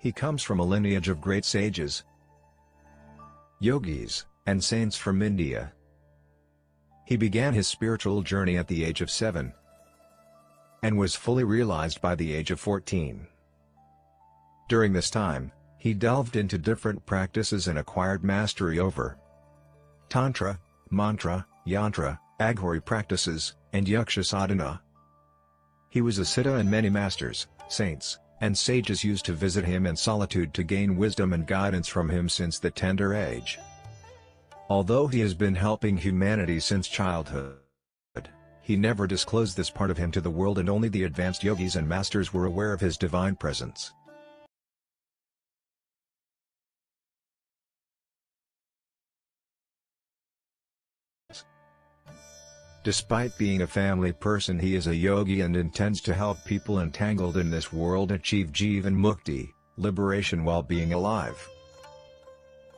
He comes from a lineage of great sages, yogis, and saints from India. He began his spiritual journey at the age of 7 and was fully realized by the age of 14. During this time, he delved into different practices and acquired mastery over Tantra, Mantra, Yantra, Aghori practices, and Yaksha sadhana. He was a siddha, and many masters, saints, and sages used to visit him in solitude to gain wisdom and guidance from him since the tender age. Although he has been helping humanity since childhood, he never disclosed this part of him to the world, and only the advanced yogis and masters were aware of his divine presence. Despite being a family person, he is a yogi and intends to help people entangled in this world achieve Jivan Mukti, liberation while being alive.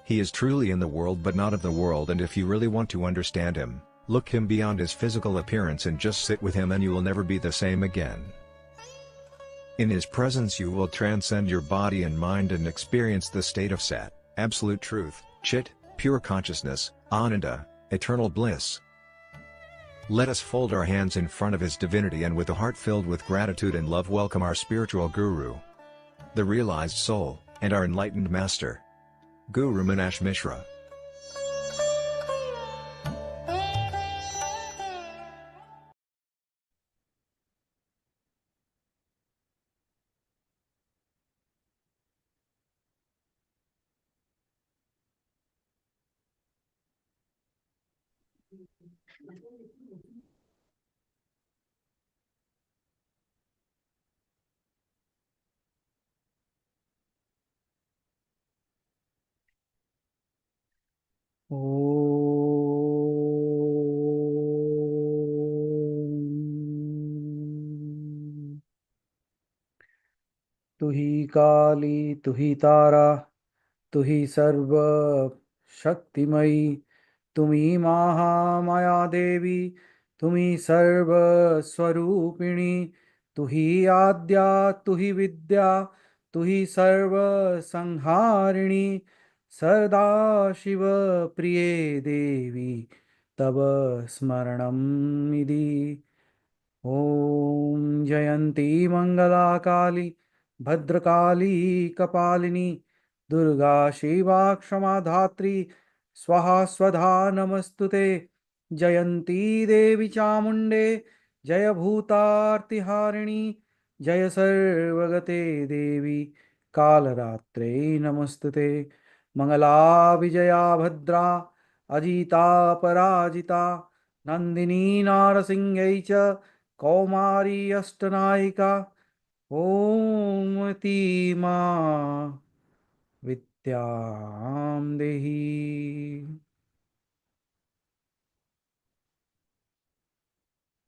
He is truly in the world but not of the world, and if you really want to understand him, look him beyond his physical appearance and just sit with him, and you will never be the same again. In his presence you will transcend your body and mind and experience the state of Sat, absolute truth, Chit, pure consciousness, Ananda, eternal bliss. Let us fold our hands in front of his divinity and with a heart filled with gratitude and love welcome our spiritual guru, the realized soul, and our enlightened master, Guru Meenakshi Mishra. तु ही काली तु ही तारा तु ही सर्व शक्तिमयी तुमी महामाया देवी तुमी सर्व स्वरूपिणी तु ही आद्या तु ही विद्या तु ही सर्व संहारिणी सदा शिव प्रिये देवी तव स्मरणम् इति। ॐ जयन्ती मंगला काली भद्रकाली कपालिनी दुर्गा शिवा क्षमा धात्री स्वाहा स्वधा नमस्तुते। जयंती देवी चामुंडे जय भूतार्तिहारिणी जय सर्वगते देवी कालरात्रे नमस्तुते। मंगला विजया भद्रा अजिता पराजिता नंदिनी नारसिंहै च कौमारी अष्टनायिका ओम मा विद्यां देहि।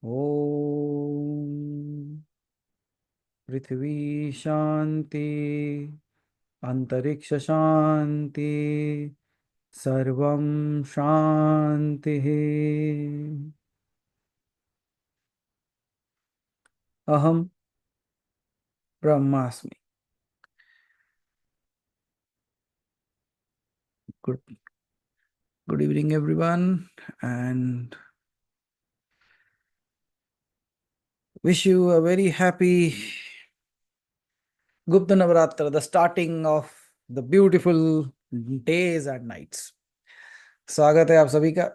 ओम पृथ्वी शांति अंतरिक्ष शांति सर्वं शांतिः। अहम ब्रह्मास्मि। Good evening everyone, and wish you a very happy Gupta Navratra, the starting of the beautiful days and nights. स्वागत है आप सभी का,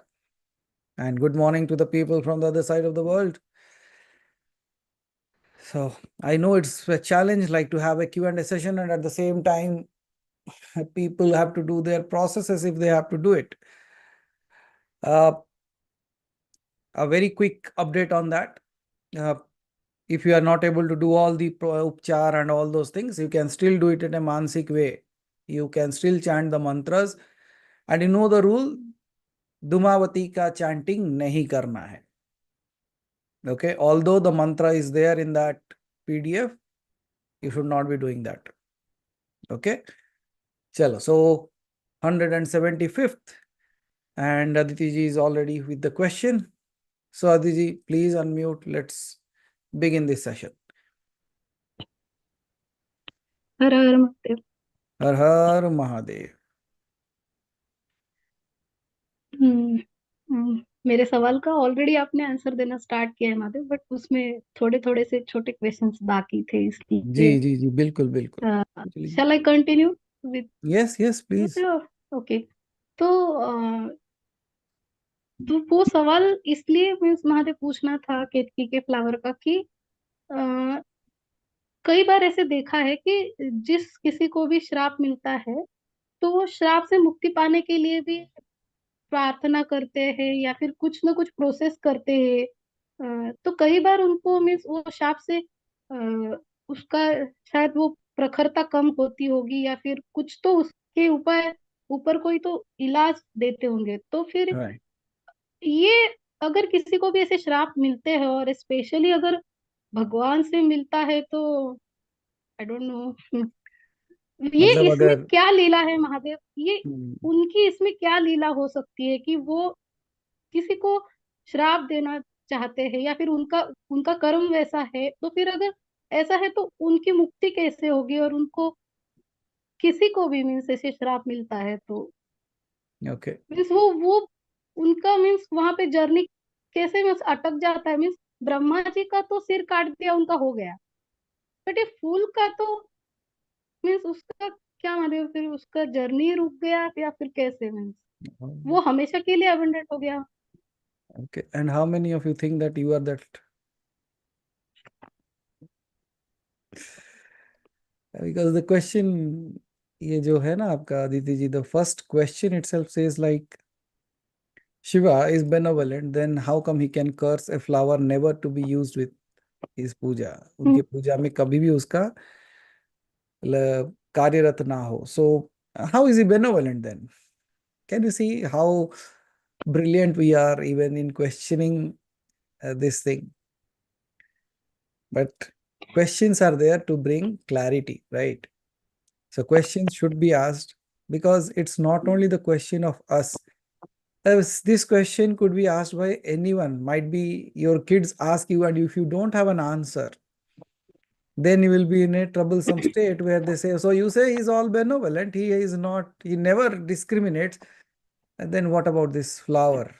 and good morning to the people from the other side of the world. So I know it's a challenge like to have a Q&A session, and at the same time people have to do their processes if they have to do it. A very quick update on that. If you are not able to do all the upchar and all those things, you can still do it in a mansik way. You can still chant the mantras, and you know the rule, Dhumavati ka chanting nahi karna hai. Okay, although the mantra is there in that PDF, you should not be doing that. Okay, chalo. So 175th, and Aditi ji is already with the question. So Aditi ji, please unmute. Let's begin this session. हर हर महादेव। हर हर महादेव। हम्म, मेरे सवाल का already आपने answer देना start किया है Madhav, but उसमें थोड़े थोड़े से छोटे क्वेश्चंस बाकी थे, जी इसलिए जी जी, बिल्कुल बिल्कुल। चलिए। Shall I continue with yes yes please. Okay. तो तो वो सवाल इसलिए मीन्स महादेव पूछना था केतकी के फ्लावर का कि अ, कई बार ऐसे देखा है कि जिस किसी को भी श्राप मिलता है तो वो श्राप से मुक्ति पाने के लिए भी प्रार्थना करते हैं या फिर कुछ ना कुछ प्रोसेस करते हैं। तो कई बार उनको मीन्स वो श्राप से उसका शायद वो प्रखरता कम होती होगी या फिर कुछ तो उसके ऊपर ऊपर कोई तो इलाज देते होंगे। तो फिर राइट। ये अगर किसी को भी ऐसे श्राप मिलते हैं और स्पेशली अगर भगवान से मिलता है तो आई डोंट नो ये मतलब इसमें अगर क्या लीला है महादेव, ये हम्म, उनकी इसमें क्या लीला हो सकती है कि वो किसी को श्राप देना चाहते हैं या फिर उनका उनका कर्म वैसा है। तो फिर अगर ऐसा है तो उनकी मुक्ति कैसे होगी, और उनको किसी को भी मीन्स ऐसे श्राप मिलता है तो ओके। मीन्स वो उनका मीन्स वहां पे जर्नी कैसे मीन्स अटक जाता है। मीन्स ब्रह्मा जी का तो सिर काट दिया, उनका हो गया, बट ये फूल का तो मीन्स उसका क्या मतलब, फिर उसका जर्नी रुक गया या फिर कैसे मीन्स वो हमेशा के लिए अबंडेंट हो गया। Okay, and how many of you think that you are that? Because the question, ये जो है ना आपका Aditi ji, the first question itself says like Shiva is benevolent, then how come he can curse a flower never to be used with his पूजा? उनके पूजा में कभी भी उसका कार्यरत ना हो. So how is he benevolent then? Can you see how brilliant we are even in questioning this thing? But questions are there to bring clarity, right? So questions should be asked because it's not only the question of us. This question could be asked by anyone. Might be your kids ask you, and if you don't have an answer, then you will be in a troublesome state where they say, so you say he's all benevolent, he is not, he never discriminates. And then what about this flower?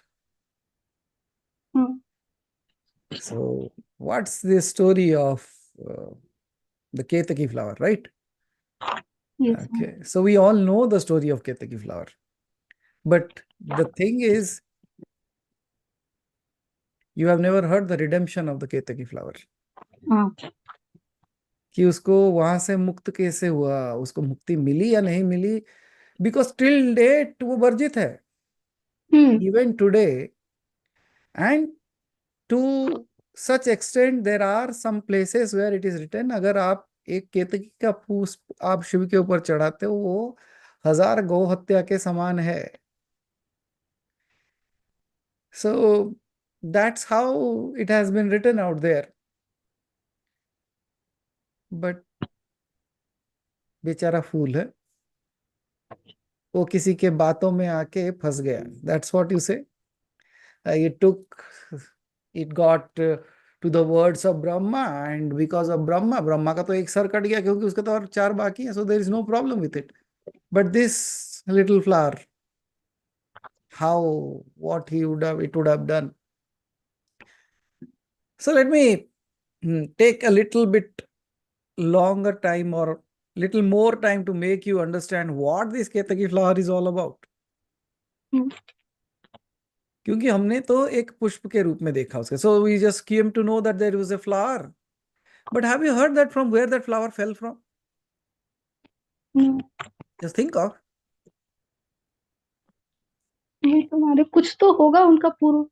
So, what's the story of the Ketaki flower, right? Yes. Okay, so we all know the story of Ketaki flower. But the thing is, you have never heard the redemption of the Ketaki flower. हाँ। कि उसको वहां से मुक्त कैसे हुआ, उसको मुक्ति मिली या नहीं मिली, बिकॉज टिल डेट वो वर्जित है even today. And to such extent there are some places where it is written, अगर आप एक केतकी का पुष्प आप शिव के ऊपर चढ़ाते हो, वो 1000 गौ हत्या के समान है. So that's how it has been written out there. But बेचारा फूल है, वो किसी के बातों में आके फंस गया. दैट्स व्हाट यू से. It took, it got to the words of Brahma, and because of Brahma का तो एक सर कट गया क्योंकि उसके तो और 4 बाकी हैं, so there is no problem with it. But this little flower, how, what he would have, it would have done. So let me take a little bit longer time or little more time to make you understand what this Ketaki flower is all about. क्योंकि हमने तो एक पुष्प के रूप में देखा उसके. So we just came to know that there was a flower. But have you heard that from where that flower fell from? Just think of. ये तुम्हारे कुछ तो होगा उनका पूर्व।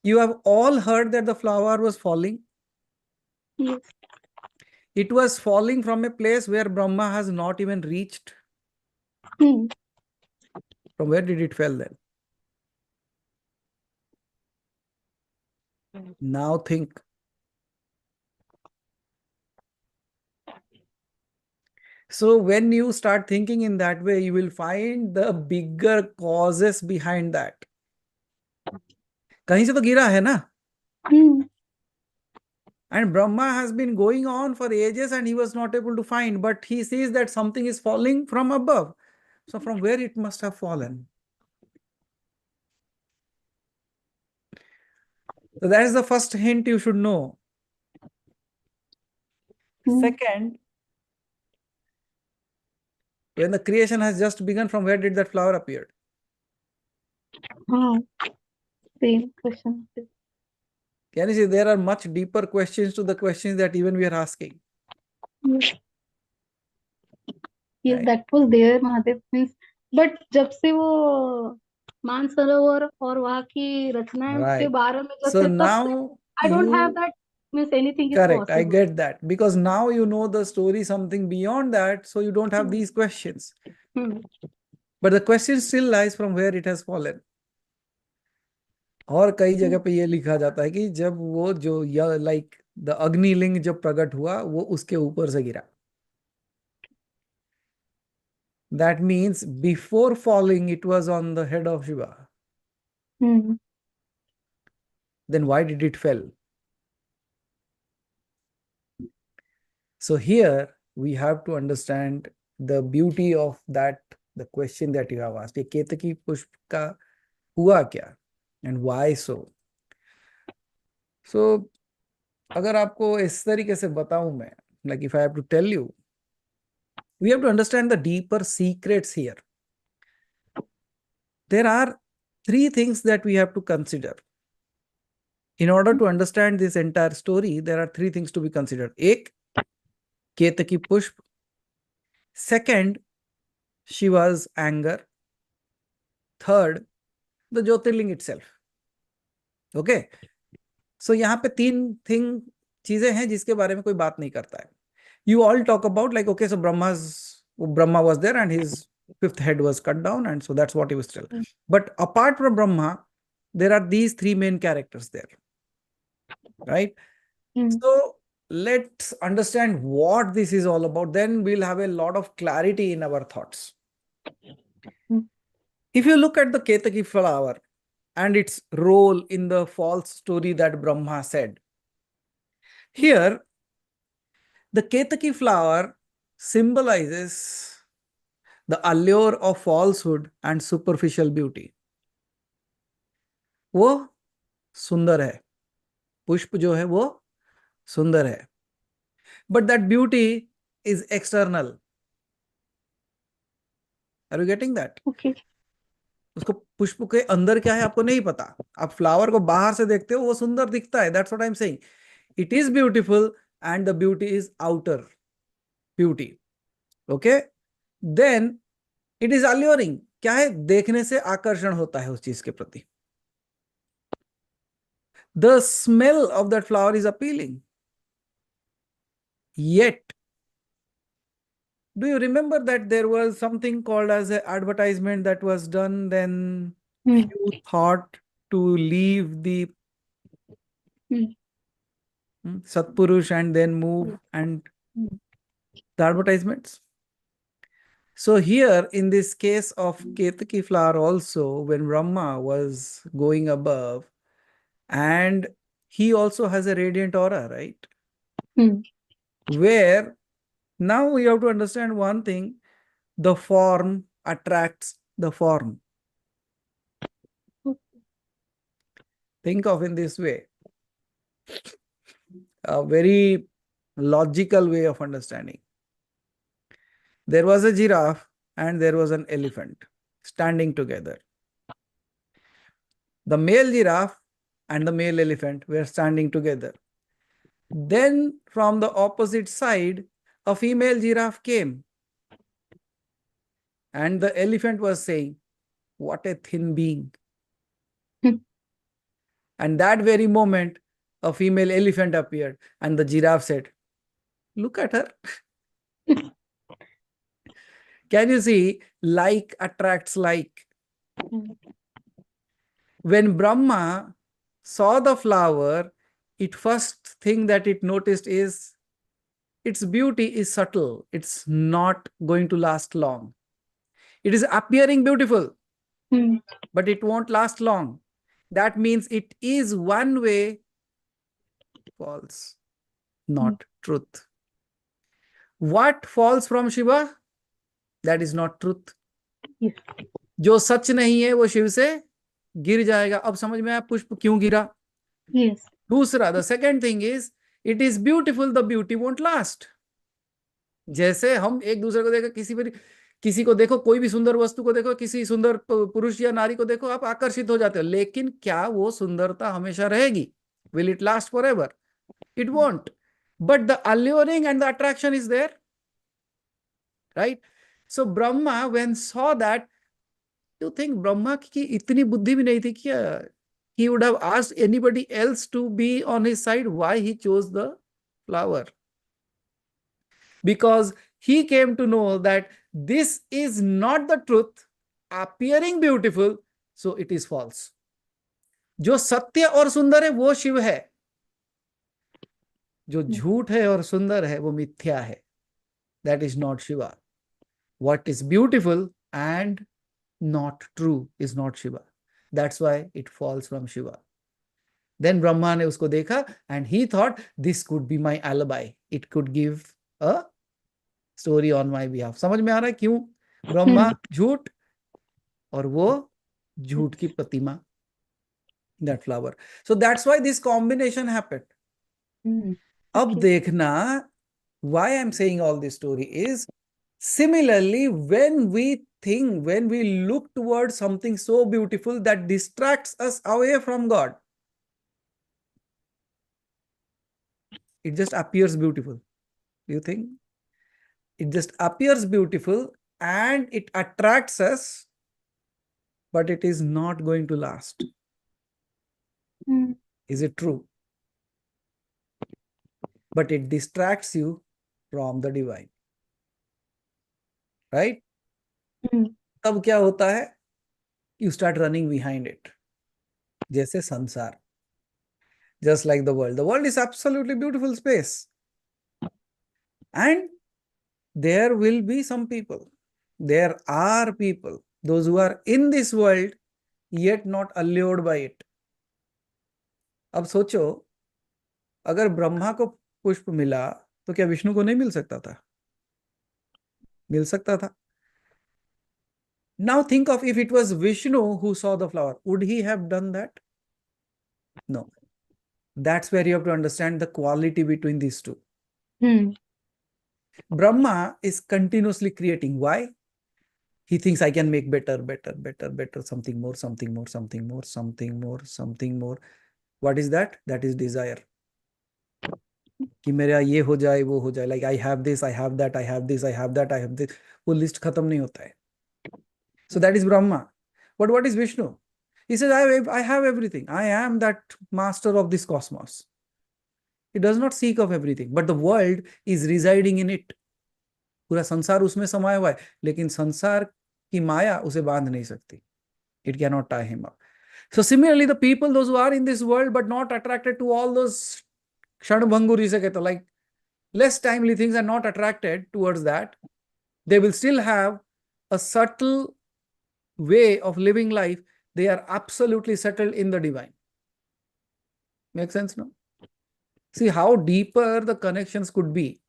You have all heard that the flower was falling. Yes. It was falling from a place where Brahma has not even reached. From where did it fall then? Now think. So when you start thinking in that way, you will find the bigger causes behind that. कहीं से तो गिरा है ना. And Brahma has been going on for ages and he was not able to find, but he sees that something is falling from above. So from where it must have fallen? So that is the first hint you should know. Second, when the creation has just begun, from where did that flower appear? Same question. Can you see there are much deeper questions to the questions that even we are asking? Yes, yes, Right. that was there, Mahadev. Means, but जब से वो मानसरोवर और वहाँ की रचनाएं के Right. बारे में जब So से तब से now I don't have you, that. Means anything is correct, I possible. get that. Because now you know the story, something beyond that, so you don't have these questions. But the question still lies from where it has fallen. और कई जगह पे ये लिखा जाता है कि जब वो जो लाइक द अग्निलिंग जब प्रकट हुआ वो उसके ऊपर से गिरा. That means before falling it was on the head of Shiva. Then why did it fall? So here we have to understand the beauty of that, the question that you have asked. ये केतकी पुष्प का हुआ क्या? And why so? So अगर आपको इस तरीके से बताऊं मैं, like if I have to tell you, we have to understand the deeper secrets here. There are three things that we have to consider. In order to understand this entire story, there are three things to be considered. एक, Ketaki Pushp. Second, Shiva's anger. Third, the Jyotirling itself. Okay. So यहाँ पे तीन चीजें हैं जिसके बारे में कोई बात नहीं करता है. You all talk about like, okay, so Brahma was there and his fifth head was cut down, and so that's what he was still. But apart from Brahma, there are these three main characters there, right? So let's understand what this is all about. Then we'll have a lot of clarity in our thoughts. If you look at the Ketaki flower and its role in the false story that Brahma said, here the Ketaki flower symbolizes the allure of falsehood and superficial beauty. वो सुंदर है, पुष्प जो है वो सुंदर है, but that beauty is external. Are you getting that? Okay. उसको पुष्प के अंदर क्या है आपको नहीं पता. आप फ्लावर को बाहर से देखते हो वो सुंदर दिखता है. That's what I'm saying. It is beautiful and the beauty is outer beauty. Okay? Then it is alluring. क्या है? देखने से आकर्षण होता है उस चीज के प्रति. The smell of that flower is appealing. Yet, do you remember that there was something called as an advertisement that was done, then you thought to leave the Satpurush and then move and the advertisements? So here in this case of Ketaki flower also, when Brahma was going above, and he also has a radiant aura, right? Where now we have to understand one thing, the form attracts the form. Think of in this way, a very logical way of understanding. There was a giraffe and there was an elephant standing together. The male giraffe and the male elephant were standing together. Then from the opposite side, a female giraffe came. And the elephant was saying, "What a thin being." And that very moment, a female elephant appeared and the giraffe said, "Look at her." Can you see? Like attracts like. When Brahma saw the flower, it first thing that it noticed is its beauty is subtle. It's not going to last long. It is appearing beautiful, but it won't last long. That means it is one way false. not truth. What falls from Shiva? That is not truth. Yes. जो सच नहीं है वो शिव से गिर जाएगा. अब समझ में आया पुष्प क्यों गिरा. Yes. दूसरा, the second thing is, it is beautiful, the beauty won't last. जैसे हम एक दूसरे को देखो, किसी को देखो, कोई भी सुंदर वस्तु को देखो, किसी सुंदर पुरुष या नारी को देखो, आप आकर्षित हो जाते हो, लेकिन क्या वो सुंदरता हमेशा रहेगी? Will it last forever? It won't. But the alluring and the attraction is there, right? So Brahma, when saw that, you think Brahma की इतनी बुद्धि भी नहीं थी क्या? He would have asked anybody else to be on his side. Why he chose the flower? Because he came to know that this is not the truth, appearing beautiful, so it is false. जो सत्य और सुंदर है वो शिव है, जो झूठ है और सुंदर है वो मिथ्या है. That is not Shiva. What is beautiful and not true is not Shiva. That's why it falls from Shiva. Then Brahma ने उसको देखा and he thought this could be my alibi. It could give a story on my behalf. समझ में आ रहा है क्यों ब्रह्मा झूठ और वो झूठ की प्रतिमा, that flower. So that's why this combination happened. अब देखना, why I'm saying all this story is, similarly, when we think, when we look towards something so beautiful that distracts us away from God, it just appears beautiful. Do you think? It just appears beautiful and it attracts us, but it is not going to last. Is it true? But it distracts you from the divine. Right? तब क्या होता है? You start running behind it. जैसे संसार. Just like the world. The world is absolutely beautiful space. And there will be some people. There are people. Those who are in this world yet not allured by it. अब सोचो, अगर ब्रह्मा को पुष्प मिला तो क्या विष्णु को नहीं मिल सकता था? मिल सकता था. Now think of if it was Vishnu who saw the flower, would he have done that? No. That's where you have to understand the quality between these two. Brahma is continuously creating. Why? He thinks I can make better, something more. What is that? That is desire. कि मेरा ये हो जाए, वो हो जाए. Like I have this, I have that, I have this, I have that, I have this. वो list खत्म नहीं होता है. So that is Brahma. But what is Vishnu? He says, I have everything. I am that master of this cosmos. He does not seek of everything, but the world is residing in it. पूरा संसार उसमें समाया हुआ है, लेकिन संसार की माया उसे बांध नहीं सकती. It cannot tie him up. So similarly, the people, those who are in this world but not attracted to all those kshanbhangur, जिसे कहते हैं, like less timely things, are not attracted towards that, they will still have a subtle way of living life. They are absolutely settled in the divine. Make sense now? See how deeper the connections could be.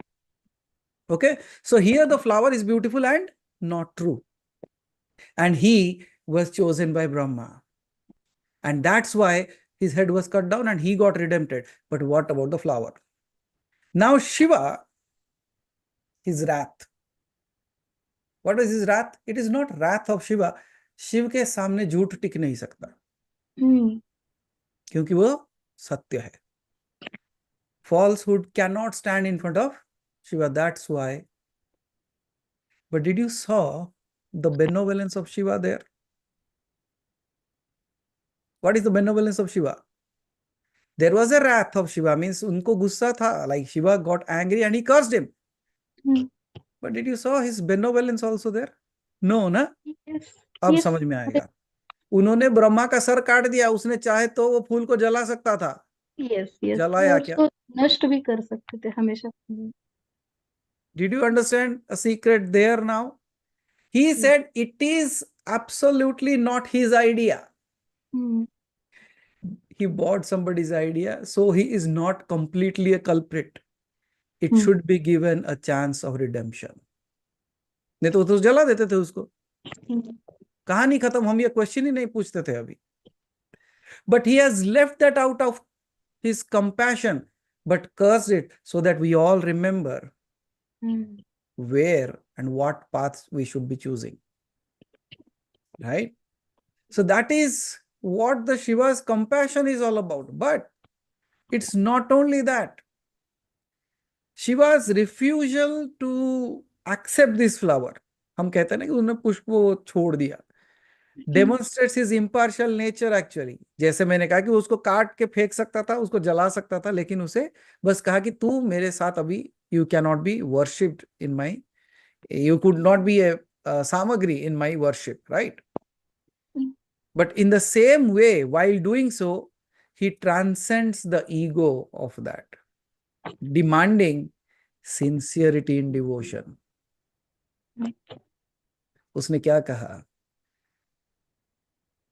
Okay, so here the flower is beautiful and not true. And he was chosen by Brahma. And that's why his head was cut down and he got redempted. But what about the flower? Now Shiva, his wrath. What is his wrath? It is not wrath of Shiva. Shiv के सामने झूठ टिक नहीं सकता, क्योंकि वो सत्य है. Falsehood cannot stand in front of Shiva. That's why. But did you saw the benevolence of Shiva there? What is the benevolence of Shiva? There was a wrath of Shiva, means उनको गुस्सा था, like Shiva got angry and he cursed him. But did you saw his benevolence also there? No, ना? Yes. अब समझ में आएगा. उन्होंने ब्रह्मा का सर काट दिया, उसने चाहे तो वो फूल को जला सकता था. Yes, yes. जलाया क्या? उसको नष्ट भी कर सकते थे हमेशा. Did you understand a secret there now? He said it is absolutely not his idea. He bought somebody's idea, so he is not completely a culprit. it should be given a chance of redemption. नहीं तो जला देते थे उसको, कहानी खत्म, हम ये क्वेश्चन ही नहीं पूछते थे अभी. But he has left that out of his compassion, but cursed it so that we all remember where and what paths we should be choosing. Right? So that is what the Shiva's compassion is all about. But it's not only that. Shiva's refusal to accept this flower, हम कहते हैं ना कि उन्होंने पुष्प को छोड़ दिया, demonstrates his impartial nature actually. जैसे मैंने कहा कि वो उसको काट के फेंक सकता था, उसको जला सकता था, लेकिन उसे बस कहा कि तू मेरे साथ अभी, you cannot be worshipped in my, you could not be a samagri in my worship, right? But in the same way, while doing so, he transcends the ego of that, demanding sincerity in devotion. उसने क्या कहा?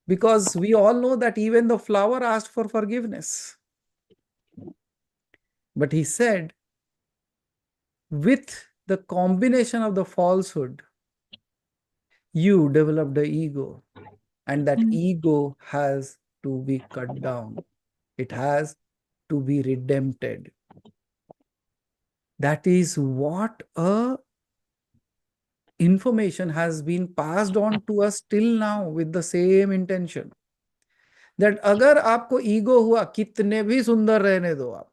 Because we all know that even the flower asked for forgiveness. But he said, with the combination of the falsehood, you develop the ego, and that ego has to be cut down. It has to be redempted. That is what information has been passed on to us till now with the same intention. That अगर आपको ego हुआ, कितने भी सुंदर रहने दो आप.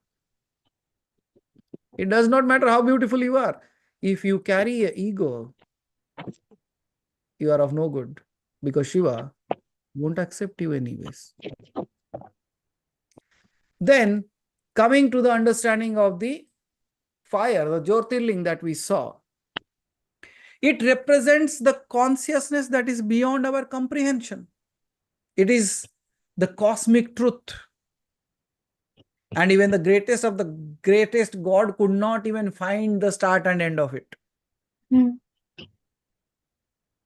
It does not matter how beautiful you are. If you carry an ego, you are of no good, because Shiva won't accept you anyways. Then, coming to the understanding of the fire, the Jyotirling that we saw, it represents the consciousness that is beyond our comprehension. It is the cosmic truth. And even the greatest of the greatest God could not even find the start and end of it.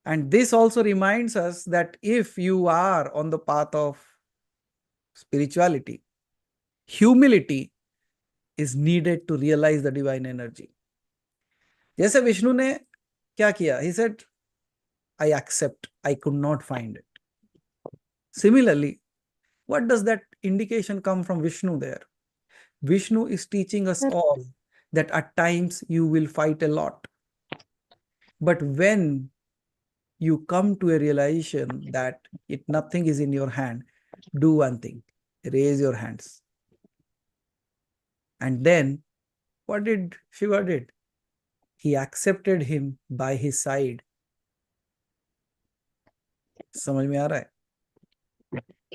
And this also reminds us that if you are on the path of spirituality, humility is needed to realize the divine energy. जैसे विष्णु ने क्या किया? He said, I accept, I could not find it. Similarly, what does that indication come from Vishnu there? Vishnu is teaching us all that at times you will fight a lot. But when you come to a realization that nothing is in your hand, do one thing, raise your hands. And then what did Shiva did? He accepted him by his side. समझ में आ रहा है?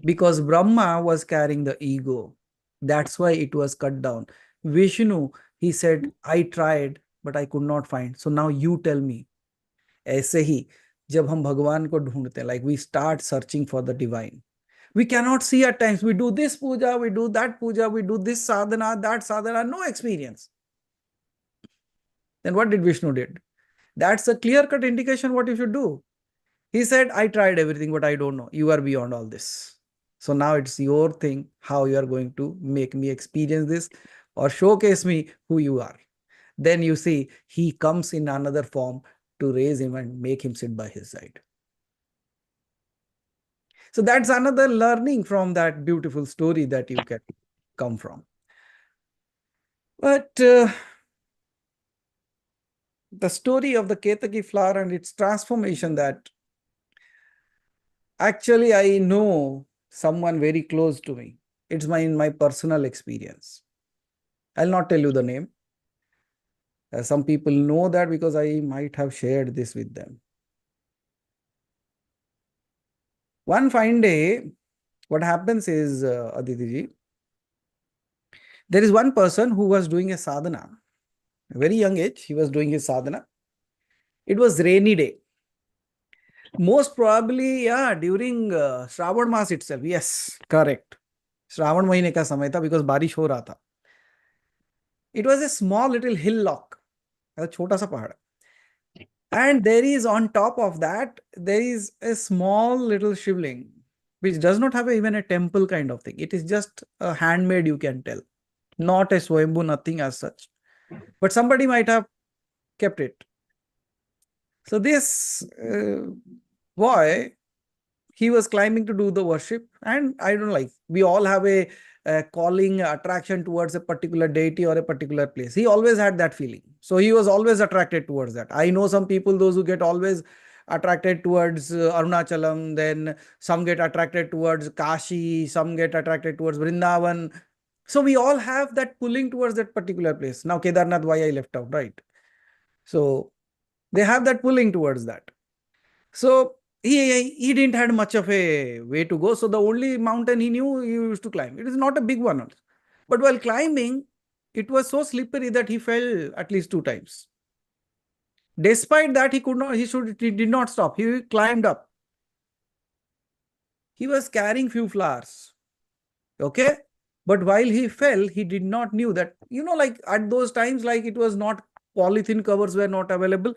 Because Brahma was carrying the ego. That's why it was cut down. Vishnu, he said, I tried, but I could not find. So now you tell me. ऐसे ही जब हम भगवान को ढूंढते हैं, like we start searching for the divine. We cannot see at times. We do this puja, we do that puja, we do this sadhana, that sadhana, no experience. Then what did Vishnu did? That's a clear-cut indication what you should do. He said, I tried everything, but I don't know. You are beyond all this. So now it's your thing how you are going to make me experience this or showcase me who you are. Then you see, he comes in another form to raise him and make him sit by his side. So that's another learning from that beautiful story that you can come from. But the story of the Ketaki flower and its transformation, that actually I know someone very close to me. It's in my personal experience. I'll not tell you the name. Some people know that because I might have shared this with them. One fine day, what happens is, Aditi ji, there is one person who was doing a sadhana. A very young age, he was doing his sadhana. It was rainy day. Most probably, yeah, during Shravan Mas itself. Yes, correct. Shravan mahine ka samay tha because barish ho raha tha. It was a small little hillock, a chota sa pahad. And there is on top of that, there is a small little shivling, which does not have even a temple kind of thing. It is just a handmade, you can tell. Not a Swayambhu, nothing as such. but somebody might have kept it. So this boy, he was climbing to do the worship, and I don't like, we all have a calling attraction towards a particular deity or a particular place. He always had that feeling, so he was always attracted towards that. I know some people, those who get always attracted towards Arunachalam, then some get attracted towards Kashi, some get attracted towards Vrindavan. So we all have that pulling towards that particular place. Now Kedarnath, why I left out, right? So they have that pulling towards that. So he didn't had much of a way to go. So the only mountain he knew, he used to climb. It is not a big one also. But while climbing, it was so slippery that he fell at least 2 times. Despite that, he did not stop. He climbed up. He was carrying few flowers. Okay. But while he fell, he did not knew that, like at those times, like it was not, polythene covers were not available.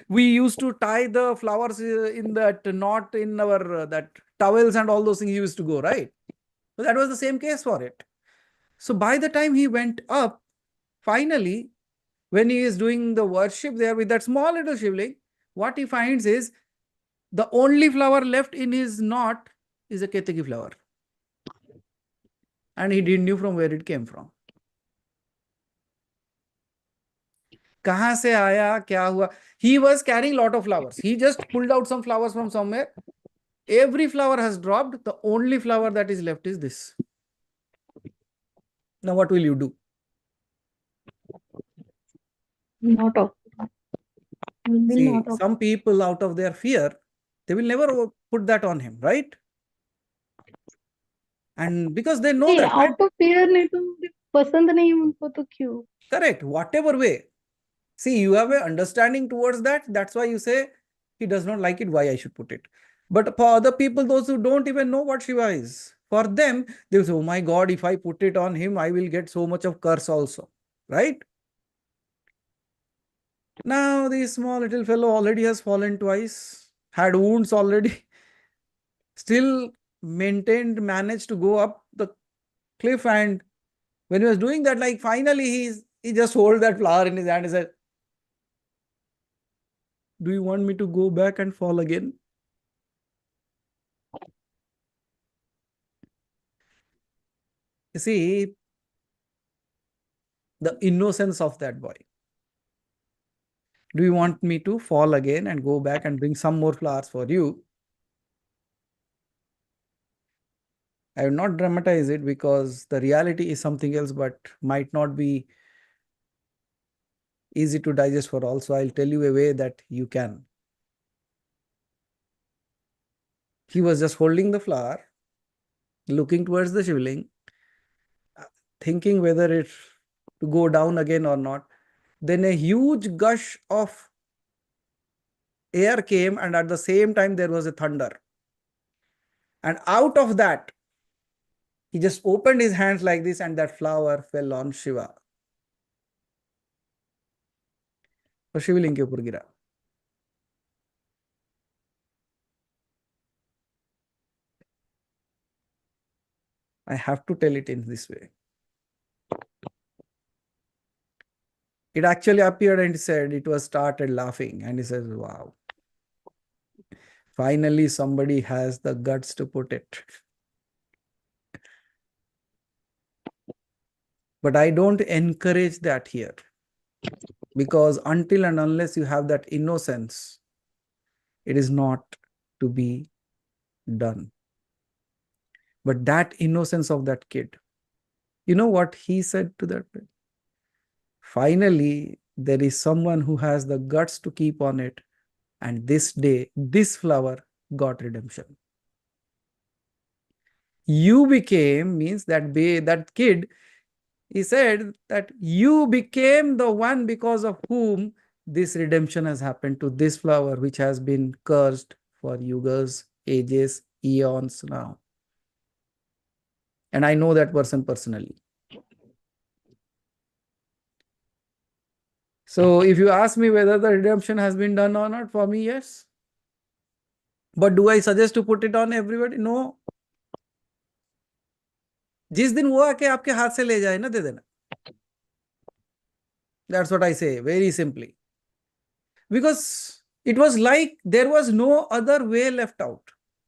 We used to tie the flowers in that knot in our that towels and all those things used to go, right? So that was the same case for it. So by the time he went up, finally, when he is doing the worship there with that small little shivling, what he finds is the only flower left in his knot is a ketaki flower. And he didn't know from where it came from. कहाँ से आया, क्या हुआ? He was carrying lot of flowers. He just pulled out some flowers from somewhere. Every flower has dropped. The only flower that is left is this. Now what will you do? Not of. See, some people out of their fear, they will never put that on him, right? And because they know that, right? Out of fear नहीं तो पसंद नहीं उनको तो क्यों? Correct. Whatever way. See, you have an understanding towards that. That's why you say he does not like it. Why I should put it? But for other people, those who don't even know what Shiva is, for them, they will say, oh my God, if I put it on him, I will get so much of curse also. Right? Now, this small little fellow already has fallen twice, had wounds already, still managed to go up the cliff. And when he was doing that, like finally, he just hold that flower in his hand and said, do you want me to go back and fall again? You see, the innocence of that boy. Do you want me to fall again and go back and bring some more flowers for you? I will not dramatize it because the reality is something else, but might not be easy to digest for all. So I'll tell you a way that you can. He was just holding the flower, looking towards the shivling, thinking whether it to go down again or not. Then a huge gush of air came, and at the same time there was a thunder. And out of that, he just opened his hands like this, and that flower fell on Shiva. और शिवलिंग के ऊपर गिरा. I have to tell it in this way. It actually appeared and said, it was started laughing, and he says, wow. Finally, somebody has the guts to put it. But I don't encourage that here. Because until and unless you have that innocence, it is not to be done. But that innocence of that kid, you know what he said to that kid? Finally, there is someone who has the guts to keep on it. And this day, this flower got redemption. You became means that kid, he said that you became the one because of whom this redemption has happened to this flower, which has been cursed for yugas, ages, eons now. And I know that person personally. So if you ask me whether the redemption has been done or not, for me, yes. But do I suggest to put it on everybody? No. जिस दिन वो आके आपके हाथ से ले जाए ना, दे देना. That's what I say, very simply. Because it was like there was no other way left out.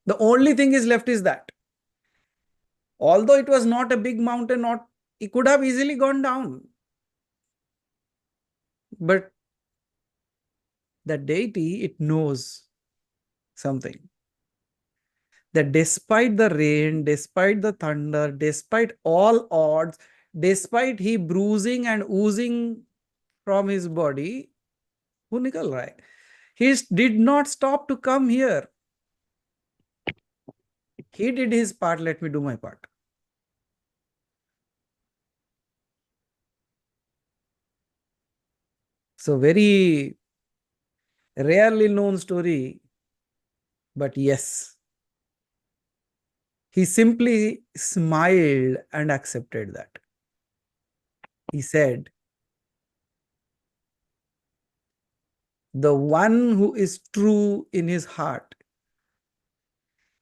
The only thing is left is that. Although it was not a big mountain, not it could have easily gone down. But the deity, it knows something. That despite the rain, despite the thunder, despite all odds, despite he bruising and oozing from his body, वो निकल रहा है. He did not stop to come here. He did his part, let me do my part. So very rarely known story, but yes, he simply smiled and accepted that. He said, the one who is true in his heart,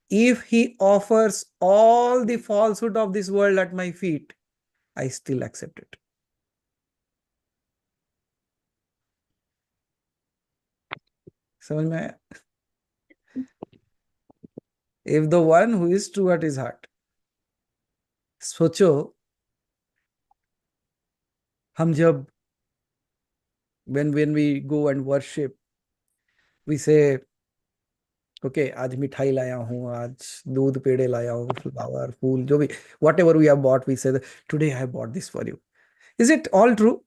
if he offers all the falsehood of this world at my feet, I still accept it. समझ में आया? If the one who is true at his heart, सोचो हम जब when we go and worship, we say, okay, आज मिठाई लाया हूँ, आज दूध पेड़े लाया हूँ, flower, फूल, जो भी, whatever we have bought, we say that today I have bought this for you. Is it all true?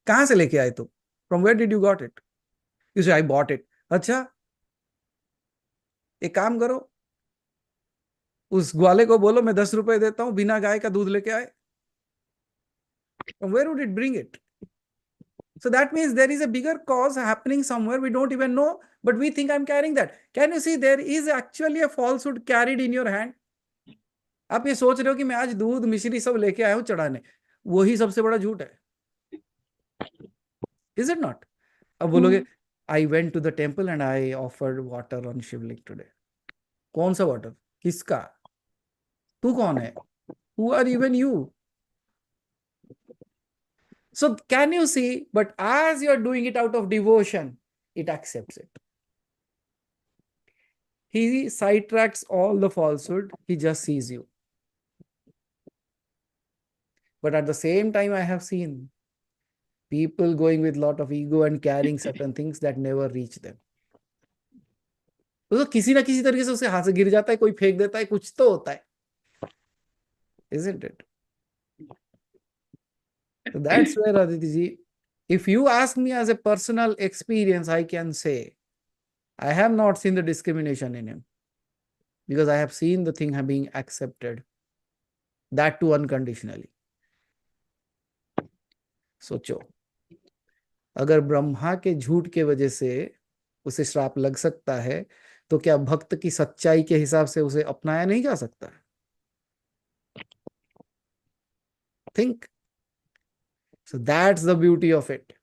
कहाँ से लेके आए तुम? From where did you got it? You say I bought it. अच्छा, एक काम करो, उस ग्वाले को बोलो मैं 10 रुपए देता हूँ, बिना गाय का दूध लेके आए. From where would it bring it? So that means there is a bigger cause happening somewhere we don't even know, but we think I'm carrying that. Can you see there is actually a falsehood carried in your hand? आप ये सोच रहे हो कि मैं आज दूध मिश्री सब लेके आया हूं चढ़ाने, वही सबसे बड़ा झूठ है. Is it not? अब बोलोगे I went to the temple and I offered water on Shivling today. कौन सा water? किसका? तू कौन है? Who are even you? So can you see? But as you're doing it out of devotion, it accepts it. He sidetracks all the falsehood. He just sees you. But at the same time, I have seen people going with a lot of ego and carrying certain things that never reach them. तो किसी ना किसी तरीके से उसे हाथ से गिर जाता है, कोई फेंक देता है, कुछ तो होता है. Isn't it? So that's where, Aditi ji, if you ask me as a personal experience, I can say I have not seen the discrimination in him, because I have seen the thing being accepted, that too unconditionally. सोचो, अगर ब्रह्मा के झूठ के वजह से उसे श्राप लग सकता है, तो क्या भक्त की सच्चाई के हिसाब से उसे अपनाया नहीं जा सकता? Think. So that's the beauty of it.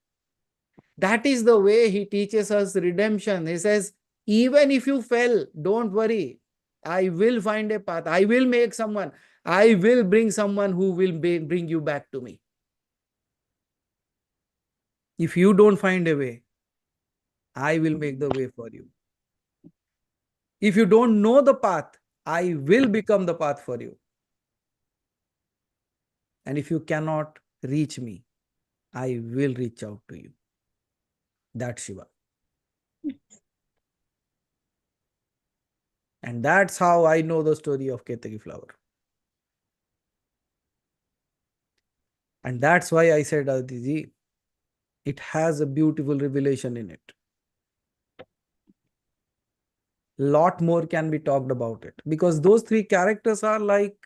That is the way he teaches us redemption. He says, even if you fell, don't worry. I will find a path. I will make someone. I will bring someone who will bring you back to me. If you don't find a way, I will make the way for you. If you don't know the path, I will become the path for you. And if you cannot reach me, I will reach out to you. That's Shiva. And that's how I know the story of Ketaki flower. And that's why I said, Aditi, it has a beautiful revelation in it. Lot more can be talked about it, because those three characters are like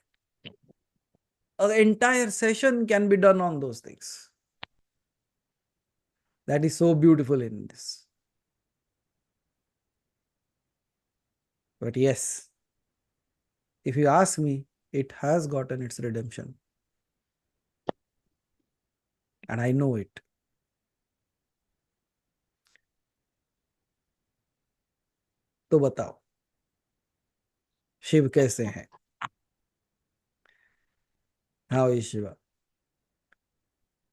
an entire session can be done on those things. That is so beautiful in this. But yes, if you ask me, it has gotten its redemption. And I know it. तो बताओ, शिव कैसे हैं? How is Shiva?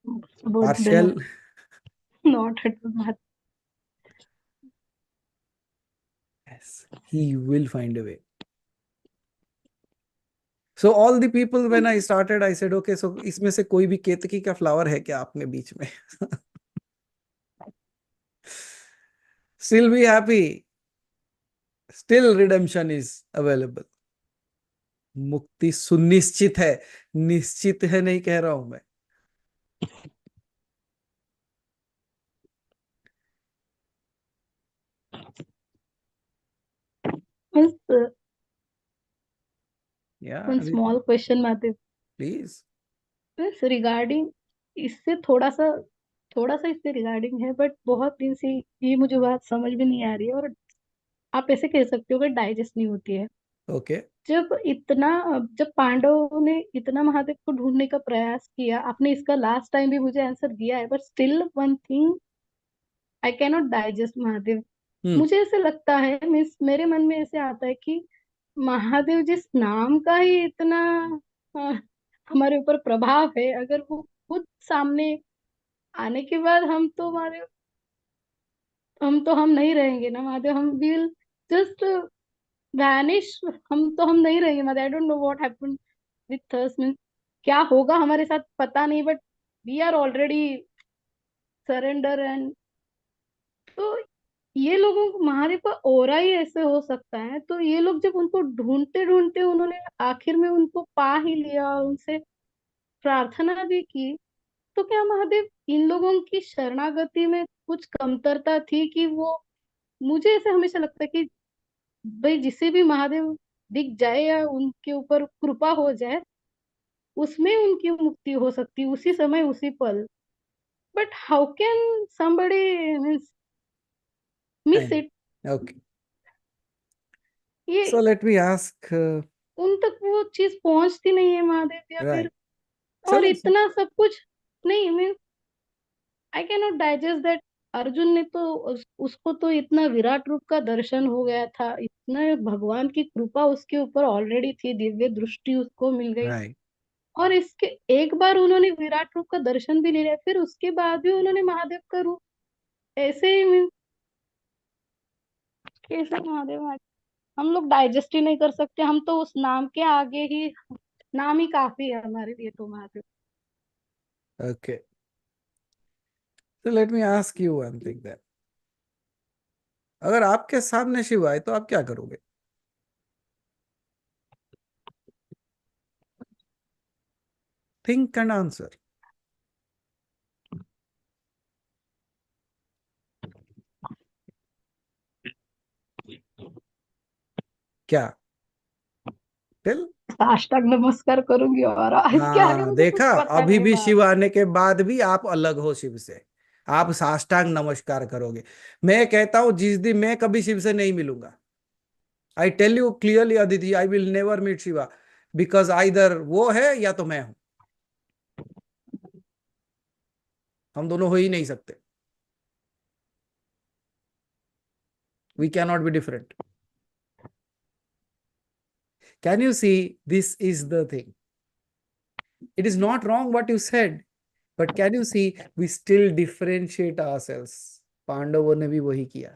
बहुत Partial, Not at all, Mahadev. Yes, he will find a way. So all the people, when I started, I said, okay, so इसमें से कोई भी केतकी का फ्लावर है क्या आपने बीच में? Still be happy. Still redemption is available. मुक्ति सुनिश्चित है, निश्चित है नहीं कह रहा हूं मैं. Yes, Yeah, one small question, Mahadev. please. Yes, regarding इससे थोड़ा सा इससे रिगार्डिंग है, बट बहुत दिन से ये मुझे बात समझ में नहीं आ रही है, और आप ऐसे कह सकते हो कि डाइजेस्ट नहीं होती है. Okay. जब पांडवों ने इतना महादेव को ढूंढने का प्रयास किया, आपने इसका लास्ट टाइम भी मुझे आंसर दिया है, but still one thing I can not digest Mahadev. मुझे ऐसे लगता है, मीन्स मेरे मन में ऐसे आता है कि महादेव जिस नाम का ही इतना अ, हमारे ऊपर प्रभाव है, अगर वो खुद सामने आने के बाद हम नहीं रहेंगे ना महादेव. हम विल जस्ट वैनिश. हम नहीं रहेंगे Mahadev. I don't know what happened with us, means क्या होगा हमारे साथ पता नहीं, but we are already surrender. एंड तो ये लोगों को महादेव का ओरा ही ऐसे हो सकता है. तो ये लोग जब उनको ढूंढते ढूंढते उन्होंने आखिर में उनको पा ही लिया और उनसे प्रार्थना भी की, तो क्या महादेव इन लोगों की शरणागति में कुछ कमतरता थी कि वो, मुझे ऐसे हमेशा लगता है कि भाई जिसे भी महादेव दिख जाए या उनके ऊपर कृपा हो जाए, उसमें उनकी मुक्ति हो सकती है उसी समय उसी पल. But how can somebody means miss it. Okay. ये So let me ask. उन तक वो चीज पहुंचती नहीं है महादेव, या Right. फिर और चलो. इतना सब कुछ नहीं. Means I can not digest that. Arjun ने तो उसको तो इतना विराट रूप का दर्शन हो गया था, इतना भगवान की कृपा उसके ऊपर ऑलरेडी थी, दिव्य दृष्टि उसको मिल गई. Right. और इसके एक बार उन्होंने विराट रूप का दर्शन भी ले लिया, फिर उसके बाद भी उन्होंने महादेव का रूप ऐसे ही मीन्स कैसे महादेव हम लोग डाइजेस्ट ही नहीं कर सकते. हम तो उस नाम के आगे ही, नाम ही काफी है हमारे लिए तो Mahadev. Okay. So let me ask you one thing then. अगर आपके सामने शिव आए तो आप क्या करोगे? Think and answer. क्या? Tell. साष्टांग नमस्कार करूंगी, और इसके आगे हाँ, मुझे कुछ देखा, पता अभी नहीं भी शिव महादेव. आने के बाद भी आप अलग हो शिव से. आप साष्टांग नमस्कार करोगे. मैं कहता हूं जिस दिन मैं कभी शिव से नहीं मिलूंगा, I tell you clearly Aditi, I will never meet Shiva, because either वो है या तो मैं हूं. हम दोनों हो ही नहीं सकते. We can not be different. Can you see? This is the thing. It is not wrong what you said, but can you see, we still differentiate ourselves. पांडवों ने भी वही किया.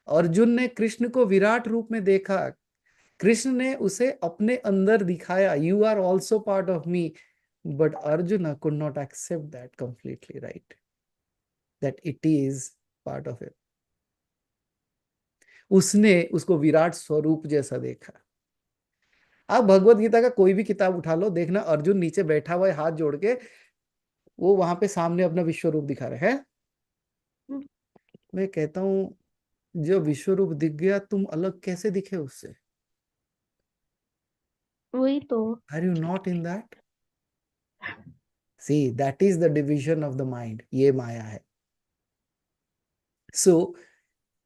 अर्जुन ने कृष्ण को विराट रूप में देखा. कृष्ण ने उसे अपने अंदर दिखाया. You are also part of me. But Arjuna could not accept that completely, right? That it is part of him. उसने उसको विराट स्वरूप जैसा देखा. आप भगवत गीता का कोई भी किताब उठा लो, देखना अर्जुन नीचे बैठा हुआ है हाथ जोड़ के, वो वहां पे सामने अपना विश्व रूप दिखा रहे हैं. मैं कहता हूं जो विश्व रूप दिख गया, तुम अलग कैसे दिखे उससे? वही तो. Are you not in that? See, that is the division of the mind. ये माया है. So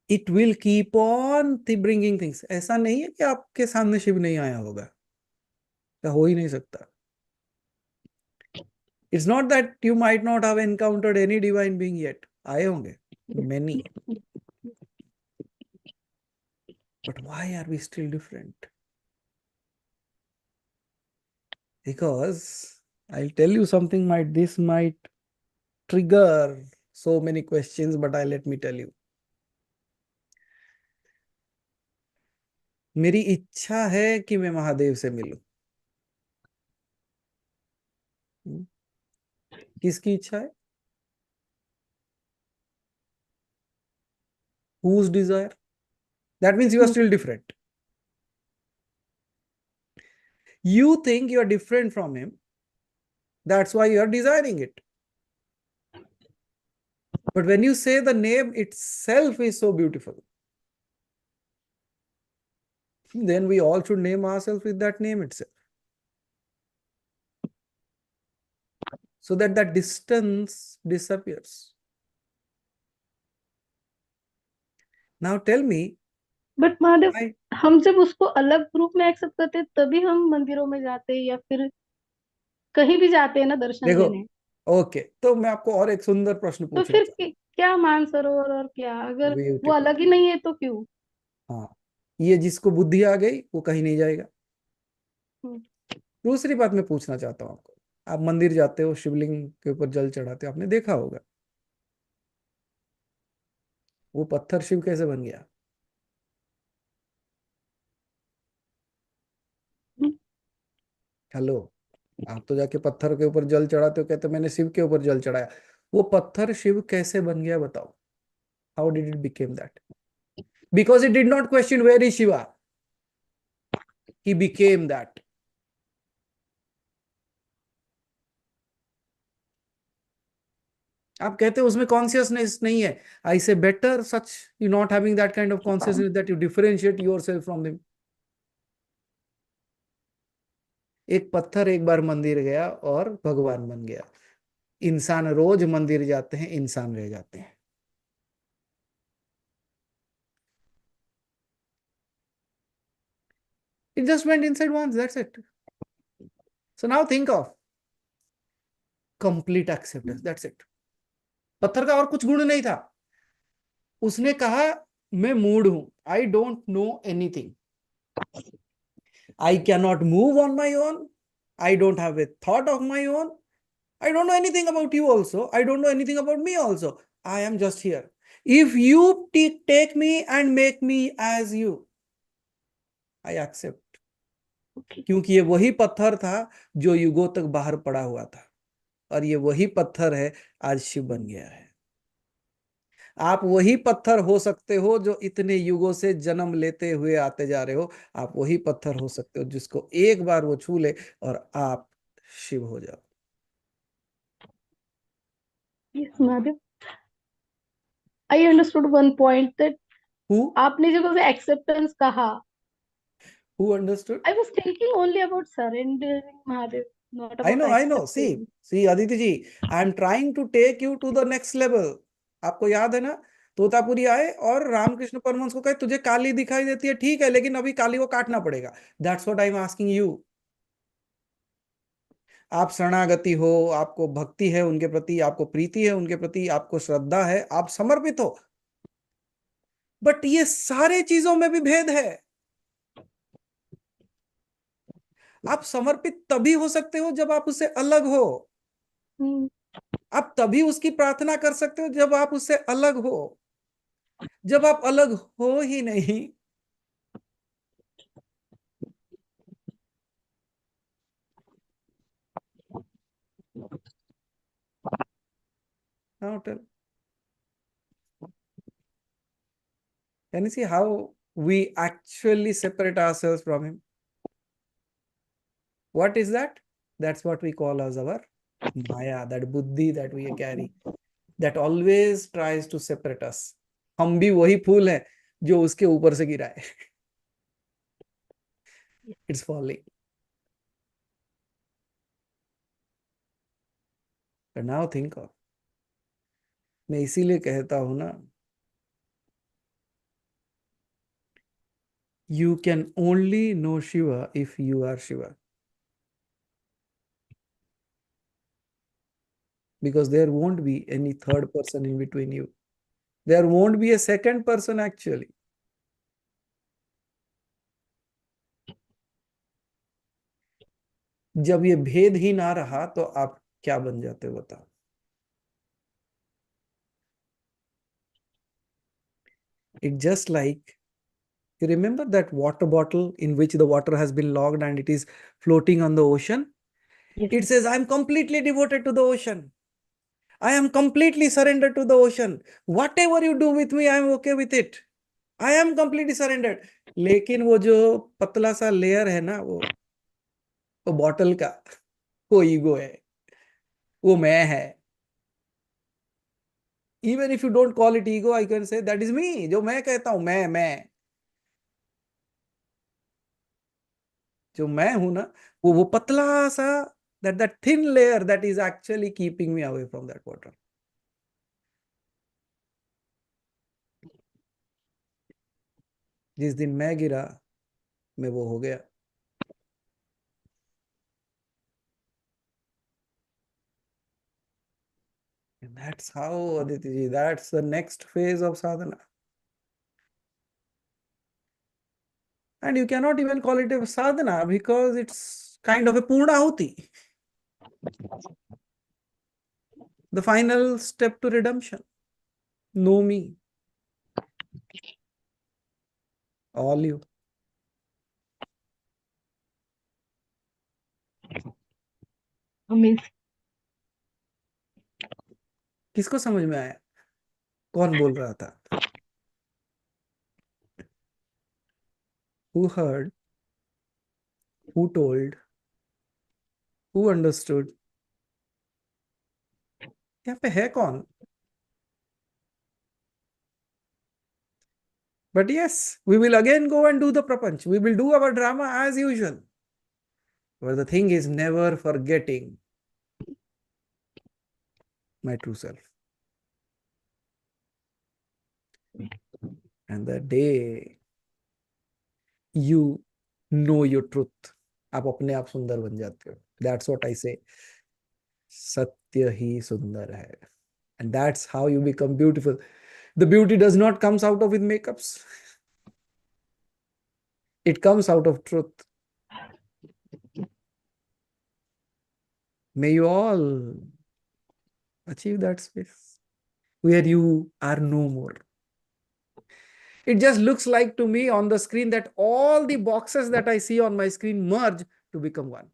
it will keep on bringing things. ऐसा नहीं है कि आपके सामने शिव नहीं आया होगा, तो हो ही नहीं सकता. It's not that you might not have encountered any divine being yet. आए होंगे many. But why are we still different? Because I'll tell you something, this might trigger so many questions, but let me tell you. मेरी इच्छा है कि मैं महादेव से मिलूं। किसकी इच्छा है? Whose desire? That means you are still different. You think you are different from him. That's why you are desiring it. But when you say the name itself is so beautiful, then we all should name ourselves with that name itself. So that that distance disappears. Now tell me, but Mahadev, why? हम जब उसको अलग रूप में accept करते हैं तभी हम मंदिरों में जाते हैं या फिर कहीं भी जाते हैं ना दर्शन देखो, लेने। ओके, तो मैं आपको और एक सुंदर प्रश्न तो पूछना फिर चाहता क्या मानसरोवर और क्या, अगर हूँ। वो ब्यूटीफुल। अलग ही नहीं है तो क्यों? हाँ, ये जिसको बुद्धि आ गई वो कहीं नहीं जाएगा। हम्म, दूसरी बात मैं पूछना चाहता हूँ आपको, आप मंदिर जाते हो, शिवलिंग के ऊपर जल चढ़ाते हो, आपने देखा होगा वो पत्थर शिव कैसे बन गया? हेलो, आप तो जाके पत्थर के ऊपर जल चढ़ाते हो, कहते हो, मैंने शिव के ऊपर जल चढ़ाया। वो पत्थर शिव कैसे बन गया बताओ? How did it became that? Because it did not question where is Shiva, he became that. आप कहते हो उसमें कॉन्शियसनेस नहीं है। I say better such you not having that kind of consciousness that you differentiate yourself from them. एक पत्थर एक बार मंदिर गया और भगवान बन गया। इंसान रोज मंदिर जाते हैं, इंसान रह जाते हैं। It just went inside once, that's it. So now think of complete acceptance, that's it. पत्थर का और कुछ गुण नहीं था। उसने कहा मैं मूड हूं, I don't know anything, I can not move on my own, I don't have a thought of my own, I don't know anything about you also, I don't know anything about me also, I am just here. If you take me and make me as you, I accept. क्योंकि ये वही पत्थर था जो युगों तक बाहर पड़ा हुआ था, और ये वही पत्थर है आज शिव बन गया है। आप वही पत्थर हो सकते हो जो इतने युगों से जन्म लेते हुए आते जा रहे हो। आप वही पत्थर हो सकते हो जिसको एक बार वो छू ले और आप शिव हो जाओ। Yes, Madhav. I understood one point that Who? आपने जब उसे acceptance कहा, Who understood? I was thinking only about surrendering, Madhav, not I about know, I know. accepting. See, Aditi ji, I am trying to take you to the next level. आपको याद है ना, तोतापुरी आए और रामकृष्ण परमहंस को कहे तुझे काली दिखाई देती है, ठीक है, लेकिन अभी काली को काटना पड़ेगा। That's what I am asking you. आप शरणागति हो, आपको भक्ति है उनके प्रति, आपको प्रीति है उनके प्रति, आपको श्रद्धा है, आप समर्पित हो, बट ये सारे चीजों में भी भेद है। आप समर्पित तभी हो सकते हो जब आप उससे अलग हो। आप तभी उसकी प्रार्थना कर सकते हो जब आप उससे अलग हो। जब आप अलग हो ही नहीं, now tell, can you see how we actually separate ourselves from him? What is that? That's what we call as our maya, that buddhi that we carry, that always tries to separate us. हम भी वही फूल हैं जो उसके ऊपर से गिरा है। It's falling. But now think of, मैं इसीलिए कहता हूं ना, you can only know Shiva if you are Shiva. Because there won't be any third person in between you. There won't be a second person actually. जब ये भेद ही ना रहा तो आप क्या बन जाते हो बताओ? It's just like, you remember that water bottle in which the water has been locked and it is floating on the ocean? Yes. It says, I'm completely devoted to the ocean. I am completely surrendered to the ocean. Whatever you do with me, I am okay with it. I am completely surrendered. लेकिन वो जो पतला सा layer है ना, वो bottle का, वो ईगो है, वो मैं है. Even if you don't call it ego, I can say that is me. जो मैं कहता हूं, जो मैं हूं ना, वो पतला सा, that thin layer that is actually keeping me away from that water. जिस दिन मैं गिरा, मैं वो हो गया. And that's how, Aditi ji, that's the next phase of sadhana. And you cannot even call it a sadhana because it's kind of a purnahuti. The final step to redemption. Know me. All you. Amazing. किसको समझ में आया? कौन बोल रहा था? Who heard? Who told? Who understood? यहाँ पे है कौन? But yes, we will again go and do the prapanch. We will do our drama as usual. But the thing is never forgetting my true self. And the day you know your truth, आप अपने आप सुंदर बन जाते हो. That's what I say. सत्य ही सुंदर है. And that's how you become beautiful. The beauty does not comes out of with makeups. It comes out of truth. May you all achieve that space where you are no more. It just looks like to me on the screen that all the boxes that I see on my screen merge to become one.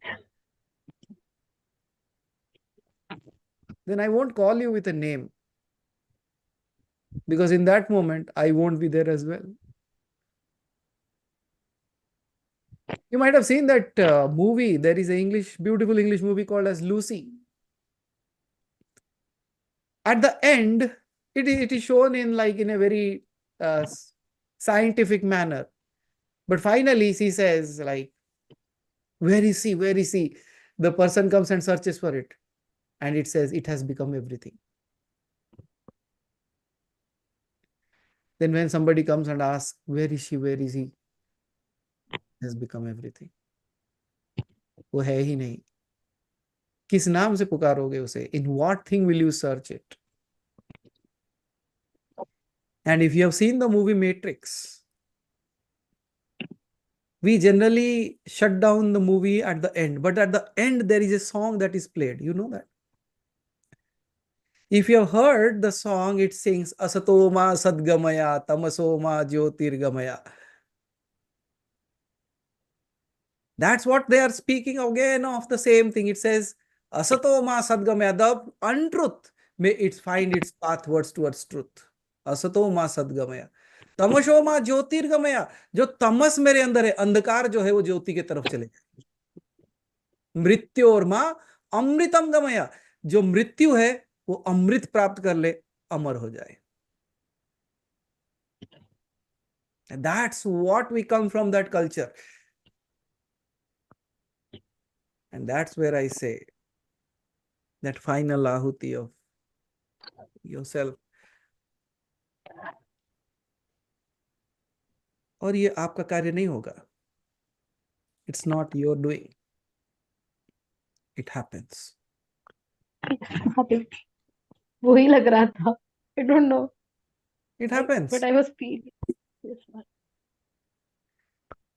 Then I won't call you with a name, because in that moment, I won't be there as well. You might have seen that movie. There is a beautiful English movie called as Lucy. At the end, it is shown in a very scientific manner. But finally, she says, like, where is he? Where is he? The person comes and searches for it. And it says, it has become everything. Then when somebody comes and asks, where is she? Where is he? It has become everything. वो है ही नहीं. किस नाम से पुकारोगे उसे? In what thing will you search it? And if you have seen the movie Matrix, we generally shut down the movie at the end. But at the end, there is a song that is played. You know that? If you have heard the song, it sings Asato ma sadgamaya, tamaso ma jyotirgamaya. That's what they are speaking again of the same thing. It says Asato ma sadgamaya, the untruth may it find its pathwards towards truth. Asato ma sadgamaya. तमसो मां ज्योतिर्गमय, जो तमस मेरे अंदर है, अंधकार जो है वो ज्योति की तरफ चले जाए. मृत्योर मां अमृतम गमय, जो मृत्यु है वो अमृत प्राप्त कर ले, अमर हो जाए. And that's what we come from, that culture. And that's where I say that final ahuti of yourself. और ये आपका कार्य नहीं होगा. It's not your doing. It happens. वही लग रहा था. I don't know. It happens. But I was feeling this one.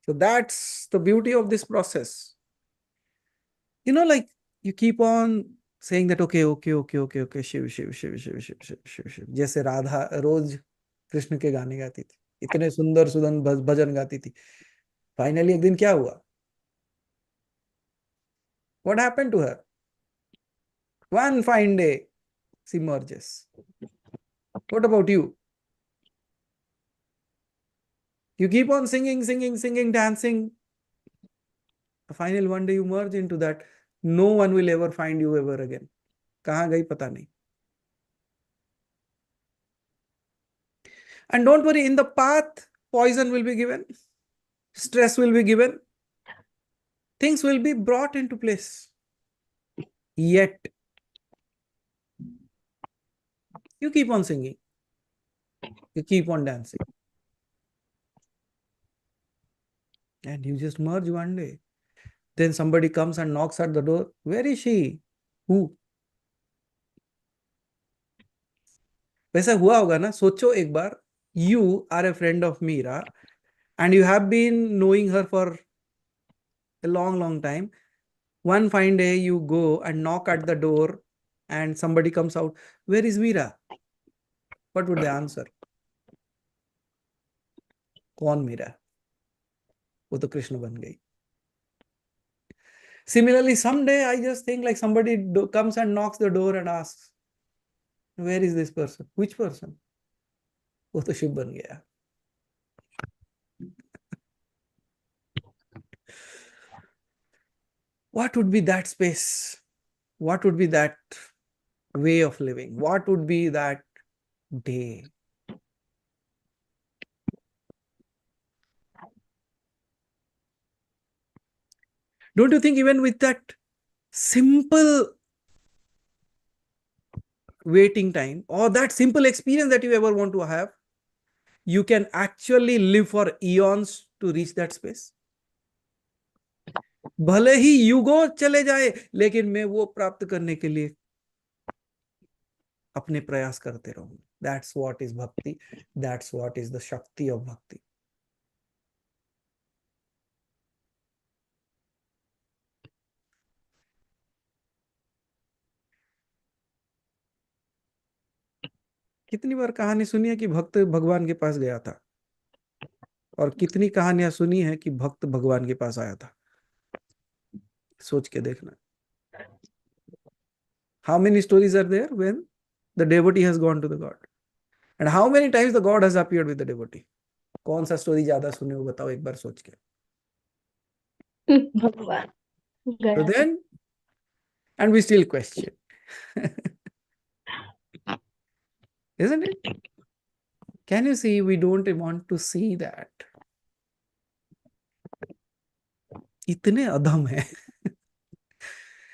So that's the beauty of this process. You know, like you keep on saying that, okay, Shiv Shiv Shiv Shiv Shiv Shiv Shiv Shiv. जैसे राधा रोज कृष्ण के गाने गाती थी. इतने सुंदर सुंदर भजन गाती थी। फाइनली एक दिन क्या हुआ? What happened to her? One fine day, she merges. What about you? You keep on singing, singing, singing, dancing. Finally, one day you merge into that. No one will ever find you ever again. कहाँ गई पता नहीं. And don't worry, in the path, poison will be given, stress will be given, things will be brought into place. Yet, you keep on singing, you keep on dancing. And you just merge one day. Then somebody comes and knocks at the door. Where is she? Who? वैसा हुआ होगा ना? सोचो एक बार, you are a friend of Meera and you have been knowing her for a long time. One fine day you go and knock at the door and somebody comes out. Where is Meera? What would they answer? कौन मीरा? वो तो कृष्ण बन गई. Similarly, someday I just think like somebody comes and knocks the door and asks, where is this person? Which person? वो तो शिव बन गया. What would be that space? What would be that way of living? What would be that day? Don't you think even with that simple waiting time or that simple experience that you ever want to have, you can actually live for eons to reach that space? भले ही युगों चले जाए, लेकिन मैं वो प्राप्त करने के लिए अपने प्रयास करते रहूं. That's what is bhakti. That's what is the shakti of bhakti. कितनी बार कहानी सुनी है कि भक्त भगवान के पास गया था, और कितनी कहानियां सुनी है कि भक्त भगवान के पास आया था. सोच के देखना. How many stories are there when the devotee has gone to the God? And how many times the God has appeared with the devotee? कौन सा स्टोरी ज्यादा सुने हो बताओ एक बार सोच के. भगवान So गया था. then, and we still question. Isn't it? Can you see, we don't want to see that. इतने अधम है.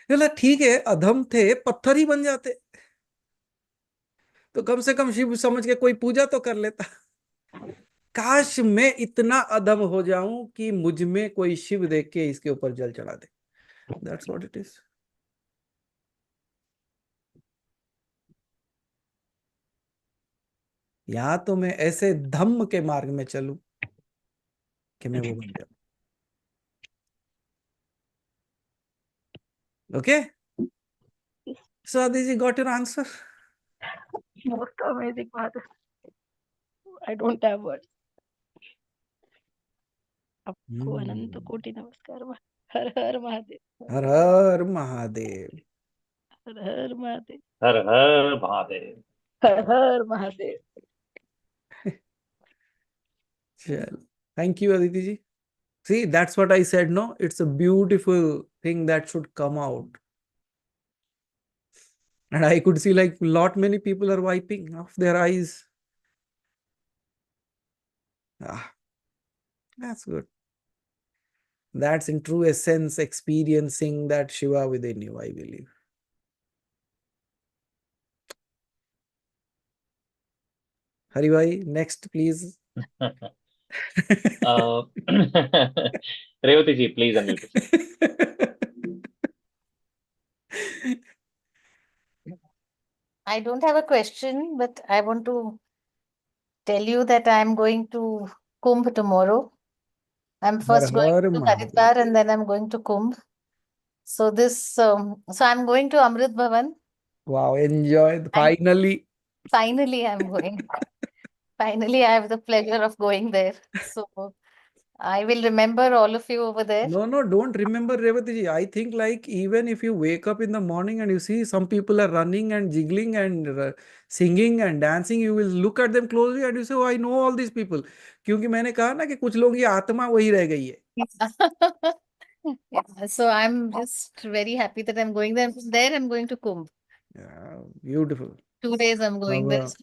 बोला ठीक है, अधम थे, पत्थर ही बन जाते तो कम से कम शिव समझ के कोई पूजा तो कर लेता. काश मैं इतना अधम हो जाऊं कि मुझ में कोई शिव देख के इसके ऊपर जल चढ़ा दे. That's what it is. या तो मैं ऐसे धम्म के मार्ग में चलूं कि मैं वो बन जाऊं. Okay? So Aditi got your answer? Most amazing, Mahadev. I don't have words. आपको अनंत कोटि नमस्कार. हर हर महादेव. हर हर महादेव. हर हर महादेव. हर हर महादेव. हर हर Mahadev. Thank you, Aditi ji. See, that's what I said, no? It's a beautiful thing that should come out. And I could see like many people are wiping off their eyes. That's good. That's in true essence experiencing that Shiva within you, I believe. Hari bhai, next please. Revati ji, please unmute. I don't have a question, but I want to tell you that I'm going to Kumbh tomorrow. I'm first going Har to Mahadev. Haridwar and then I'm going to Kumbh. So so I'm going to Amrit Bhavan. Wow, enjoy. Finally. Finally, I'm going. Finally, I have the pleasure of going there. So I will remember all of you over there. No, don't remember, Revati ji. I think like even if you wake up in the morning and you see some people are running and jiggling and singing and dancing, you will look at them closely and you say, oh, I know all these people. क्योंकि मैंने कहा ना कि कुछ लोग ये आत्मा वही रह गई है. Yeah, so I'm just very happy that I'm going there. There I'm going to Kumbh. Yeah, beautiful. 2 days I'm going there. Have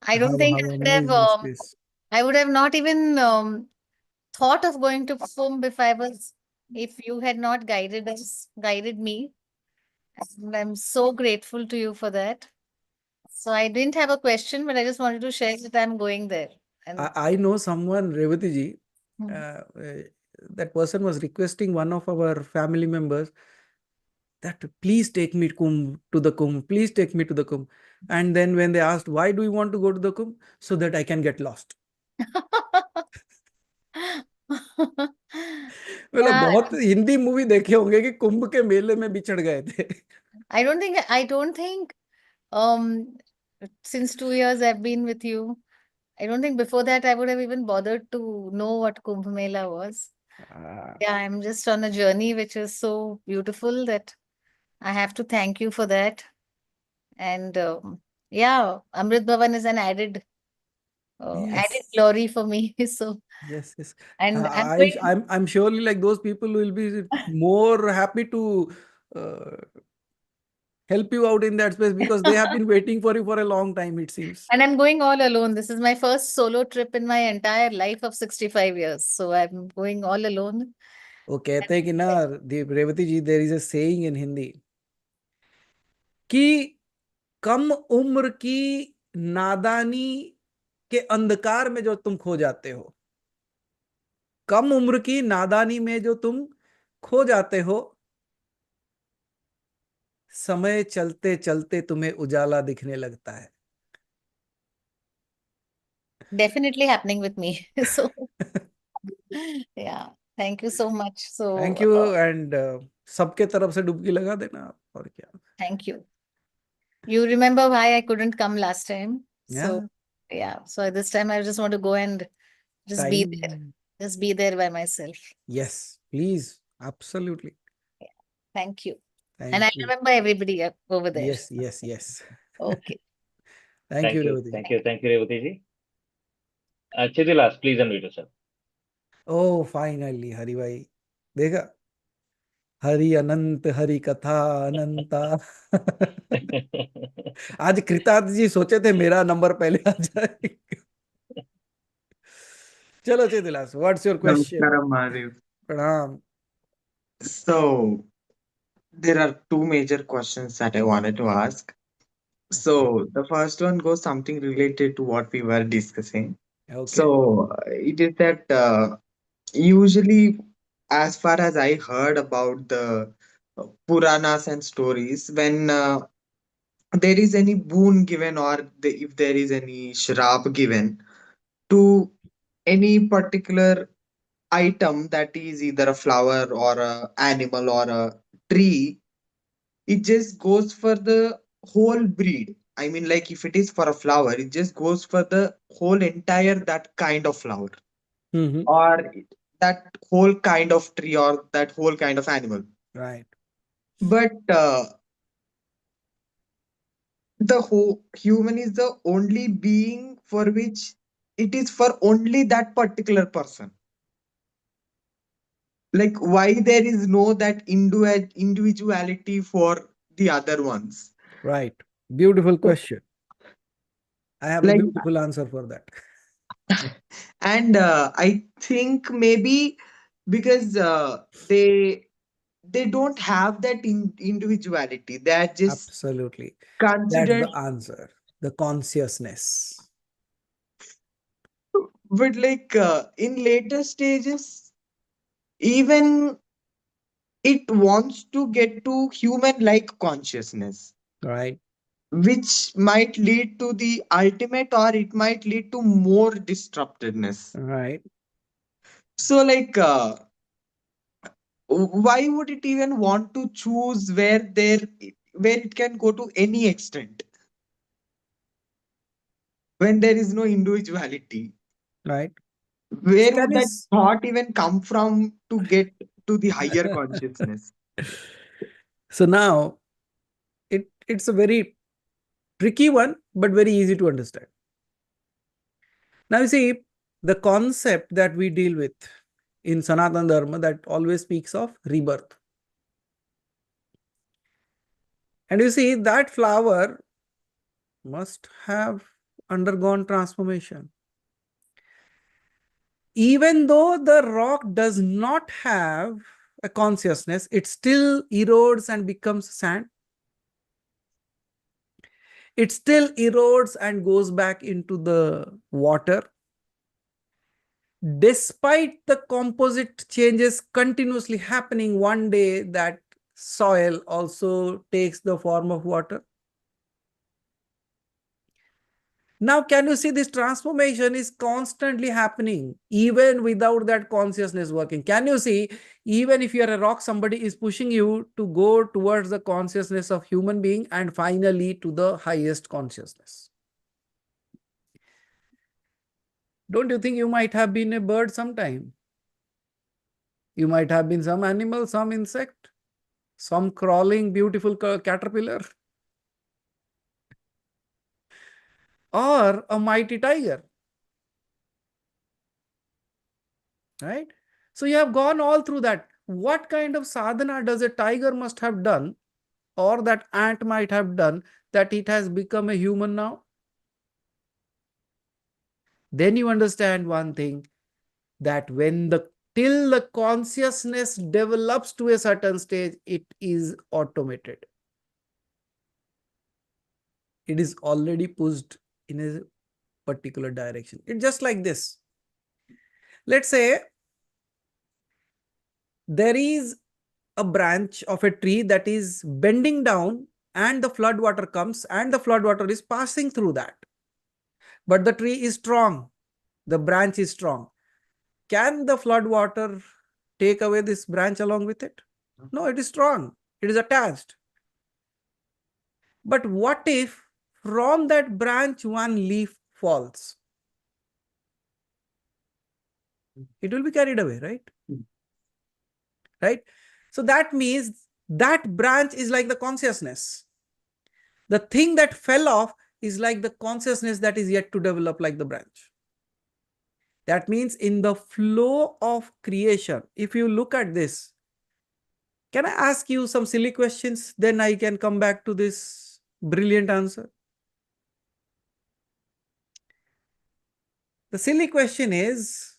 I don't think have I would amazing have space. I would have not even thought of going to Kumbh if you had not guided me. And I'm so grateful to you for that. So I didn't have a question, but I just wanted to share that I'm going there. And I know someone, Revati ji, Hmm. that person was requesting one of our family members that please take me to the Kumbh, please take me to the Kumbh. And then when they asked, why do you want to go to the Kumbh? So that I can get lost. मतलब Yeah, बहुत Hindi movie देखे होंगे कि कुंभ के मेले में बिछड़ गए थे. I don't think since 2 years I've been with you, I don't think before that I would have even bothered to know what Kumbh Mela was. Yeah, I'm just on a journey which is so beautiful that I have to thank you for that. And yeah, Amrit Bhavan is an added Yes. glory for me. So Yes, yes. and I'm going. I'm surely like those people will be more happy to uh, help you out in that space because they have been waiting for you for a long time, it seems. And I'm going all alone. This is my first solo trip in my entire life of 65 years. So I'm going all alone. वो कहते हैं कि ना Revathi ji, there is a saying in Hindi कि कम उम्र की नादानी के अंधकार में जो तुम खो जाते हो, कम उम्र की नादानी में जो तुम खो जाते हो, समय चलते चलते तुम्हें उजाला दिखने लगता है. Definitely happening with me. So yeah, thank you so much. So thank you and सबके तरफ से डुबकी लगा देना और क्या. thank you. You remember why I couldn't come last time? So Yeah. yeah, so this time I just want to go and just be there. Time. Just be there by myself. Yes, please. Absolutely. Thank you. Thank And I you. remember everybody over there. Yes. Okay. Thank you, Revati. Thank you, Revati ji. Chidilas, please unmute yourself. Oh, finally, Hari भाई देखा. हरि अनंत हरि कथा अनंता. आज कृतार्थ जी सोचे थे मेरा number पहले आ जाए. चलो चेदिलास, what's your question? Namaskaram, Mahadev. प्रणाम. So, there are two major questions that I wanted to ask. So, the first one goes something related to what we were discussing. Okay. So, it is that usually, as far as I heard about the Puranas and stories, when there is any boon given or if there is any shrap given to any particular item that is either a flower or a animal or a tree, it just goes for the whole breed. I mean, like if it is for a flower, it just goes for the whole entire that kind of flower Mm-hmm. or that whole kind of tree or that whole kind of animal. Right. But the whole human is the only being for which it is for only that particular person. Like why there is no that individuality for the other ones. Right. Beautiful question. I have a Like beautiful answer for that. and I think maybe because they don't have that individuality, they are just Absolutely. That's considered. the answer. The consciousness. But like in later stages, even it wants to get to human like consciousness, Right. which might lead to the ultimate or it might lead to more disruptedness. Right. So like why would it even want to choose where it can go to any extent? when there is no individuality? Right. Where Can would you that thought even come from to get to the higher consciousness? So now it's a very tricky one, but very easy to understand. Now you see, the concept that we deal with in Sanatana Dharma that always speaks of rebirth. And you see, that flower must have undergone transformation. Even though the rock does not have a consciousness, it still erodes and becomes sand. It still erodes and goes back into the water. Despite the composite changes continuously happening, one day that soil also takes the form of water. Now, can you see this transformation is constantly happening even without that consciousness working? Can you see, even if you are a rock, somebody is pushing you to go towards the consciousness of human being and finally to the highest consciousness? Don't you think you might have been a bird sometime? You might have been some animal, some insect, some crawling beautiful caterpillar, or a mighty tiger, right? So you have gone all through that. What kind of sadhana does a tiger must have done, or that ant might have done, that it has become a human now? Then you understand one thing, that till the consciousness develops to a certain stage, it is automated. It is already pushed in a particular direction. It's just like this. Let's say there is a branch of a tree that is bending down and the flood water comes and the flood water is passing through that. But the tree is strong. The branch is strong. Can the flood water take away this branch along with it? No, it is strong. It is attached. But what if from that branch one leaf falls? It will be carried away, right? Right? So that means that branch is like the consciousness. The thing that fell off is like the consciousness that is yet to develop like the branch. That means in the flow of creation, if you look at this, can I ask you some silly questions? Then I can come back to this brilliant answer. The silly question is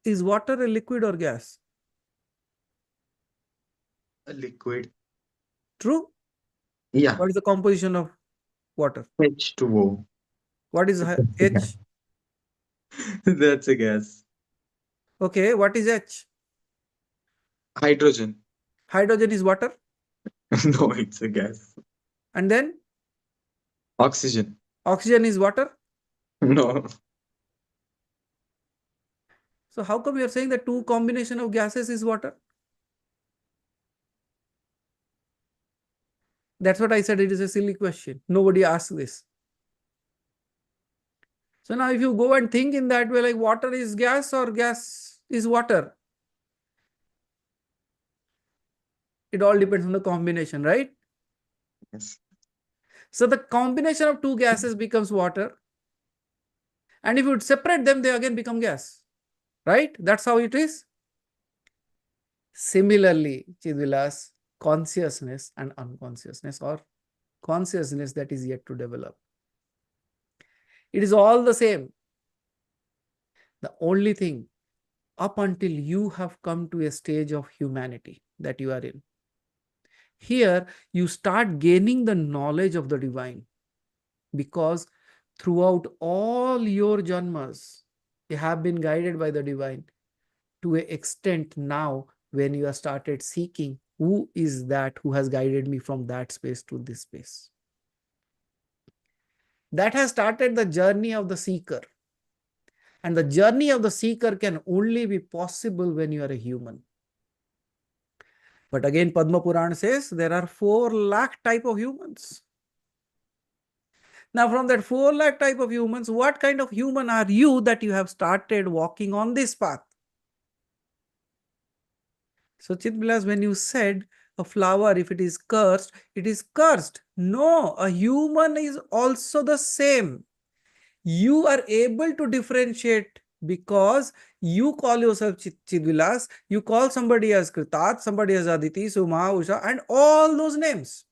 water a liquid or gas? A liquid. True? Yeah. What is the composition of water? H2O. What is H? That's a gas. Okay, what is H? Hydrogen. Hydrogen is water. No, it's a gas. And then Oxygen. oxygen is water. No. So how come you are saying that two combination of gases is water? That's what I said. It is a silly question. Nobody asks this. So now if you go and think in that way, like water is gas or gas is water, it all depends on the combination, right? Yes. So the combination of two gases becomes water. And if you would separate them, they again become gas, right? That's how it is. Similarly, Chidvilas, consciousness and unconsciousness, or consciousness that is yet to develop, it is all the same. The only thing, up until you have come to a stage of humanity that you are in, here you start gaining the knowledge of the divine, because throughout all your janmas, you have been guided by the divine to an extent now when you have started seeking who is that who has guided me from that space to this space. That has started the journey of the seeker. And the journey of the seeker can only be possible when you are a human. But again, Padma Puran says there are 4 lakh type of humans. Now, from that 4 lakh type of humans, what kind of human are you that you have started walking on this path? So, Chitbilas, when you said a flower, if it is cursed, it is cursed. No, a human is also the same. You are able to differentiate because you call yourself Chidvilas, you call somebody as Kritat, somebody as Aditi, Suma, Usha, and all those names.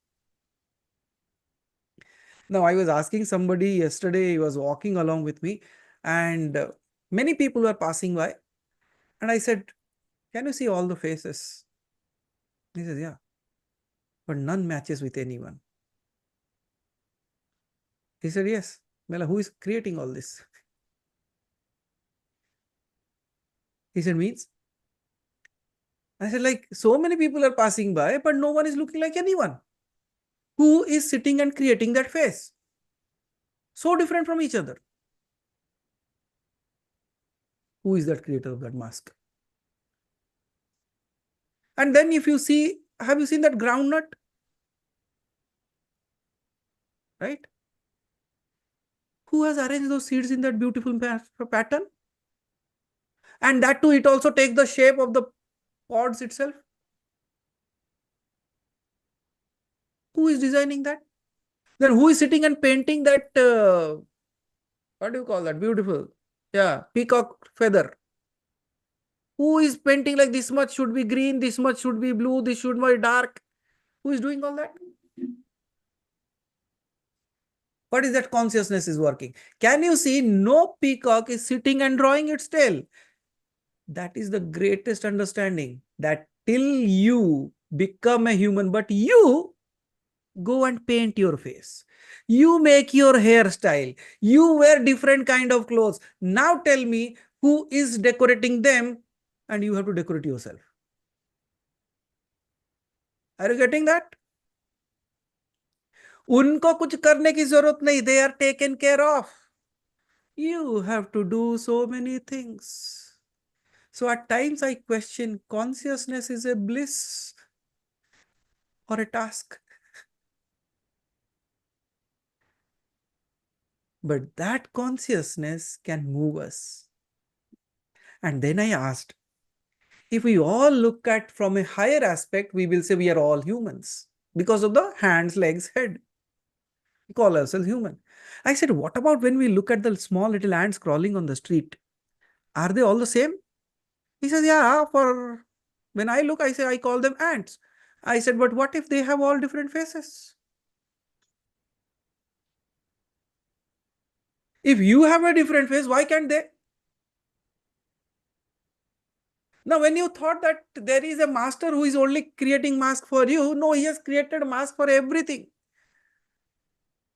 Now, I was asking somebody yesterday, he was walking along with me, and many people were passing by. And I said, can you see all the faces? He says, yeah, but none matches with anyone. He said, yes. Mela, who is creating all this? He said, means? I said, like, so many people are passing by, but no one is looking like anyone. Who is sitting and creating that face? So different from each other. Who is that creator of that mask? And then if you see, have you seen that groundnut? Right? Who has arranged those seeds in that beautiful pattern? And that too, it also takes the shape of the pods itself. Who is designing that? Then who is sitting and painting that, what do you call that? Beautiful. Yeah, peacock feather. Who is painting like this much should be green, this much should be blue, this should be dark? Who is doing all that? What is that consciousness is working? Can you see no peacock is sitting and drawing its tail? That is the greatest understanding, that till you become a human, but you go and paint your face. You make your hairstyle. You wear different kind of clothes. Now tell me who is decorating them, and you have to decorate yourself. Are you getting that? उनको कुछ करने की जरूरत नहीं. They are taken care of. You have to do so many things. So at times I question, consciousness is a bliss or a task. But that consciousness can move us. And then I asked, if we all look at from a higher aspect, we will say we are all humans because of the hands, legs, head. We call ourselves human. I said, what about when we look at the small little ants crawling on the street? Are they all the same? He says, yeah, for when I look, I say, I call them ants. I said, but what if they have all different faces? If you have a different face, why can't they? Now, when you thought that there is a master who is only creating mask for you, no, he has created mask for everything.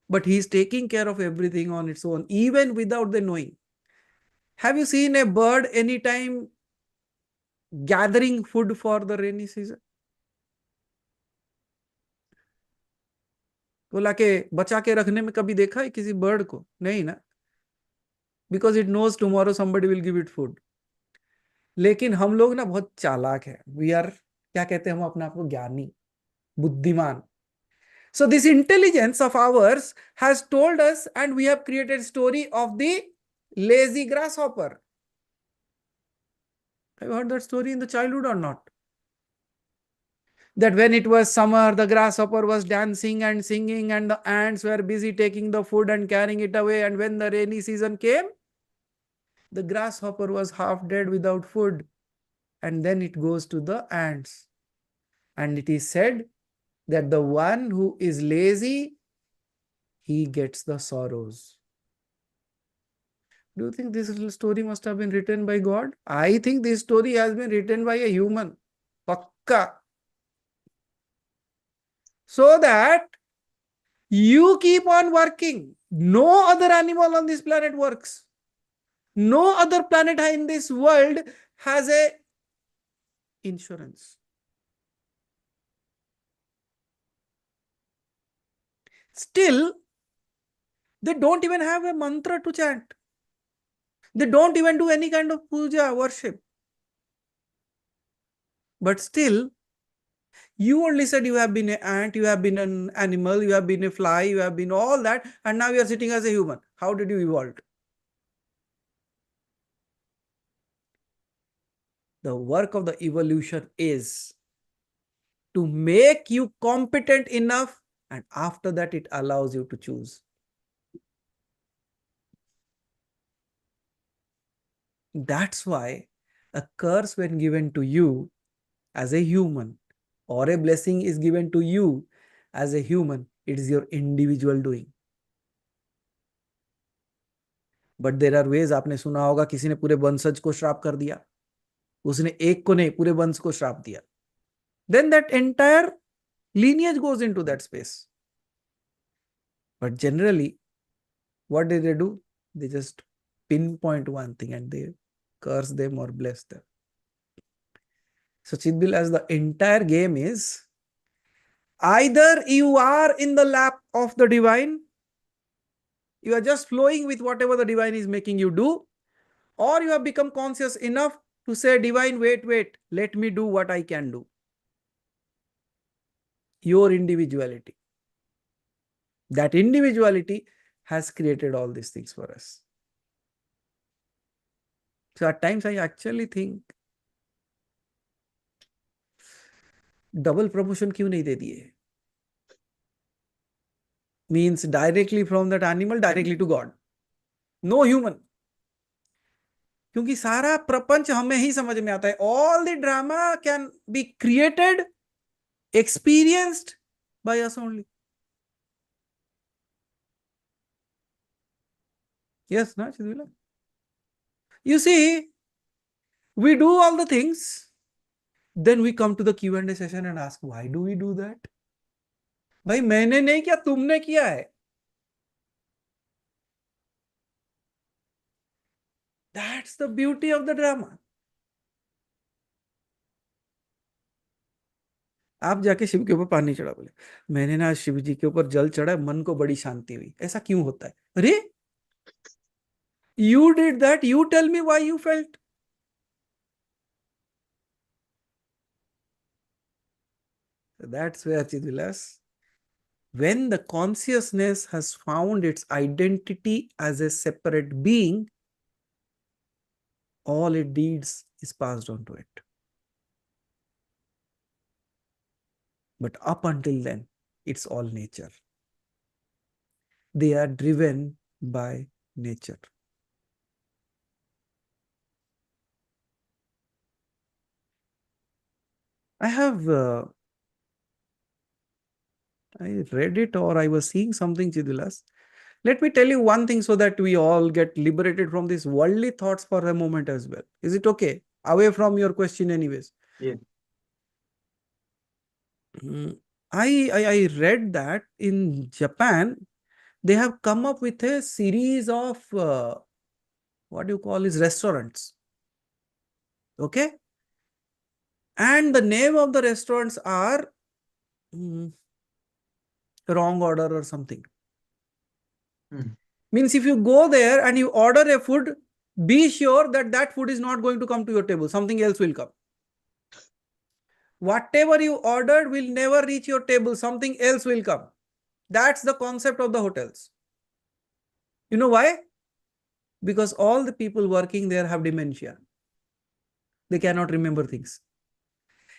But he is taking care of everything on its own, even without the knowing. Have you seen a bird anytime gathering food for the rainy season? तो लाके बचा के रखने में कभी देखा है किसी बर्ड को? नहीं ना, because it knows tomorrow somebody will give it food. लेकिन हम लोग ना बहुत चालाक है. वी आर, क्या कहते हैं हम अपने आप को, ज्ञानी, बुद्धिमान. So this intelligence of ours has told us, and we have created story of the lazy grasshopper. Have you heard that story in the childhood or not? That when it was summer, the grasshopper was dancing and singing, and the ants were busy taking the food and carrying it away. And when the rainy season came, the grasshopper was half dead without food. And then it goes to the ants. And it is said that the one who is lazy, he gets the sorrows. Do you think this little story must have been written by God? I think this story has been written by a human. Pakka. So that you keep on working. No other animal on this planet works. No other planet in this world has a insurance. Still, they don't even have a mantra to chant. They don't even do any kind of puja, worship. But still, You only said you have been an ant, you have been an animal, you have been a fly, you have been all that, and now you are sitting as a human. How did you evolve? The work of the evolution is to make you competent enough, and after that it allows you to choose. That's why a curse when given to you as a human or a blessing is given to you as a human, it is your individual doing. But there are ways, आपने सुना होगा किसी ने पूरे वंशज को श्राप कर दिया, उसने एक को नहीं पूरे वंश को श्राप दिया. Then that entire lineage goes into that space. But generally, what do? They just pinpoint one thing and they curse them or bless them. So Chidbil, the entire game is either you are in the lap of the divine, you are just flowing with whatever the divine is making you do, or you have become conscious enough to say, divine, wait, let me do what I can do. Your individuality. That individuality has created all these things for us. So at times I actually think, double promotion क्यों नहीं दे दिए? Means directly from that animal directly to God. No human. क्योंकि सारा प्रपंच हमें ही समझ में आता है. All the drama can be created, experienced by us only. Yes, na Chidwila? You see, we do all the things, then we come to the Q&A session and ask, why do we do that? भाई मैंने नहीं किया, तुमने किया है. That's the beauty of the drama. आप जाके शिव के ऊपर पानी चढ़ा, बोले मैंने ना शिव जी के ऊपर जल चढ़ा, मन को बड़ी शांति हुई. ऐसा क्यों होता है? अरे you did that, you tell me why you felt. So that's where Chidvilas, when the consciousness has found its identity as a separate being, all it needs is passed on to it. But up until then, it's all nature. They are driven by nature. I have, I read it or I was seeing something, Chidvilas. Let me tell you one thing so that we all get liberated from these worldly thoughts for a moment as well. Is it okay? Away from your question anyways. Yeah. I read that in Japan, they have come up with a series of, what do you call is restaurants. Okay. And the name of the restaurants are wrong order or something. Means if you go there and you order a food, be sure that that food is not going to come to your table. Something else will come. Whatever you ordered will never reach your table. Something else will come. That's the concept of the hotels. You know why? Because all the people working there have dementia. They cannot remember things.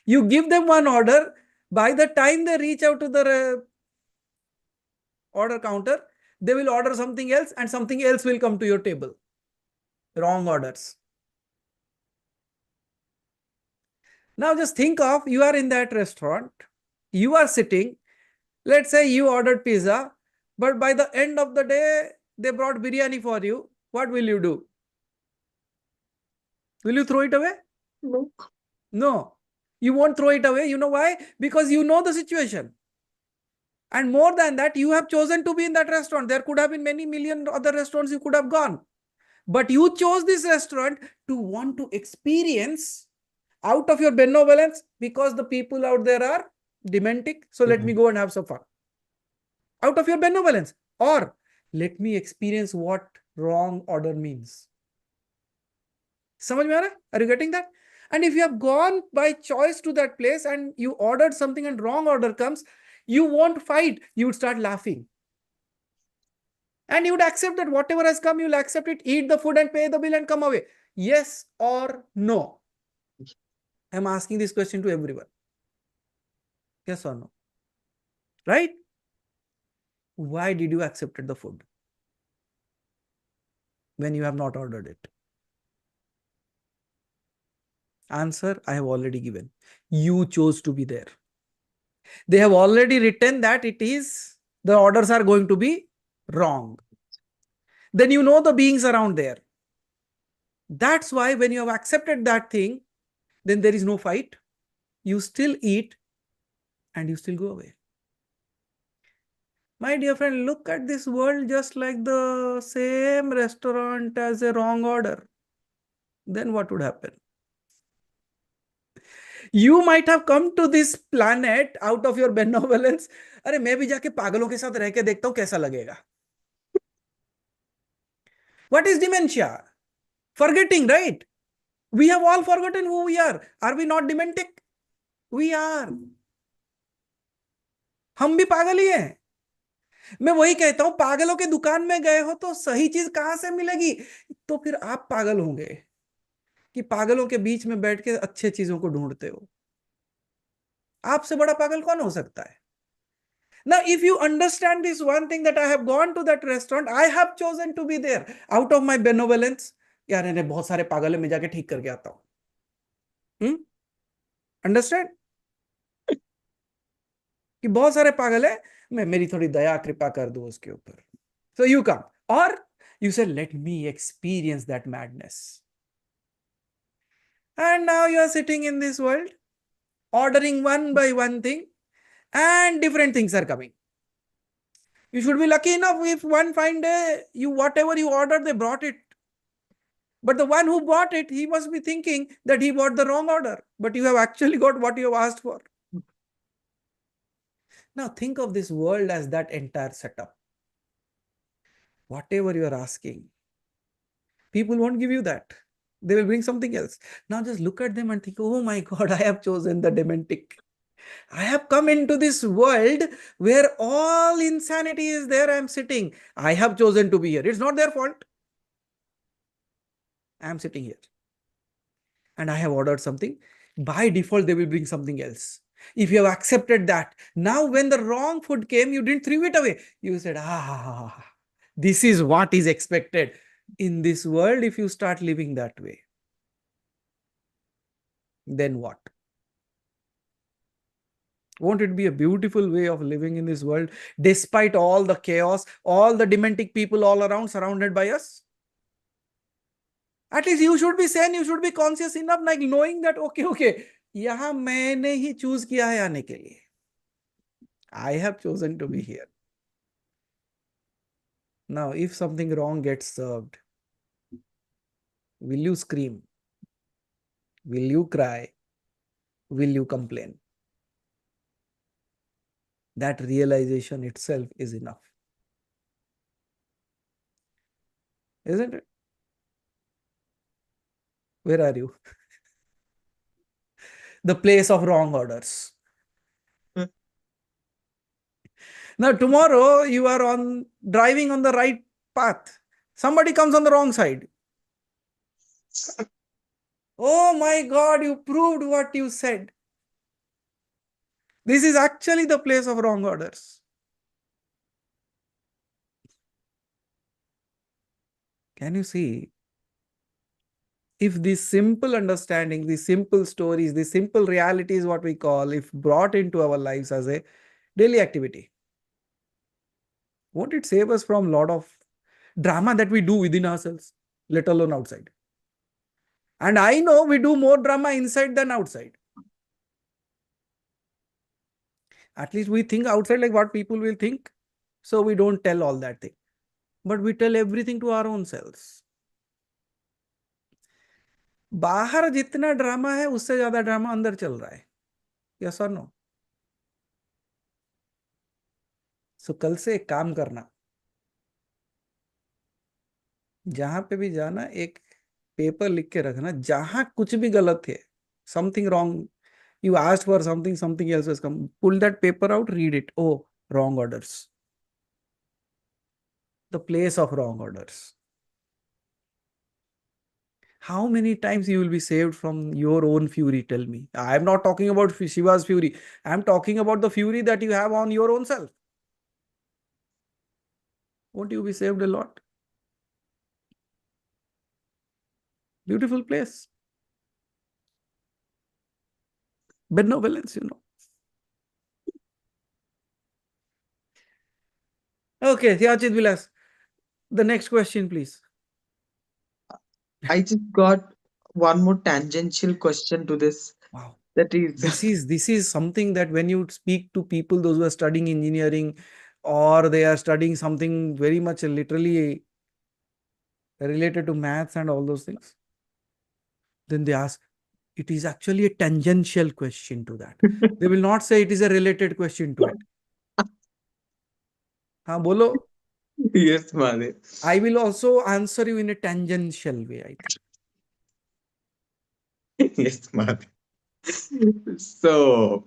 You give them one order, by the time they reach out to the order counter, they will order something else and something else will come to your table. Wrong orders. Now just think of, you are in that restaurant, you are sitting, let's say you ordered pizza, but by the end of the day, they brought biryani for you. What will you do? Will you throw it away? No. No, you won't throw it away. You know why? Because you know the situation. And more than that, you have chosen to be in that restaurant. There could have been many million other restaurants you could have gone. But you chose this restaurant to want to experience out of your benevolence, because the people out there are dementic. So let me go and have some fun. Out of your benevolence. Or let me experience what wrong order means. समझ में आ रहा है? Are you getting that? And if you have gone by choice to that place and you ordered something and wrong order comes, you won't fight. You would start laughing. And you would accept that whatever has come, you'll accept it, eat the food and pay the bill and come away. Yes or no? I'm asking this question to everyone. Yes or no? Right? Why did you accept the food when you have not ordered it? Answer I have already given. You chose to be there. They have already written that the orders are going to be wrong. Then you know the beings around there. That's why when you have accepted that thing, then there is no fight. You still eat and you still go away. My dear friend, look at this world just like the same restaurant as a wrong order. Then what would happen? You might have come to this planet out of your benevolence. अरे मैं भी जाके पागलों के साथ रह के देखता हूं कैसा लगेगा. What is dementia? Forgetting, right? We have all forgotten who we are. Are we not dementic? We are. हम भी पागल ही हैं. मैं वही कहता हूं, पागलों के दुकान में गए हो तो सही चीज कहां से मिलेगी? तो फिर आप पागल होंगे कि पागलों के बीच में बैठ के अच्छे चीजों को ढूंढते हो. आपसे बड़ा पागल कौन हो सकता है? Now, if you understand this one thing, that I have gone to that restaurant, I have chosen to be there out of my benevolence. यार इन्हें बहुत सारे पागल है, मैं जाके ठीक करके आता हूं. अंडरस्टैंड? कि बहुत सारे पागल है, मैं मेरी थोड़ी दया कृपा कर दूं उसके ऊपर. So you come, or you say, let me experience that madness. And now you are sitting in this world, ordering one by one thing, and different things are coming. You should be lucky enough if one fine day, whatever you ordered, they brought it. But the one who bought it, he must be thinking that he bought the wrong order. But you have actually got what you have asked for. Now think of this world as that entire setup. Whatever you are asking, people won't give you that. They will bring something else. Now just look at them and think, oh my God, I have chosen the dementic. I have come into this world where all insanity is there. I am sitting. I have chosen to be here. It's not their fault. I am sitting here. And I have ordered something. By default, they will bring something else. If you have accepted that, now when the wrong food came, you didn't throw it away. You said, this is what is expected. In this world, if you start living that way, then what? Won't it be a beautiful way of living in this world, despite all the chaos, all the dementic people all around surrounded by us? At least you should be sane, you should be conscious enough, like knowing that, okay, यहाँ मैंने ही choose किया है आने के लिए. I have chosen to be here. Now, if something wrong gets served, will you scream? Will you cry? Will you complain? That realization itself is enough. Isn't it? Where are you? The place of wrong orders. Now, tomorrow you are driving on the right path. Somebody comes on the wrong side. Oh my God, you proved what you said. This is actually the place of wrong orders. Can you see? If this simple understanding, these simple stories, this simple reality is what we call, if brought into our lives as a daily activity, won't it save us from a lot of drama that we do within ourselves, let alone outside? And I know we do more drama inside than outside. At least we think outside like what people will think. So we don't tell all that thing. But we tell everything to our own selves. बाहर जितना drama है उससे ज्यादा drama अंदर चल रहा है. Yes और नो? सो कल से एक काम करना, जहां पे भी जाना एक पेपर लिख के रखना, जहां कुछ भी गलत है something wrong. You asked for something, something else has come. Pull that paper out, read it. Oh, wrong orders. The place of wrong orders. How many times you will be saved from your own fury? Tell me. I am not talking about Shiva's fury. I am talking about the fury that you have on your own self. Won't you be saved a lot? Beautiful place. Benevolence, you know. Okay, Tyachit Vilas. The next question, please. I just got one more tangential question to this. Wow. That is, This is something that when you speak to people, those who are studying engineering or they are studying something very much literally related to maths and all those things, then they ask, it is actually a tangential question to that. They will not say it is a related question to it. Haan, bolo. yes, Mahadev. I will also answer you in a tangential way, I think. Yes, Mahadev. So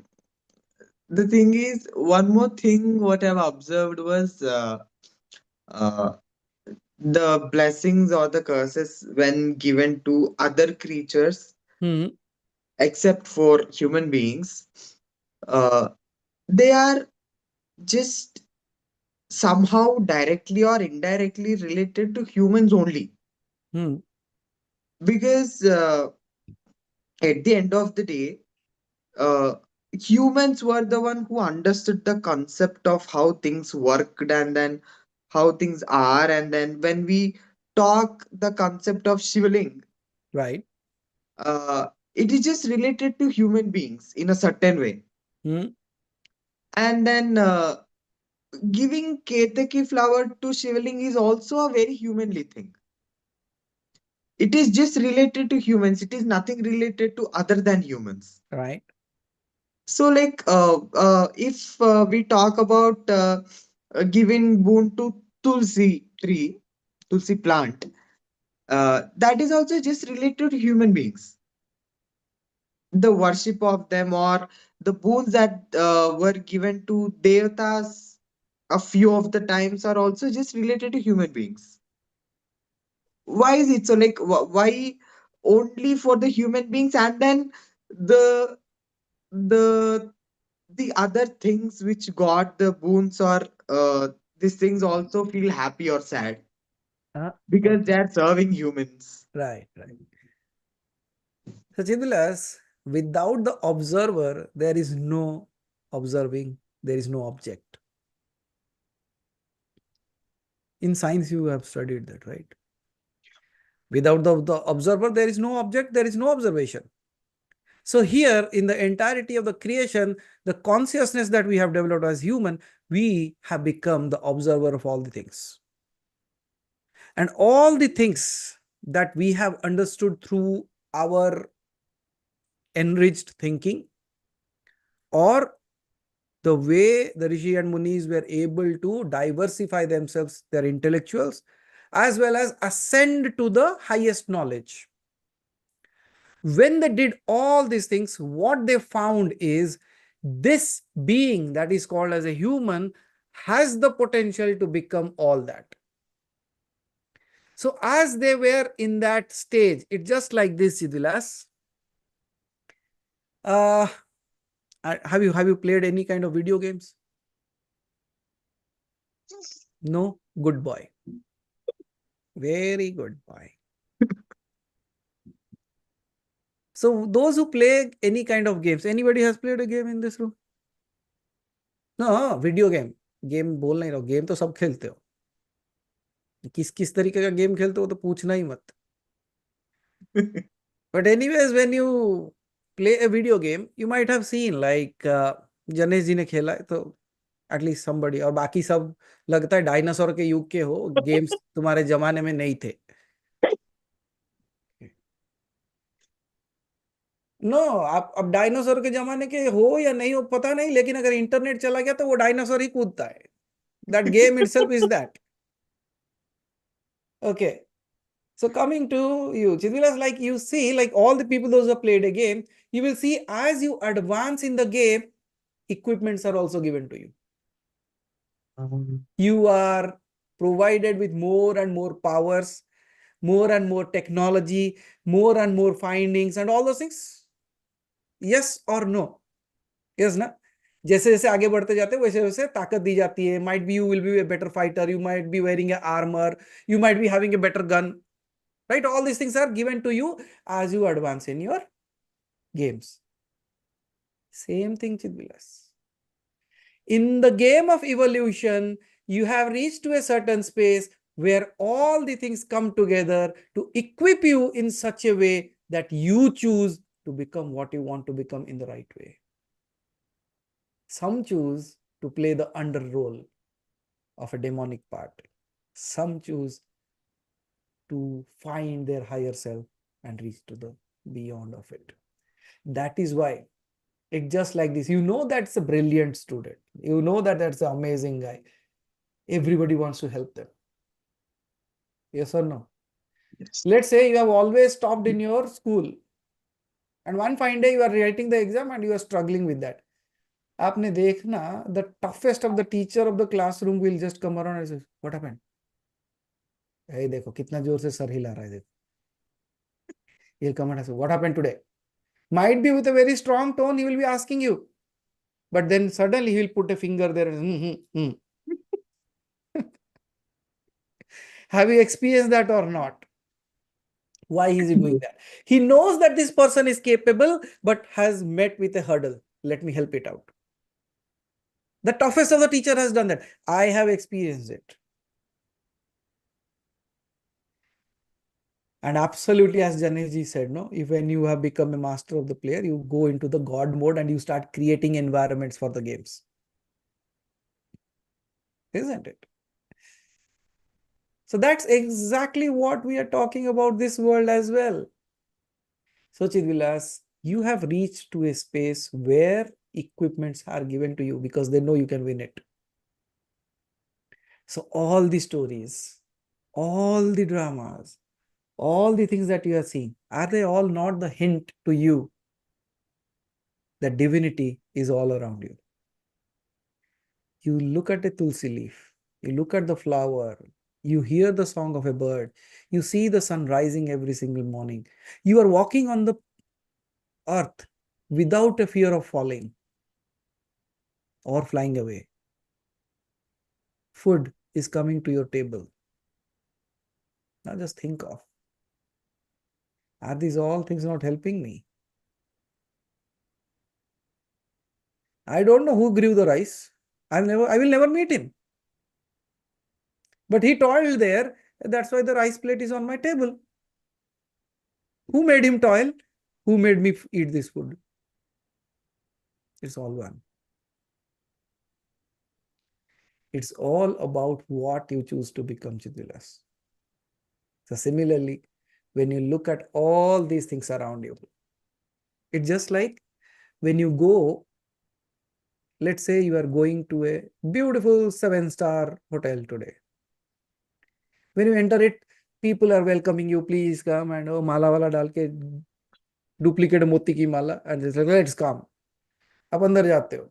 the thing is, one more thing what I've observed was uh, the blessings or the curses when given to other creatures Hmm. except for human beings, uh, they are just somehow directly or indirectly related to humans only. Hmm. Because at the end of the day, uh, humans were the one who understood the concept of how things worked and then how things are. And then when we talk the concept of shivling, Right. it is just related to human beings in a certain way. Hmm. And then giving Ketaki flower to shivling is also a very humanly thing. It is just related to humans. It is nothing related to other than humans. Right. So, like, if we talk about giving boon to Tulsi tree, Tulsi plant, that is also just related to human beings. The worship of them or the boons that were given to devatas a few of the times are also just related to human beings. Why is it so? Like, why only for the human beings, and then the the the other things which got the boons or these things also feel happy or sad because they are serving humans. Right. So, Chidilas, without the observer, there is no observing, there is no object. In science, you have studied that, right? Without the observer, there is no object, there is no observation. So here, in the entirety of the creation, the consciousness that we have developed as human, we have become the observer of all the things. And all the things that we have understood through our enriched thinking, or the way the Rishi and Munis were able to diversify themselves, their intellectuals, as well as ascend to the highest knowledge. When they did all these things, what they found is this being that is called as a human has the potential to become all that. So as they were in that stage, it's just like this, Siddhilas. Have you played any kind of video games? No? Good boy. Very good boy. So those who play any kind of games, anybody has played a game in this room? No, video game. Game बोल नहीं रहा, game तो सब खेलते हो. किस किस तरीके का गेम खेलते हो तो पूछना ही मत. But anyways, when you play a video game, you might have seen like जनेश जी ने खेला है तो एटलीस्ट somebody, और बाकी सब लगता है डायनासोर के युग के हो, गेम्स तुम्हारे जमाने में नहीं थे. नो आप अब डायनासोर के जमाने के हो या नहीं हो पता नहीं, लेकिन अगर इंटरनेट चला गया तो वो डायनासोर ही कूदता है. That game itself is that. Okay. So coming to you, Chidvilas, like you see, like all the people those who have played a game, you will see as you advance in the game, equipments are also given to you. You are provided with more and more powers, more and more technology, more and more findings and all those things. Yes or no? Yes, na? जैसे जैसे आगे बढ़ते जाते हैं वैसे वैसे ताकत दी जाती है. Might be you will be a better fighter, you might be wearing an armor, you might be having a better gun, right? All these things are given to you as you advance in your games. Same thing, Chidvilas. In the game of evolution, you have reached to a certain space where all the things come together to equip you in such a way that you choose to become what you want to become in the right way. Some choose to play the under role of a demonic part. Some choose to find their higher self and reach to the beyond of it. That is why it's just like this. You know that's a brilliant student. You know that that's an amazing guy. Everybody wants to help them. Yes or no? Yes. Let's say you have always topped in your school. And one fine day you are writing the exam and you are struggling with that. आपने देखना, the toughest of the teacher of the classroom will just come around and say, what happened? Hey, देखो कितना जोर से sir हिला रहा है देखो. He'll come and say, what happened today? Might be with a very strong tone, he will be asking you. But then suddenly he will put a finger there and Have you experienced that or not? Why is he doing that? He knows that this person is capable, but has met with a hurdle. Let me help it out. The toughest of the teacher has done that. I have experienced it. And absolutely, as Janeshji said, no, if when you have become a master of the player, you go into the God mode and you start creating environments for the games. Isn't it? So that's exactly what we are talking about this world as well. So Chidvilas, you have reached to a space where equipments are given to you because they know you can win it. So all the stories, all the dramas, all the things that you are seeing, are they all not the hint to you that divinity is all around you? You look at a tulsi leaf, you look at the flower, you hear the song of a bird, you see the sun rising every single morning. You are walking on the earth without a fear of falling or flying away. Food is coming to your table. Now just think of, are these all things not helping me? I don't know who grew the rice. I will never meet him. But he toiled there. That's why the rice plate is on my table. Who made him toil? Who made me eat this food? It's all one. It's all about what you choose to become, Chidvilas. So similarly, when you look at all these things around you, it's just like when you go, let's say you are going to a beautiful 7-star hotel today. When you enter it, people are welcoming you, please come, and oh, mala wala dal ke duplicate moti ki mala, and it's like, let's come. आप अंदर जाते हो.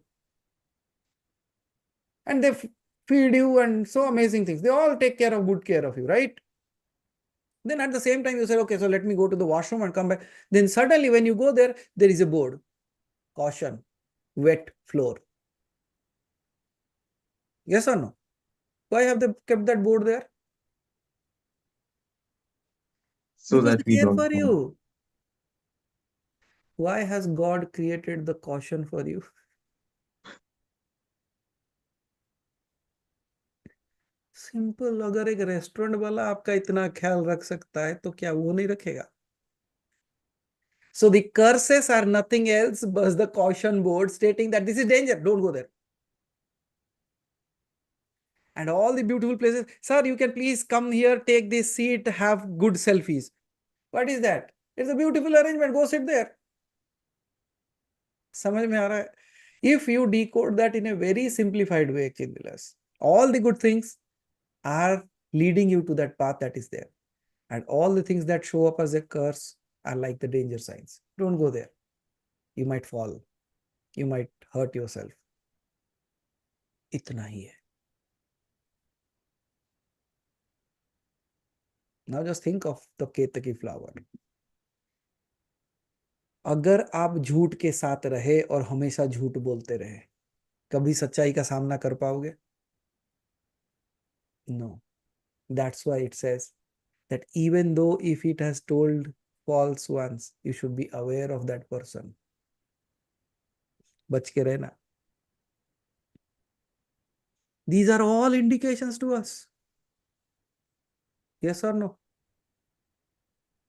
And they feed you and so amazing things. They all take good care of you, right? Then at the same time, you say, okay, so let me go to the washroom and come back. Then suddenly when you go there, there is a board. Caution, wet floor. Yes or no? Why have they kept that board there? So Because that they we care don't for fall. you. Why has God created the caution for you? Simple. अगर एक restaurant वाला आपका इतना ख्याल रख सकता है तो क्या वो नहीं रखेगा? So the curses are nothing else but the caution board stating that this is danger, don't go there. And all the beautiful places, sir, you can please come here, take this seat, have good selfies. What is that? It's a beautiful arrangement, go sit there. समझ में आ रहा है? If you decode that in a very simplified way, Chidvilas, all the good things are leading you to that path that is there. And all the things that show up as a curse are like the danger signs. Don't go there. You might fall. You might hurt yourself. इतना ही है. Now just think of the Ketaki flower. अगर आप झूठ के साथ रहे और हमेशा झूठ बोलते रहे, कभी सच्चाई का सामना कर पाओगे? No. That's why it says that even though if it has told false ones, you should be aware of that person. बच के रहना. These are all indications to us. Yes or no?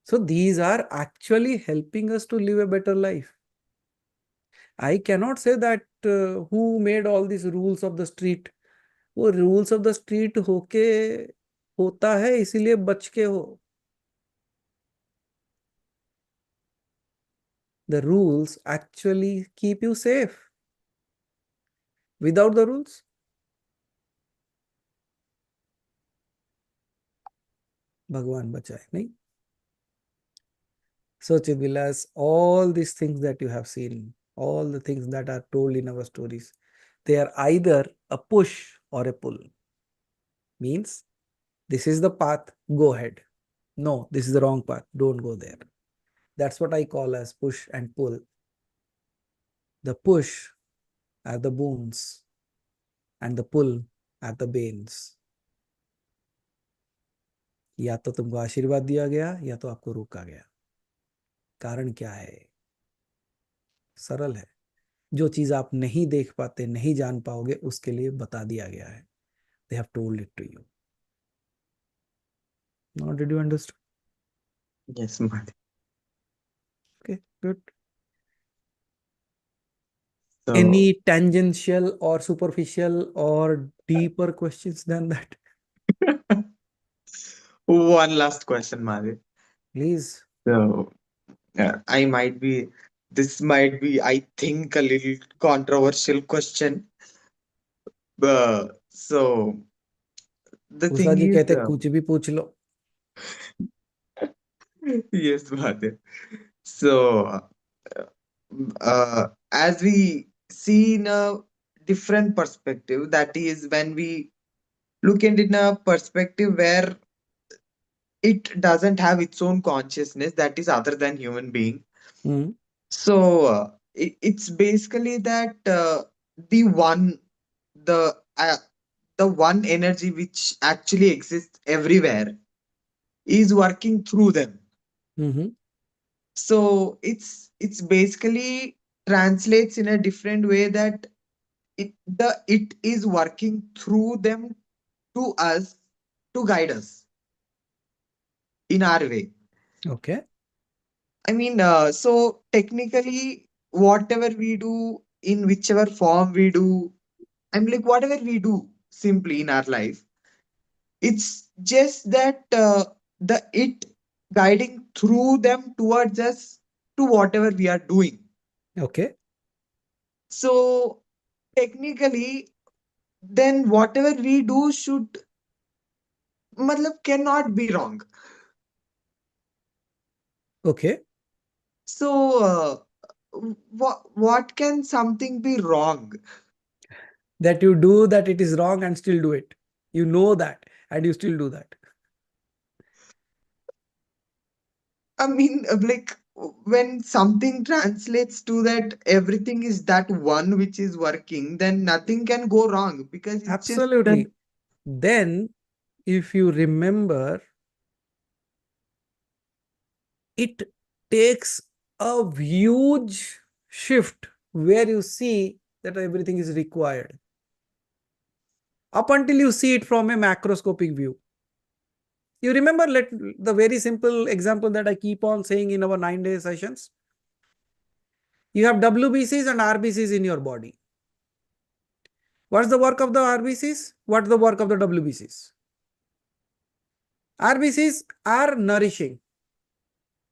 So these are actually helping us to live a better life. I cannot say that who made all these rules of the street. वो rules of the street होके होता है इसीलिए बच के हो. The rules actually keep you safe. Without the rules, Bhagwan bachai, nahi? So Chidvilas, all these things that you have seen, all the things that are told in our stories, they are either a push or a pull. Means, this is the path, go ahead. No, this is the wrong path, don't go there. That's what I call as push and pull. The push are the boons and the pull are the banes. या तो तुमको आशीर्वाद दिया गया या तो आपको रोका गया. कारण क्या है? सरल है. जो चीज आप नहीं देख पाते, नहीं जान पाओगे, उसके लिए बता दिया गया है. They have told it to you. Now did you understand? Yes, Mahadev. Okay, good. So, Any tangential or superficial or deeper questions than that? one last question, Mahadev. Please. So, this might be, I think, a little controversial question. So, the Usha thing ji is, कहते कुछ भी पूछ लो. yes, Mahadev. So, as we see in a different perspective, that is when we look at it in a perspective where it doesn't have its own consciousness that is other than human being. Hmm. So it's basically that the one the the one energy which actually exists everywhere is working through them. Mm-hmm. So it's basically translates in a different way that it is working through them to us to guide us in our way. Okay. I mean, so technically, whatever we do, in whichever form we do, I'm like, whatever we do simply in our life, it's just that the it guiding through them towards us to whatever we are doing. Okay. So technically, then whatever we do should, matlab, cannot be wrong. Okay. So, what can something be wrong? That you do that it is wrong and still do it. You know that and you still do that. I mean, like when something translates to that everything is that one which is working, then nothing can go wrong because it's just Absolutely. Then, if you remember, it takes a huge shift where you see that everything is required. Up until you see it from a macroscopic view. You remember the very simple example that I keep on saying in our 9-day sessions? You have WBCs and RBCs in your body. What's the work of the RBCs? What's the work of the WBCs? RBCs are nourishing.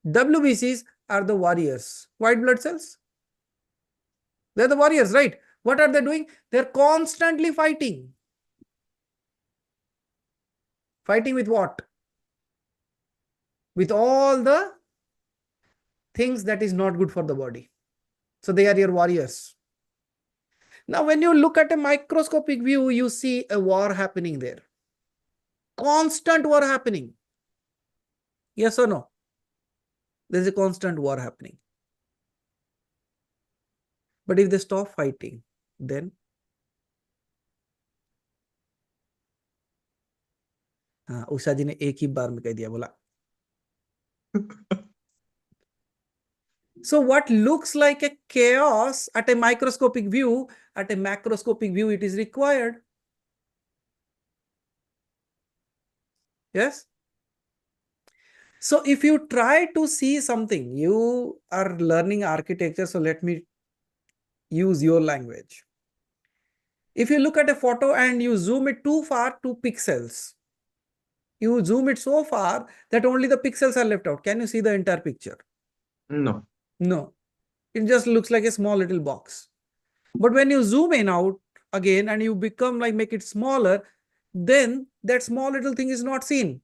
WBCs are the warriors. White blood cells. They're the warriors, right? What are they doing? They're constantly fighting. Fighting with what? with all the things that is not good for the body. So they are your warriors. Now, when you look at a microscopic view, you see a war happening there. Constant war happening. Yes or no? There's a constant war happening. But if they stop fighting, then Usha जी ने एक ही बार में कह दिया, बोला. So what looks like a chaos at a microscopic view, at a macroscopic view, it is required. Yes? So if you try to see something, you are learning architecture, so let me use your language. If you look at a photo and you zoom it too far, 2 pixels, you zoom it so far that only the pixels are left out. Can you see the entire picture? No. No. It just looks like a small little box. But when you zoom in out again and you become like make it smaller, then that small little thing is not seen.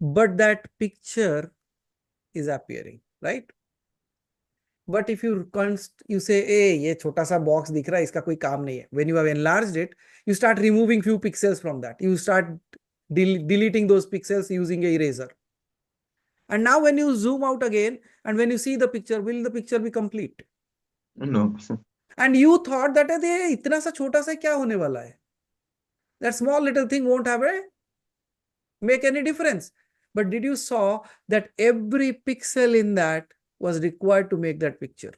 But that picture is appearing, right? But if you say, hey, ये छोटा सा box दिख रहा है, इसका कोई काम नहीं है. When you have enlarged it, you start removing few pixels from that. You start deleting those pixels using a eraser. And now when you zoom out again, and when you see the picture, will the picture be complete? No. And you thought that इतना सा छोटा सा क्या होने वाला है? That small little thing won't have make any difference. But did you saw that every pixel in that was required to make that picture?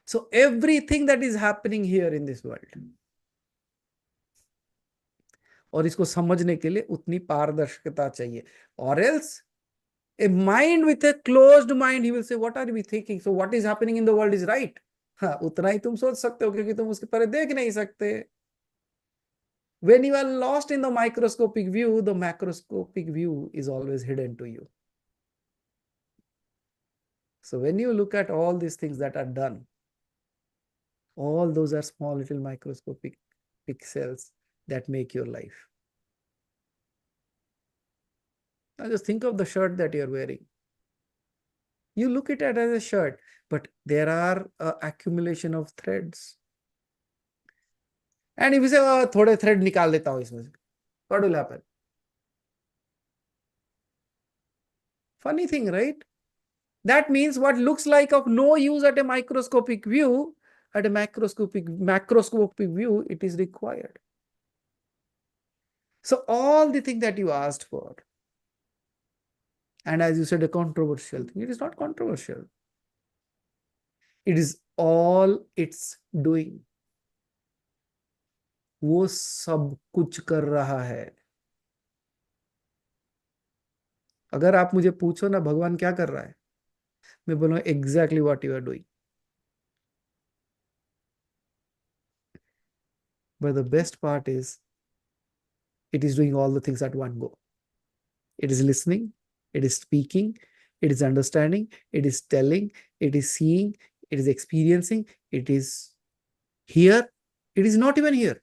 So everything that is happening here in this world, और इसको समझने के लिए उतनी पारदर्शिता चाहिए. Or else a mind with a closed mind, he will say, what are we thinking? So what is happening in the world is right. हाँ, उतना ही तुम सोच सकते हो क्योंकि तुम उसके परे देख नहीं सकते. When you are lost in the microscopic view, the macroscopic view is always hidden to you. So when you look at all these things that are done, all those are small little microscopic pixels that make your life. Now just think of the shirt that you're wearing. You look at it as a shirt, but there are accumulation of threads. And if you say, थोड़े thread निकाल देता हूँ इसमें से, what will happen? Funny thing, right? That means what looks like of no use at a microscopic view, at a macroscopic view, it is required. So all the things that you asked for, and as you said, a controversial thing, it is not controversial. It is all it's doing. वो सब कुछ कर रहा है. अगर आप मुझे पूछो ना भगवान क्या कर रहा है, मैं बोलूँगा exactly what you are doing. But the best part is, it is doing all the things at one go. It is listening, it is speaking, it is understanding, it is telling, it is seeing, it is experiencing, it is here, it is not even here.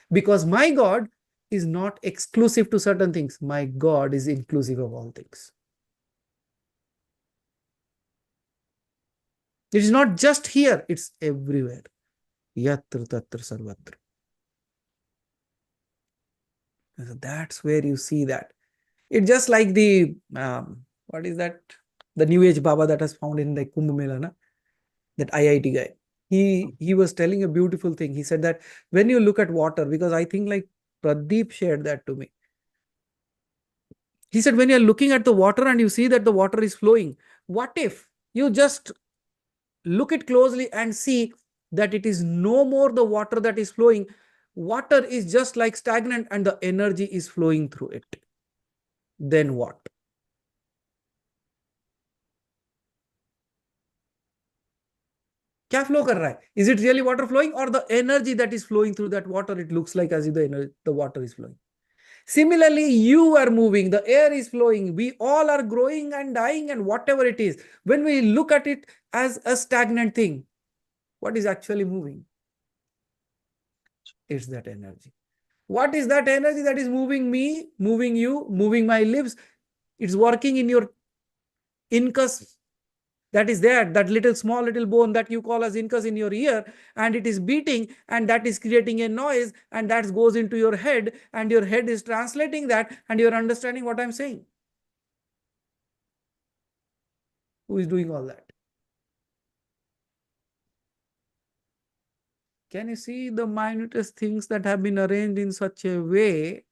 Because my God is not exclusive to certain things. My God is inclusive of all things. It is not just here, it's everywhere. Yatra tatra sarvatra. So that's where you see that. It's just like the, what is that? The New Age Baba that was found in the Kumbh Mela, na? That IIT guy. He was telling a beautiful thing. He said that when you look at water, because I think like Pradeep shared that to me. He said, when you're looking at the water and you see that the water is flowing, what if you just look it closely and see that it is no more the water that is flowing. Water is just like stagnant and the energy is flowing through it. Then what? क्या flow कर रहा है? Is it really water flowing or the energy that is flowing through that water? It looks like as if the water is flowing. Similarly, you are moving, the air is flowing, we all are growing and dying and whatever it is. When we look at it as a stagnant thing, what is actually moving? It's that energy. What is that energy that is moving me, moving you, moving my lips? It's working in your incus. That is there, that little small little bone that you call as incus in your ear, and it is beating, and that is creating a noise, and that goes into your head, and your head is translating that, and you're understanding what I'm saying. Who is doing all that? Can you see the minutest things that have been arranged in such a way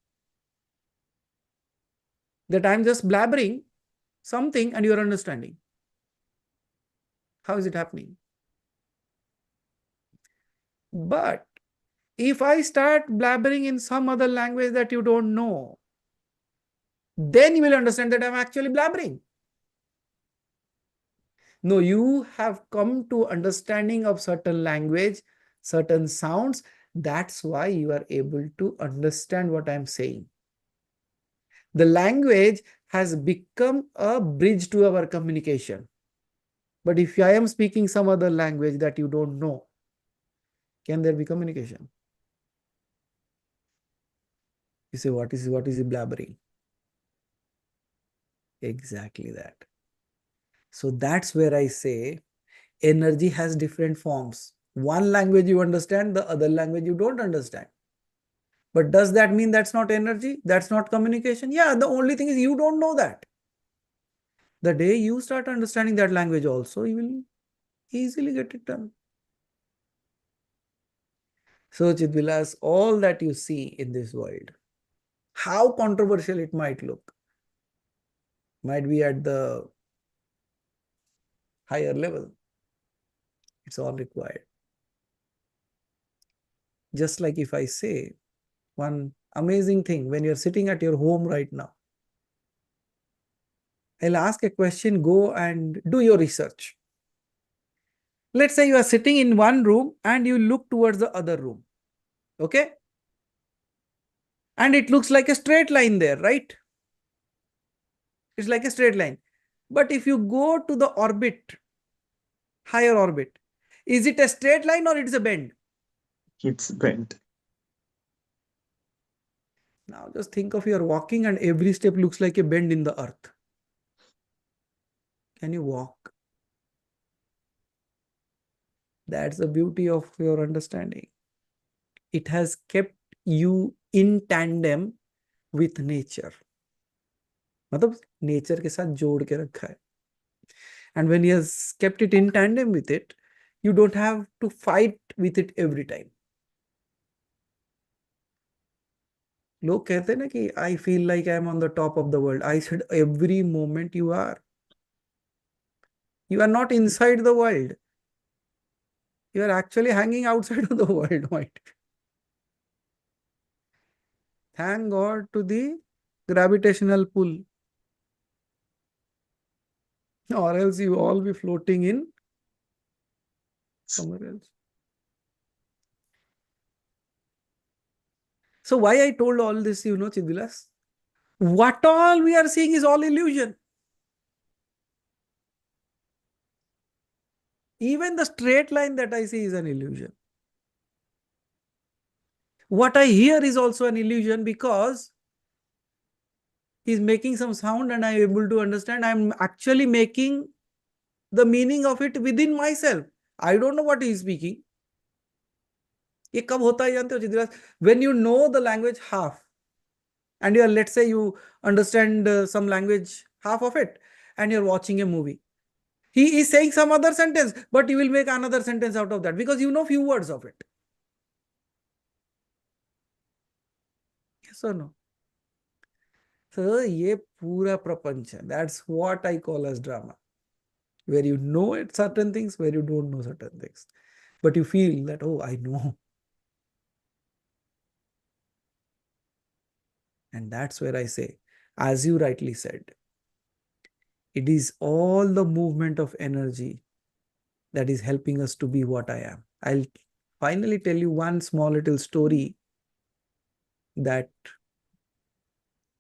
that I'm just blabbering something and you're understanding? How is it happening? But if I start blabbering in some other language that you don't know, then you will understand that I'm actually blabbering. No, you have come to understanding of certain language, certain sounds. That's why you are able to understand what I'm saying. The language has become a bridge to our communication. But if I am speaking some other language that you don't know, can there be communication? You say, what is he blabbering? Exactly that. So that's where I say energy has different forms. One language you understand, the other language you don't understand. But does that mean that's not energy? That's not communication? Yeah, the only thing is you don't know that. The day you start understanding that language also, you will easily get it done. So Chidvilas, all that you see in this world, how controversial it might look, might be at the higher level. It's all required. Just like if I say one amazing thing, when you're sitting at your home right now, I'll ask a question, go and do your research. Let's say you are sitting in one room and you look towards the other room. Okay? And it looks like a straight line there, right? It's like a straight line. But if you go to the orbit, higher orbit, is it a straight line or it's a bend? It's bent. Now just think of your walking and every step looks like a bend in the earth. Can you walk? That's the beauty of your understanding. It has kept you in tandem with nature. मतलब nature के साथ जोड़ के रखा है. And when he has kept it in tandem with it, you don't have to fight with it every time. लोग कहते हैं ना कि I feel like I am on the top of the world. I said every moment you are. You are not inside the world. You are actually hanging outside of the world. Right? Thank God to the gravitational pull. Or else you all be floating in somewhere else. So why I told all this, Chidvilas? What all we are seeing is all illusion. Even the straight line that I see is an illusion. What I hear is also an illusion because he's making some sound and I'm able to understand. I'm actually making the meaning of it within myself. I don't know what he's speaking. ये कब होता है जानते हो चिद्राज? When you know the language half, and you're, let's say you understand some language, half of it, and you're watching a movie. He is saying some other sentence, but you will make another sentence out of that because you know few words of it. Yes or no? So ये पूरा प्रपंच है. That's what I call as drama. Where you know it certain things, where you don't know certain things. But you feel that, oh, I know. And that's where I say, as you rightly said, it is all the movement of energy that is helping us to be what I am. I'll finally tell you one small little story that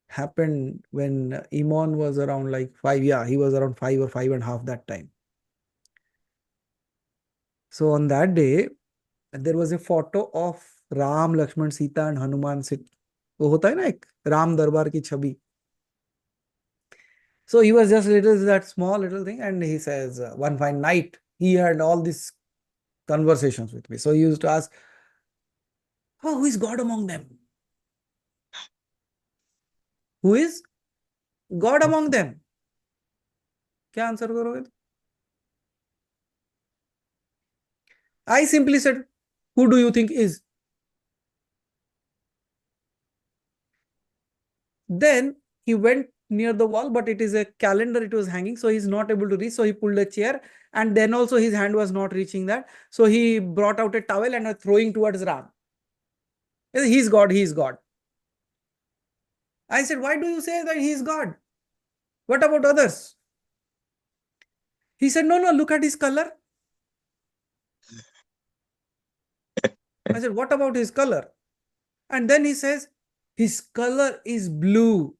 happened when Iman was around like 5. Yeah, he was around 5 or 5.5 that time. So on that day, there was a photo of Ram Lakshman Sita and Hanuman से वो होता है ना एक राम दरबार की छवि. So he was just little that small little thing, and he says one fine night he had all these conversations with me. So he used to ask, oh, who is God among them? Who is God among them? क्या answer करोगे? I simply said, who do you think is? Then he went near the wall, but it is a calendar, it was hanging, so he's not able to reach. So he pulled a chair, and then also his hand was not reaching that. So he brought out a towel and was throwing towards Ram. He's God, he's God. I said, why do you say that he's God? What about others? He said, no, look at his color. I said, what about his color? And then he says, his color is blue.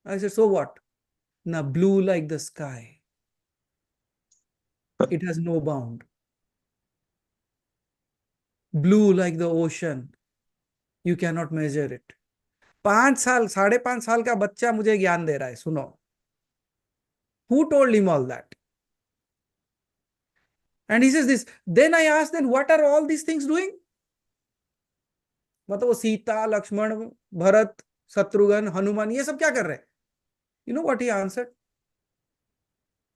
I said, so what? Now, blue like the sky. It has no bound. Blue like the ocean. You cannot measure it. 5 साल 5.5 साल का बच्चा मुझे ज्ञान दे रहा है. सुनो. Who told him all that? And he says this. Then I asked, then what are all these things doing? मतलब वो सीता, लक्ष्मण, भरत, शत्रुघ्न, हनुमान ये सब क्या कर रहे हैं? You know what he answered?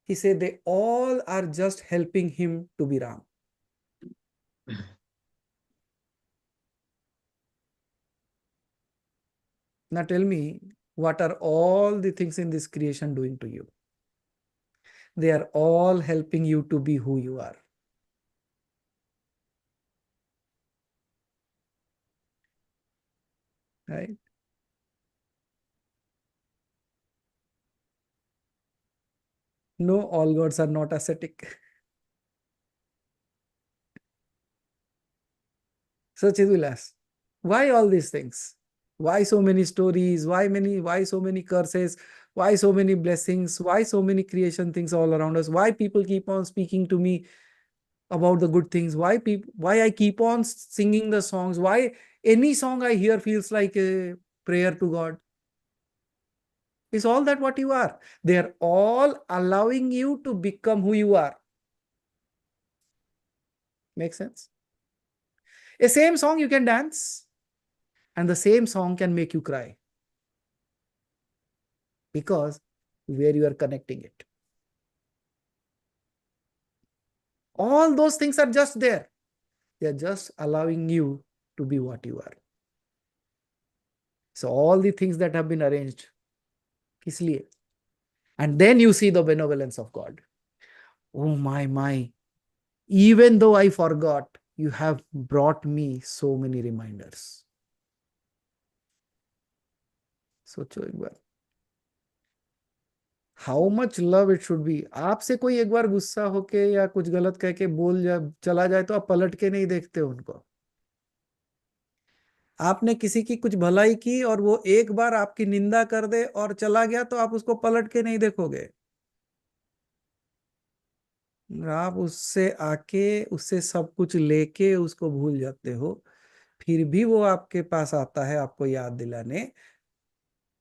He said they all are just helping him to be Ram. Now tell me, what are all the things in this creation doing to you? They are all helping you to be who you are. Right? No, all gods are not ascetic. So Chidulas, why all these things? Why so many stories? Why so many curses? Why so many blessings? Why so many creation things all around us? Why people keep on speaking to me about the good things? Why I keep on singing the songs? Why any song I hear feels like a prayer to God? Is all that what you are? They are all allowing you to become who you are. Make sense? A same song you can dance, and the same song can make you cry. Because where you are connecting it. All those things are just there. They are just allowing you to be what you are. So all the things that have been arranged. किस लिए? And then you see the benevolence of God. Oh my. Even though I forgot, you have brought me so many reminders. सोचो एक बार. How much love it should be. आपसे कोई एक बार गुस्सा होके या कुछ गलत कह के चला जाए तो आप पलट के नहीं देखते उनको. आपने किसी की कुछ भलाई की और वो एक बार आपकी निंदा कर दे और चला गया तो आप उसको पलट के नहीं देखोगे. आप उससे आके उससे सब कुछ लेके उसको भूल जाते हो. फिर भी वो आपके पास आता है आपको याद दिलाने.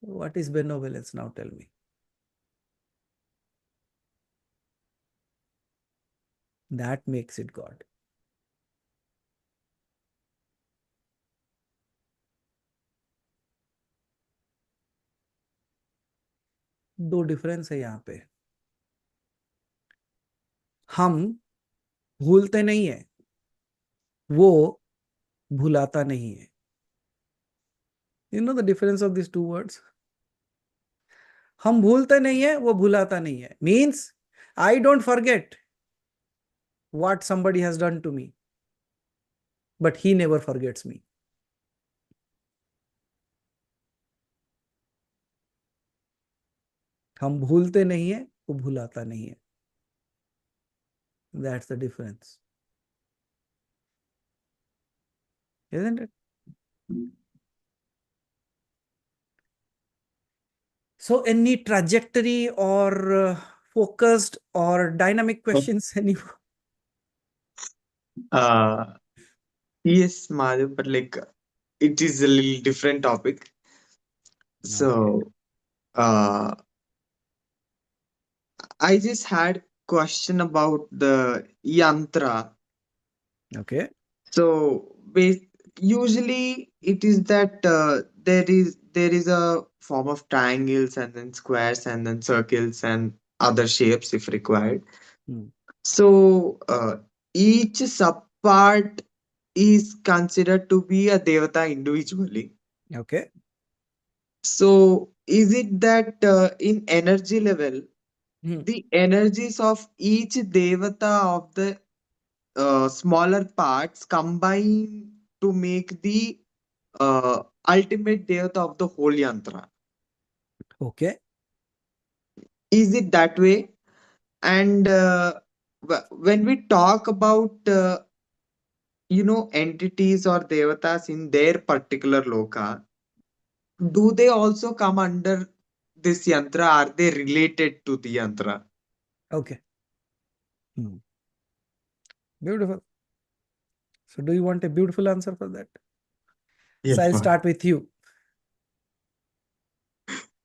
What is benevolence now? Tell me. That makes it God. दो डिफरेंस है यहाँ पे. हम भूलते नहीं है, वो भुलाता नहीं है. You know the difference of these two words? हम भूलते नहीं है, वो भुलाता नहीं है. Means I don't forget what somebody has done to me, but he never forgets me. हम भूलते नहीं है, वो भुलाता नहीं है. That's the difference. Isn't it? So any trajectory or focused or dynamic questions? Uh, Yes, Madhav, but like it is a little different topic. So, uh, I just had question about the yantra. Okay. So, usually it is that there is a form of triangles and then squares and then circles and other shapes if required. Hmm. So, each subpart is considered to be a devata individually. Okay. So, is it that in energy level, Hmm. the energies of each devata of the smaller parts combine to make the ultimate devata of the whole yantra? Okay. Is it that way? And when we talk about entities or devatas in their particular loka, do they also come under this yantra? Are they related to the yantra? Okay. Hmm. Beautiful. So do you want a beautiful answer for that? So Yes, I'll ma'am. start with you.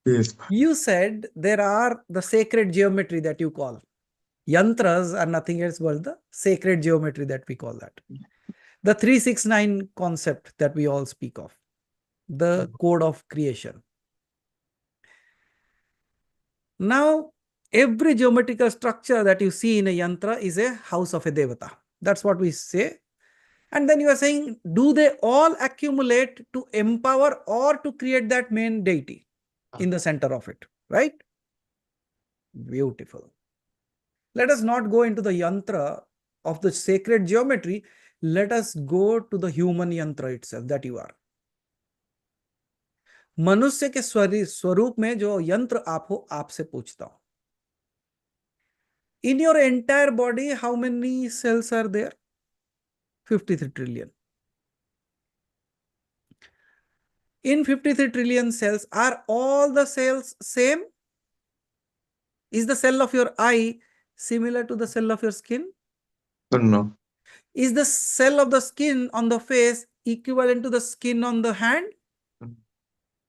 Yes, ma'am. You said there are the sacred geometry that you call. Yantras are nothing else but the sacred geometry that we call that. The 369 concept that we all speak of. The code of creation. Now, every geometrical structure that you see in a yantra is a house of a devata. That's what we say. And then you are saying, do they all accumulate to empower or to create that main deity in the center of it, right? Beautiful. Let us not go into the yantra of the sacred geometry. Let us go to the human yantra itself that you are. मनुष्य के स्वरूप में जो यंत्र आप हो, आपसे पूछता हूं. In your entire body, how many cells are there? 53 trillion. In 53 trillion cells, are all the cells same? Is the cell of your eye similar to the cell of your skin? No. Is the cell of the skin on the face equivalent to the skin on the hand?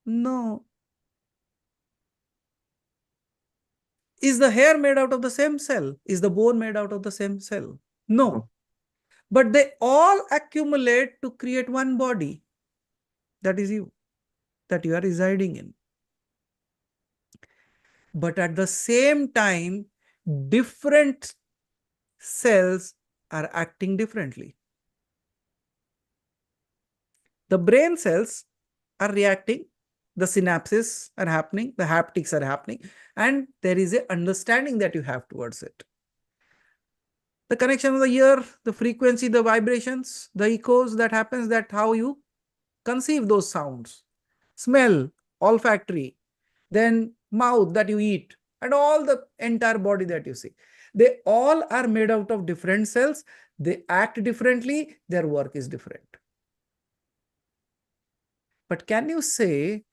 No. Is the hair made out of the same cell? Is the bone made out of the same cell? No. But they all accumulate to create one body. That is you, that you are residing in. But at the same time, different cells are acting differently. The brain cells are reacting, the synapses are happening, the haptics are happening, and there is an understanding that you have towards it. The connection of the ear, the frequency, the vibrations, the echoes that happens, that how you conceive those sounds. Smell, olfactory, then mouth that you eat, and all the entire body that you see. They all are made out of different cells. They act differently. Their work is different. But can you say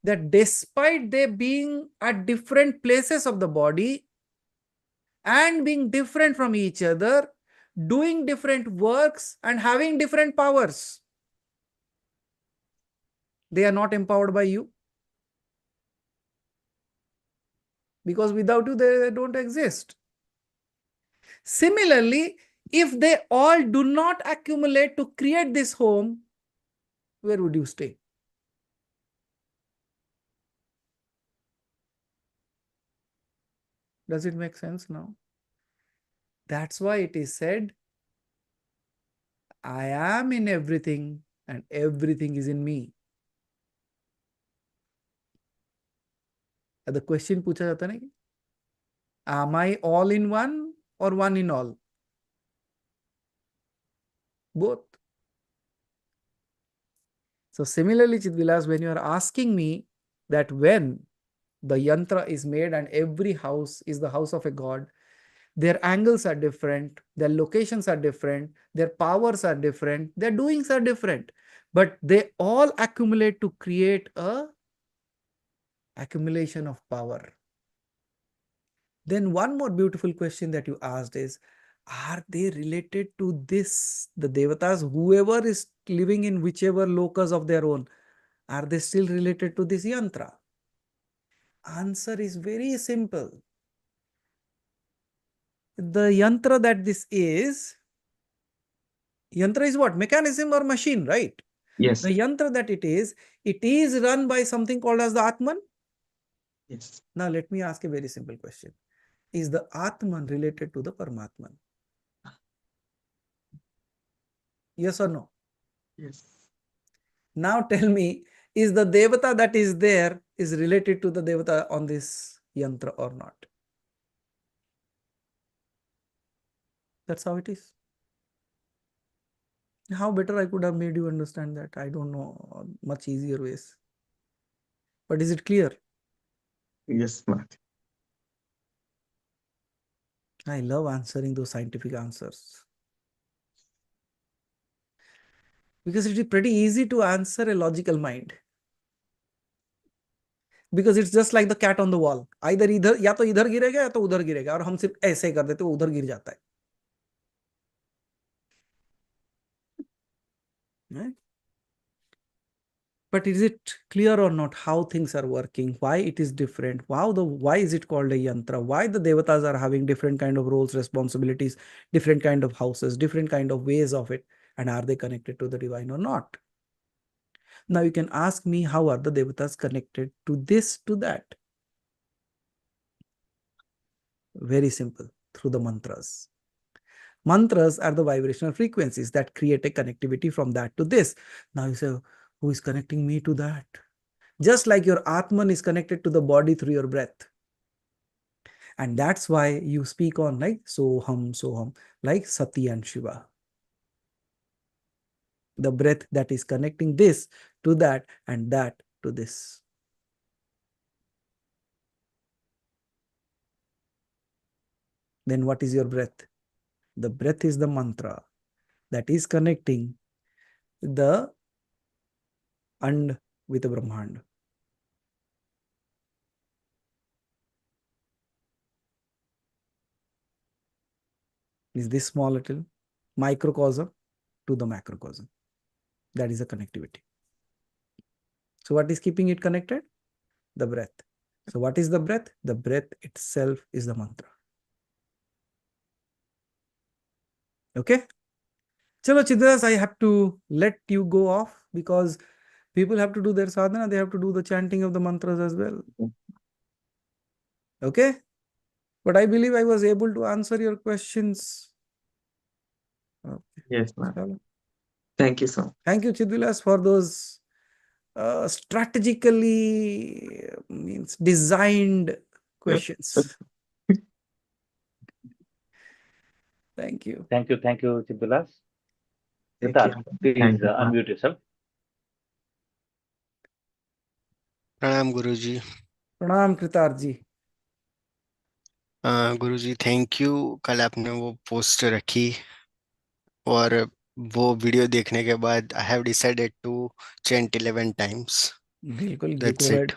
that despite they being at different places of the body and being different from each other, doing different works and having different powers, they are not empowered by you? Because without you, they don't exist. Similarly, if they all do not accumulate to create this home, where would you stay? Does it make sense now? That's why it is said, I am in everything and everything is in me. The question पूछा जाता है ना कि am I all in one or one in all? Both. So similarly, Chidvilas, when you are asking me that when the yantra is made and every house is the house of a god, their angles are different, their locations are different, their powers are different, their doings are different, but they all accumulate to create a accumulation of power. Then one more beautiful question that you asked is, are they related to this? The devatas, whoever is living in whichever locus of their own, are they still related to this yantra? Answer is very simple. The yantra that this is, yantra is what? Mechanism or machine, right? Yes. The yantra that it is run by something called as the Atman. Yes. Now let me ask a very simple question. Is the Atman related to the Paramatman? Yes or no? Yes. Now tell me, is the Devata that is there is related to the Devata on this yantra or not? That's how it is. How better I could have made you understand that? I don't know, much easier ways. But is it clear? Yes, Maharaj. I love answering those scientific answers. Because it is pretty easy to answer a logical mind. Because it's just like the cat on the wall. Either इधर या तो इधर गिरेगा या तो उधर गिरेगा और हम सिर्फ ऐसे कर देते वो उधर गिर जाता है. Right? But is it clear or not how things are working? Why it is different? Why is it called a yantra? Why the devatas are having different kind of roles, responsibilities, different kind of houses, different kind of ways of it, and are they connected to the divine or not? Now you can ask me, how are the devatas connected to this, to that? Very simple, through the mantras. Mantras are the vibrational frequencies that create a connectivity from that to this. Now you say, who is connecting me to that? Just like your Atman is connected to the body through your breath. And that's why you speak on like Soham, like Sati and Shiva. The breath that is connecting this to that and that to this. Then what is your breath? The breath is the mantra that is connecting the And with the Brahmand. Is this small little microcosm to the macrocosm? That is a connectivity. So what is keeping it connected? The breath. So what is the breath? The breath itself is the mantra. Okay? Chalo Chidras, I have to let you go off because people have to do their sadhana. They have to do the chanting of the mantras as well. Okay? But I believe I was able to answer your questions. Okay. Yes, ma'am. Chalo. Thank you so much. Thank you, Chidvilas, for those strategically means designed questions. Thank you. Thank you, Chidvilas. Thank Siddharth, you. please Thank you. unmute yourself. प्रणाम गुरुजी। प्रणाम कृतार्थ जी। गुरुजी thank you, कल आपने वो post रखी और वो video देखने के बाद I have decided to chant 11 times. बिल्कुल, दैट्स इट।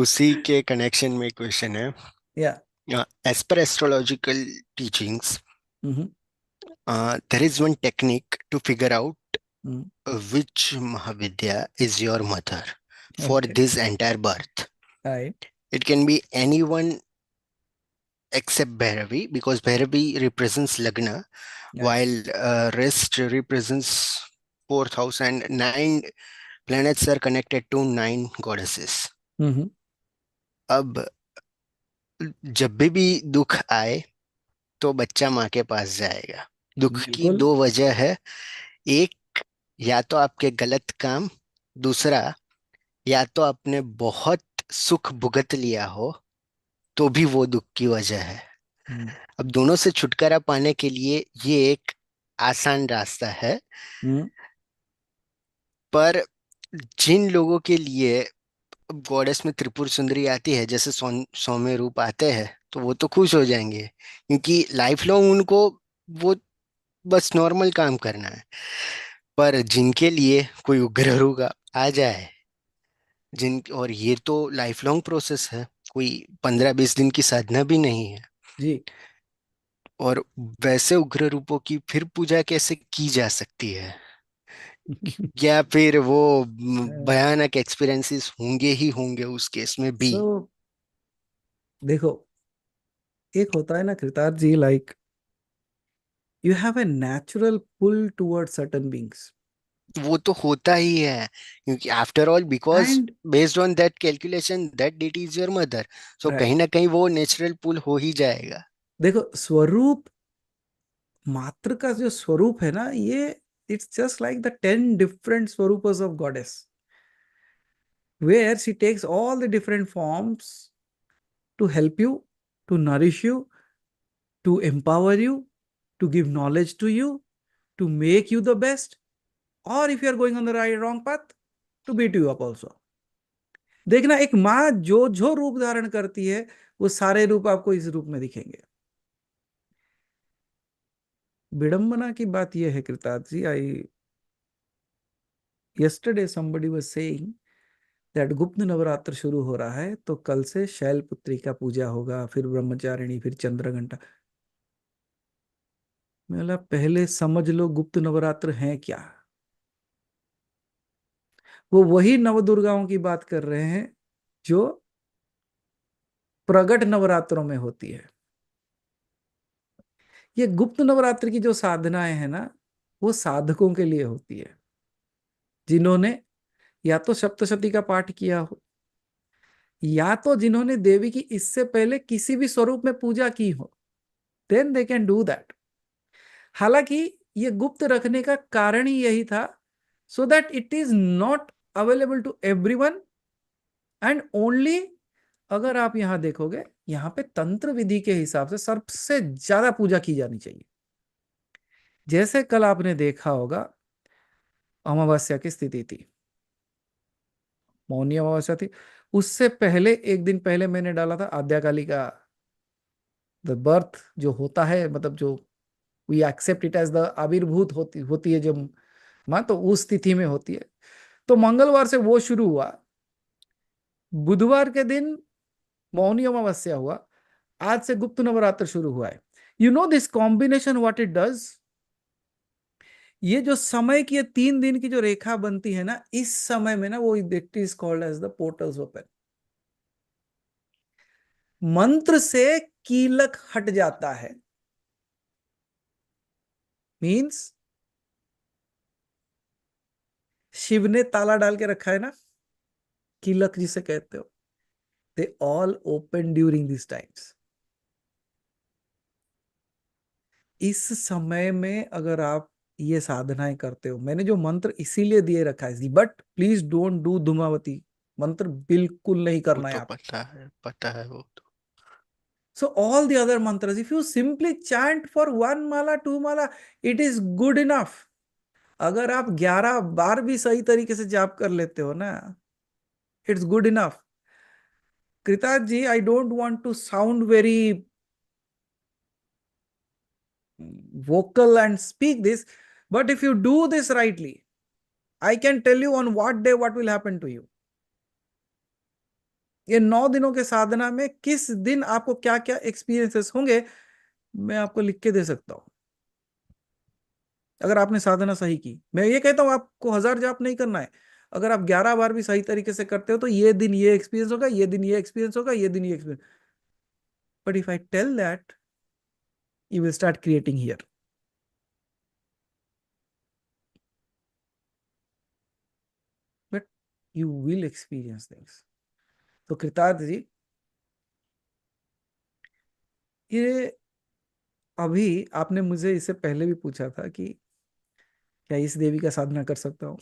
उसी के कनेक्शन में क्वेश्चन है। Yeah. As per astrological teachings, there is one technique to figure out which Mahavidya is your mother for Okay. this entire birth. Right. It can be anyone except Bhairavi, because Bhairavi represents Lagna, Yes. while rest represents 4th house, and 9 planets are connected to 9 goddesses. अब जब भी दुख आए तो बच्चा माँ के पास जाएगा। दुख की बिल्कुल। 2 वजह है, एक या तो आपके गलत काम, दूसरा या तो आपने बहुत सुख भुगत लिया हो तो भी वो दुख की वजह है। अब दोनों से छुटकारा पाने के लिए ये एक आसान रास्ता है, पर जिन लोगों के लिए गॉडेस में त्रिपुर सुंदरी आती है, जैसे सौम्य रूप आते हैं, तो वो तो खुश हो जाएंगे क्योंकि लाइफ लॉन्ग उनको वो बस नॉर्मल काम करना है। पर जिनके लिए कोई उग्र रूप आ जाए, और ये तो लाइफ लॉन्ग प्रोसेस है, कोई 15-20 दिन की साधना भी नहीं है, जी। और वैसे उग्र रूपों की फिर पूजा कैसे की जा सकती है? या फिर वो भयानक एक्सपीरियंसेस होंगे ही होंगे उस केस में भी? सो देखो, एक होता है ना Kritarth ji, like you have a natural pull toward certain beings, वो तो होता ही है, क्योंकि after all because and based on that calculation that deity is your mother, so कहीं राइट। ना कहीं वो नेचुरल पुल हो ही जाएगा। देखो, स्वरूप मात्र का जो स्वरूप है ना, ये it's just like the 10 different स्वरूप्स of goddess, where she takes all the different forms to help you, to nourish you, to empower you, to give knowledge to you, to make you the best, or if you are going on the right wrong path, to beat you up also. देखना, एक माँ जो जो रूप धारण करती है, वो सारे रूप आपको इस रूप में दिखेंगे। विडंबना की बात यह है कृतार्थ जी, आई yesterday somebody was saying that गुप्त नवरात्र शुरू हो रहा है, तो कल से शैलपुत्री का पूजा होगा, फिर ब्रह्मचारिणी, फिर चंद्रघंटा। मैं बोला पहले समझ लो गुप्त नवरात्र है क्या। वो वही नवदुर्गाओं की बात कर रहे हैं जो प्रगट नवरात्रों में होती है। ये गुप्त नवरात्र की जो साधनाएं हैं ना, वो साधकों के लिए होती है, जिन्होंने या तो सप्तशती का पाठ किया हो, या तो जिन्होंने देवी की इससे पहले किसी भी स्वरूप में पूजा की हो, then they can do that. हालांकि ये गुप्त रखने का कारण ही यही था, so that it is not available to everyone, and only, अगर आप यहां देखोगे, यहां पे तंत्र विधि के हिसाब से सबसे ज्यादा पूजा की जानी चाहिए। जैसे कल आपने देखा होगा, अमावस्या की स्थिति थी, मौनी अमावस्या थी, उससे पहले एक दिन पहले मैंने डाला था आद्याकाली का द बर्थ जो होता है, मतलब जो we accept it as the आविर्भूत होती है जब माँ, तो उस तिथि में होती है। तो मंगलवार से वो शुरू हुआ, बुधवार के दिन मौनी अमावस्या हुआ, आज से गुप्त नवरात्र शुरू हुआ है। You know this combination what it does, ये जो समय की ये 3 दिन की जो रेखा बनती है ना, इस समय में ना, वो it is called as the portals open. मंत्र से कीलक हट जाता है, मीन्स शिव ने ताला डाल के रखा है ना, कीलक जिसे कहते हो, they all open during this times. इस समय में अगर आप ये साधनाएं करते हो, मैंने जो मंत्र इसीलिए दिए रखा है, but please don't do Dhumavati मंत्र, बिल्कुल नहीं वो करना है तो आप। पता है वो तो। So all the other mantras, if you simply chant for 1 mala, 2 mala, it is good enough. अगर आप 11 बार भी सही तरीके से जाप कर लेते हो ना, it's good enough. Kritarth ji, I don't want to sound very vocal and speak this, but if you do this rightly, I can tell you on what day what will happen to you. ये 9 दिनों के साधना में किस दिन आपको क्या क्या experiences होंगे, मैं आपको लिख के दे सकता हूं, अगर आपने साधना सही की। मैं ये कहता हूं आपको 1000 जाप नहीं करना है, अगर आप 11 बार भी सही तरीके से करते हो, तो ये दिन ये एक्सपीरियंस होगा, ये दिन ये एक्सपीरियंस होगा, ये दिन ये experience. But if I tell that, you will start creating here, but you will experience things. तो कृतार्थ जी, ये अभी आपने मुझे इससे पहले भी पूछा था कि क्या इस देवी का साधना कर सकता हूँ,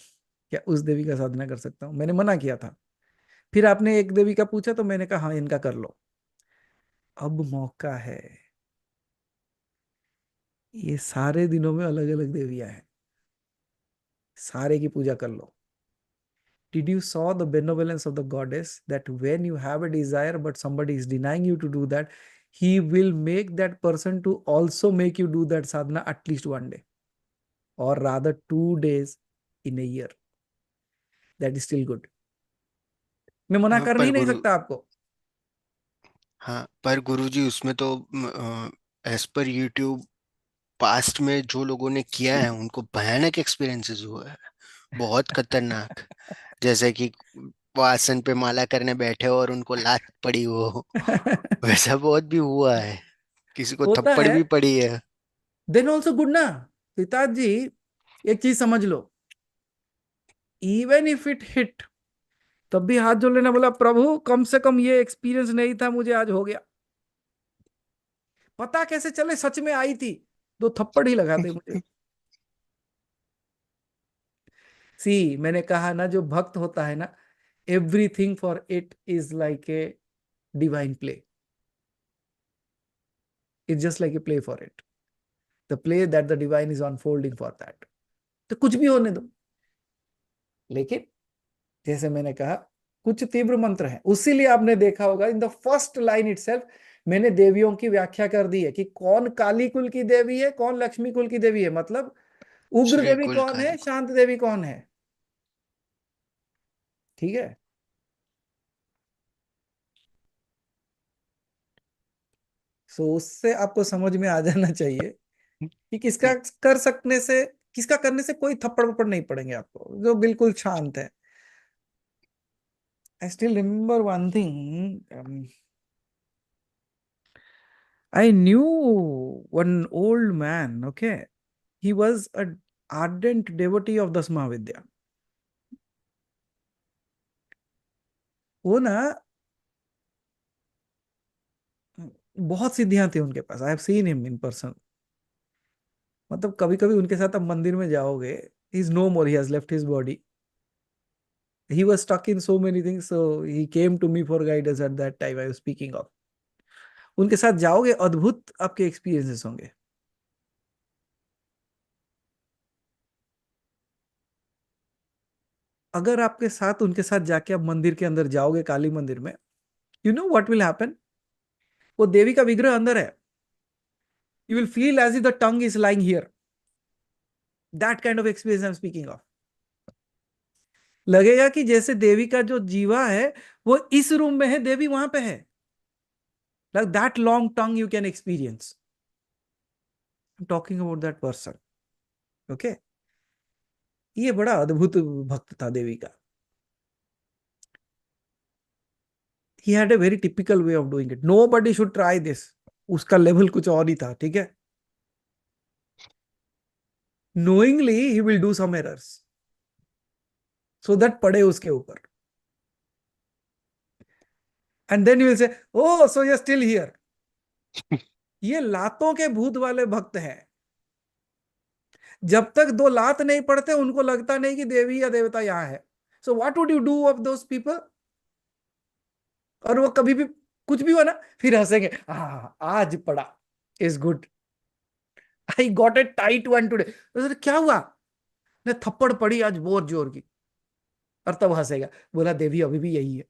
क्या उस देवी का साधना कर सकता हूँ, मैंने मना किया था। फिर आपने एक देवी का पूछा, तो मैंने कहा हाँ, इनका कर लो। अब मौका है, ये सारे दिनों में अलग अलग देवियां हैं, सारे की पूजा कर लो। Did you saw the benevolence of the goddess, that when you have a desire but somebody is denying you to do that, he will make that person to also make you do that sadhana at least 1 day, or rather 2 days in a year. That is still good. मैं मना हाँ कर पर ही नहीं गुरु, सकता आपको। हाँ, पर गुरुजी उसमें तो एज पर यूट्यूब पास्ट में जो लोगों ने किया है उनको भयानक एक्सपीरियंसेस हुआ है, बहुत खतरनाक। जैसे कि वो आसन पे माला करने बैठे और उनको लात पड़ी हो, वैसा बहुत भी हुआ है, किसी को होता थप्पड़ है। भी पड़ी है। देन ऑल्सो गुड ना पिताजी, एक चीज समझ लो, इवन इफ इट हिट, तब भी हाथ जोड़ लेना, बोला प्रभु कम से कम ये एक्सपीरियंस नहीं था, मुझे आज हो गया। पता कैसे चले सच में आई थी, 2 थप्पड़ ही लगाते मुझे। सी, मैंने कहा ना, जो भक्त होता है ना, everything for it is like a divine play, it's just like a play for it, the play that the divine is unfolding for that. तो कुछ भी होने दो, लेकिन जैसे मैंने कहा, कुछ तीव्र मंत्र हैं, उसीलिए आपने देखा होगा in the first line itself मैंने देवियों की व्याख्या कर दी है कि कौन काली कुल की देवी है, कौन लक्ष्मी कुल की देवी है, मतलब उग्र श्री देवी कुल कौन है, काली को। शांत देवी कौन है। ठीक है, सो उससे आपको समझ में आ जाना चाहिए कि किसका कर सकने से, किसका करने से कोई थप्पड़ वप्पड़ नहीं पड़ेंगे आपको, जो बिल्कुल शांत है। I still remember one thing, I knew one old man, okay? He was an ardent devotee of Das Mahavidya. वो ना बहुत सिद्धियां थी उनके पास, I have seen him in person. मतलब कभी कभी उनके साथ आप मंदिर में जाओगे, he is no more, he has left his body, he was stuck in so many things, so he came to me for guidance at that time I was speaking of. उनके साथ जाओगे, अद्भुत आपके एक्सपीरियंसेस होंगे। अगर आपके साथ उनके साथ जाके आप मंदिर के अंदर जाओगे, काली मंदिर में, you know what will happen, वो देवी का विग्रह अंदर है, you will feel as if the tongue is lying here. That kind of experience I'm speaking of. लगेगा कि जैसे देवी का जो जीवा है वो इस रूम में है, देवी वहां पे है। Like that long tongue you can experience. I'm talking about that person. Okay? ये बड़ा अद्भुत भक्त था देवी का। He had a very typical way of doing it. Nobody should try this. उसका लेवल कुछ और ही था, ठीक है? Knowingly he will do some errors. So that पड़े उसके ऊपर। And then you will say, oh, so you're still here. ये लातों के भूत वाले भक्त हैं। जब तक 2 लात नहीं पड़ते उनको लगता नहीं कि देवी या देवता यहां है। So what would you do of those people? और वो कभी भी कुछ भी हो ना, फिर हंसेंगे, आज पड़ा, is good, I got a tight one today. क्या हुआ? ने थप्पड़ पड़ी आज बहुत जोर की। और तब हंसेगा, बोला देवी अभी भी यही है।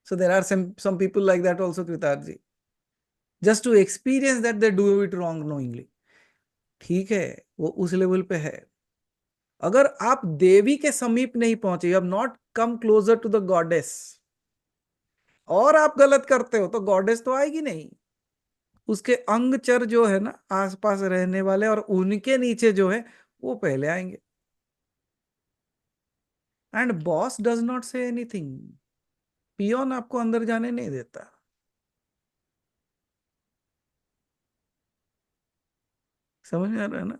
So there are some people like that also, Kritarji. Just to experience that they do it wrong knowingly. ठीक है, वो उस लेवल पे है। अगर आप देवी के समीप नहीं पहुंचे, you have not come closer to the goddess, और आप गलत करते हो, तो गॉडेस तो आएगी नहीं। उसके अंगचर जो है ना, आसपास रहने वाले और उनके नीचे जो है, वो पहले आएंगे। And boss does not say anything, peon आपको अंदर जाने नहीं देता। समझ में आ रहा है ना?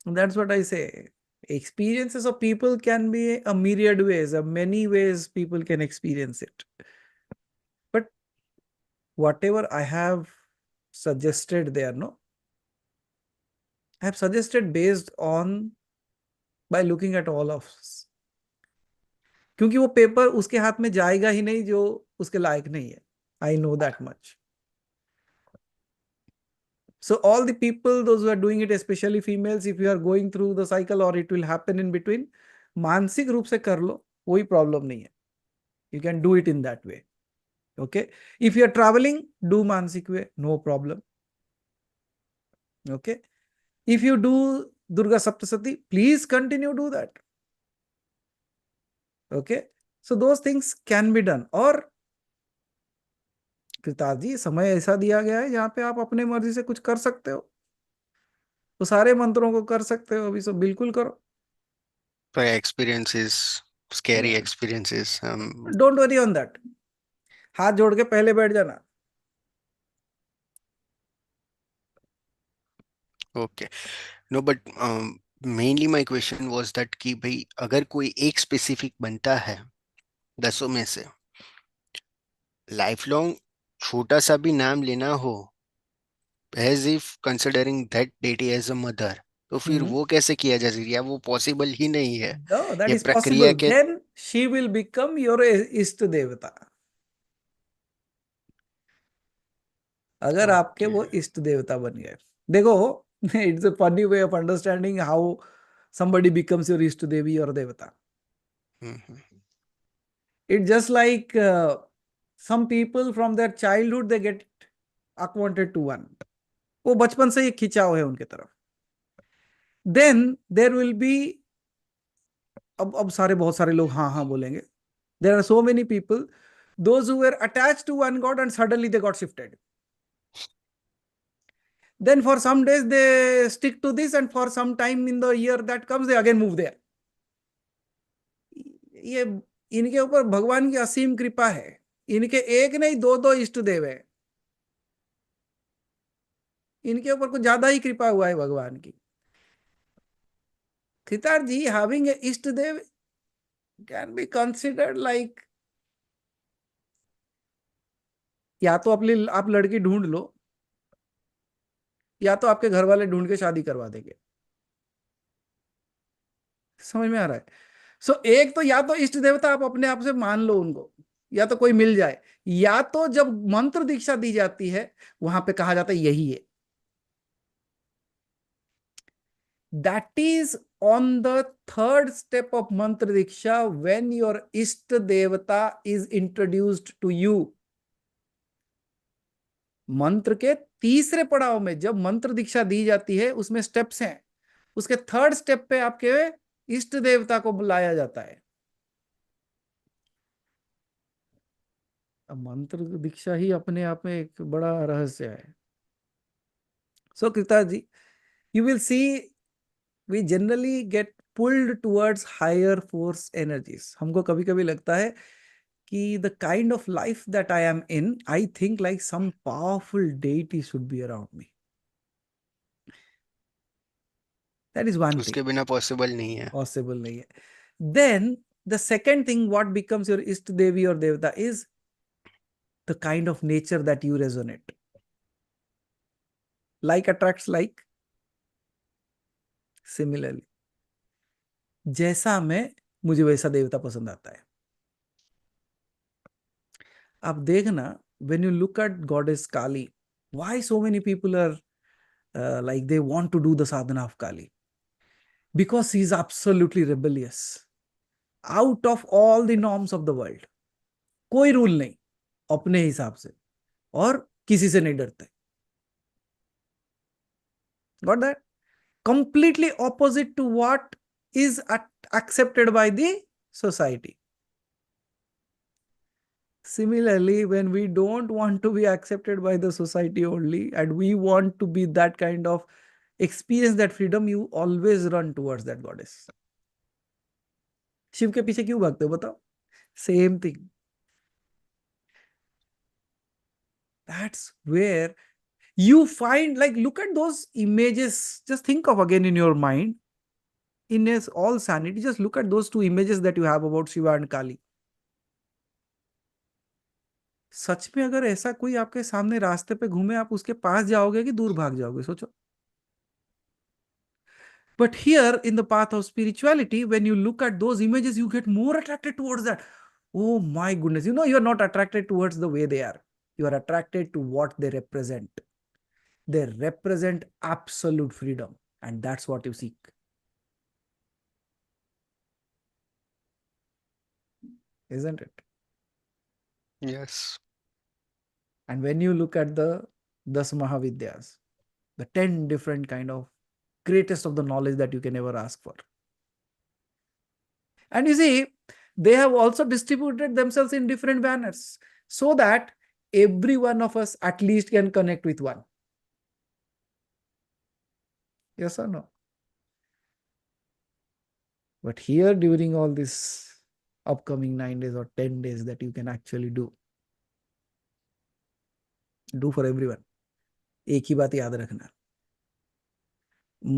That's what I say. Experiences of people can be a myriad ways, a many ways people can experience it. But whatever I have suggested there, no, I have suggested based on by looking at all of us. क्योंकि वो paper उसके हाथ में जाएगा ही नहीं जो उसके लायक नहीं है। I know that much. So all the people, those who are doing it, especially females, if you are going through the cycle or it will happen in between, मानसिक रूप से कर लो, कोई प्रॉब्लम नहीं है। You can do it in that way. Okay. If you are traveling, do Mansik way, no problem. Okay. If you do Durga Saptasati, please continue do that. Okay. So those things can be done. और कृतार्थ जी, समय ऐसा दिया गया है जहाँ पे आप अपने मर्जी से कुछ कर सकते हो, तो सारे मंत्रों को कर सकते हो अभी, सब बिल्कुल करो. पर experiences, scary experiences, don't worry on that. हाथ जोड़ के पहले बैठ जाना. okay. No, but mainly my question was that कि भाई अगर कोई एक स्पेसिफिक बनता है 10 में से, लाइफ लॉन्ग छोटा सा भी नाम लेना हो, as if considering that deity as a mother, तो फिर वो कैसे किया जा सकता है? वो पॉसिबल ही नहीं है. No, that ये is प्रक्रिया possible. के Then she will become your इष्ट देवता. अगर आपके वो इष्ट देवता बन गए. देखो, it's a funny way of understanding how somebody becomes your इष्ट देवी और देवता. It's just like some people from their childhood they get acquainted to one. वो बचपन से ही खिंचाव है उनके तरफ. Then there will be, अब सारे बहुत सारे लोग हाँ हाँ बोलेंगे. There are so many people, those who were attached to one god and suddenly they got shifted. Then for some days they stick to this, and for some time in the year that comes they again move there. ये इनके ऊपर भगवान की असीम कृपा है. इनके एक नहीं दो दो इष्ट देव है. इनके ऊपर कुछ ज्यादा ही कृपा हुआ है भगवान की. सितार जी, having a इष्ट देव can be considered like, या तो आप लड़की ढूंढ लो, या तो आपके घर वाले ढूंढ के शादी करवा देंगे. समझ में आ रहा है? सो एक तो या तो इष्ट देवता आप अपने आप से मान लो उनको, या तो कोई मिल जाए, या तो जब मंत्र दीक्षा दी जाती है वहां पे कहा जाता है यही है. That is on the third step of मंत्र दीक्षा, व्हेन योर इष्ट देवता इज इंट्रोड्यूस्ड टू यू. मंत्र के तीसरे पड़ाव में जब मंत्र दीक्षा दी जाती है उसमें स्टेप्स हैं. उसके थर्ड स्टेप पे आपके इष्ट देवता को बुलाया जाता है. मंत्र दीक्षा ही अपने आप में एक बड़ा रहस्य है. So Krita ji, you will see we generally get pulled towards higher force energies. हमको कभी कभी लगता है कि the kind of life that I am in, I think like some powerful deity should be around me. That is one उसके thing. बिना possible नहीं है. पॉसिबल नहीं है. Then the second thing what becomes your इष्ट देवी और देवता is the kind of nature that you resonate. Like attracts like. Similarly, जैसा मैं, मुझे वैसा देवता पसंद आता है. आप देखना, when you look at goddess Kali, why so many people are like they want to do the sadhana of Kali? Because she is absolutely rebellious, out of all the norms of the world. कोई rule नहीं, अपने हिसाब से, और किसी से नहीं डरते. Got that? Completely opposite to what is accepted by the society. Similarly, when we don't want to be accepted by the society only, and we want to be that kind of experience that freedom, you always run towards that goddess. Shiv के पीछे क्यों भागते हो बताओ? Same thing. That's where you find, like, look at those images. Just think of again in your mind, in all sanity, just look at those two images that you have about Shiva and Kali. सच में अगर ऐसा कोई आपके सामने रास्ते पे घूमे, आप उसके पास जाओगे कि दूर भाग जाओगे? सोचो. But here in the path of spirituality, when you look at those images, you get more attracted towards that. Oh my goodness, you are not attracted towards the way they are. You are attracted to what they represent. They represent absolute freedom, and that's what you seek. Isn't it? Yes. And when you look at the Das Mahavidyas, the 10 different kind of greatest of the knowledge that you can ever ask for. And you see, they have also distributed themselves in different manners so that every one of us at least can connect with one. Yes or no? But here, during all this upcoming 9 days or 10 days that you can actually do for everyone. एक ही बात याद रखना,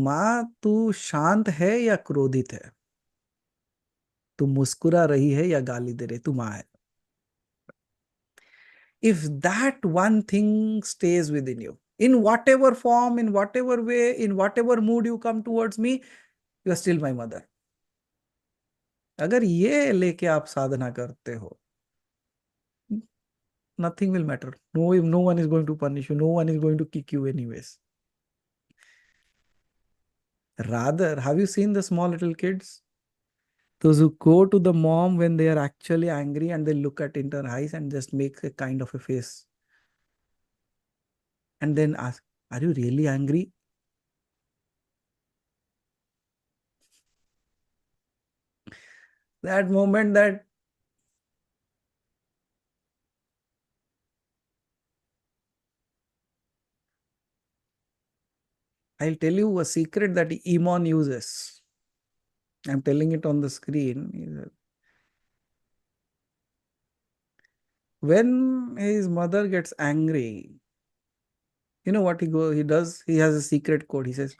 माँ तू शांत है या क्रोधित है, तू मुस्कुरा रही है या गाली दे रही, तू माँ है. If that one thing stays within you, in whatever form, in whatever way, in whatever mood you come towards me, you are still my mother. अगर ये लेके आप साधना करते हो, nothing will matter. No one is going to punish you. No one is going to kick you anyways. Rather, have you seen the small little kids? Those who go to the mom when they are actually angry and they look at in her eyes and just make a kind of a face. And then ask, are you really angry? That moment that I'll tell you a secret that Imon uses. I'm telling it on the screen. When his mother gets angry, you know what he does? He has a secret code. He says,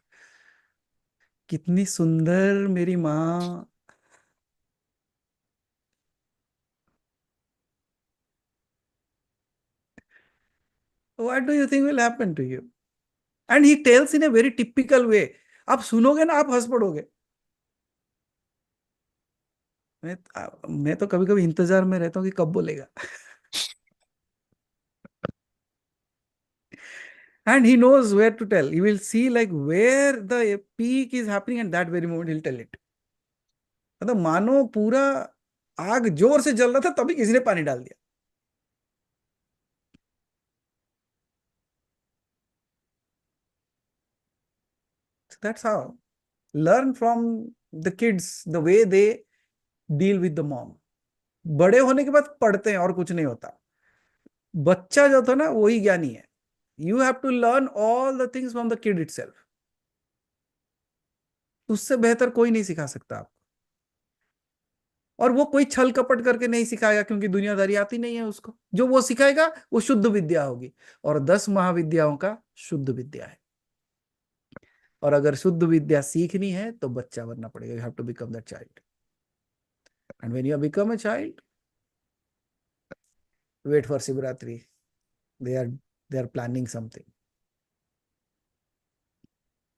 कितनी सुंदर मेरी माँ. What do you think will happen to you? And he tells in a very typical way. आप सुनोगे ना, आप हंस पड़ोगे. मैं तो कभी कभी इंतजार में रहता हूँ कि कब बोलेगा. And he knows where to tell. He will see like where the peak is happening and that very moment he'll tell it. मतलब मानो पूरा आग जोर से जल रहा था तभी किसी ने पानी डाल दिया. So that's how. Learn from the kids the way they deal with the mom. बड़े होने के बाद पढ़ते हैं और कुछ नहीं होता. बच्चा जो था ना वही ज्ञानी है. You have to learn all the things from the kid itself. उससे बेहतर कोई नहीं सिखा सकता आपको. और वो कोई छल कपट करके नहीं सिखाएगा क्योंकि दुनियादारी आती नहीं है उसको. जो वो सिखाएगा वो शुद्ध विद्या होगी. और 10 महाविद्याओं का शुद्ध विद्या है. और अगर शुद्ध विद्या सीखनी है तो बच्चा बनना पड़ेगा. You have to become that child. And when you become a child, wait for Shivratri. They are planning something.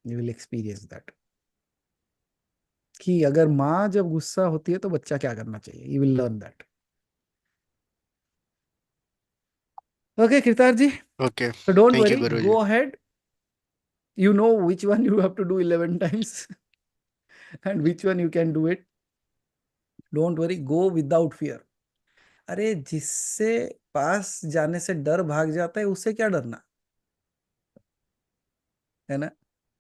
You will experience that. कि अगर माँ जब गुस्सा होती है तो बच्चा क्या करना चाहिए. You will learn that. Okay, Kirtar ji. Okay. So don't Thank you, worry. Guruji. Go ahead. You know which one you have to do 11 times and which one you can do it. Don't worry. Go without fear. अरे जिससे पास जाने से डर भाग जाता है उससे क्या डरना है ना.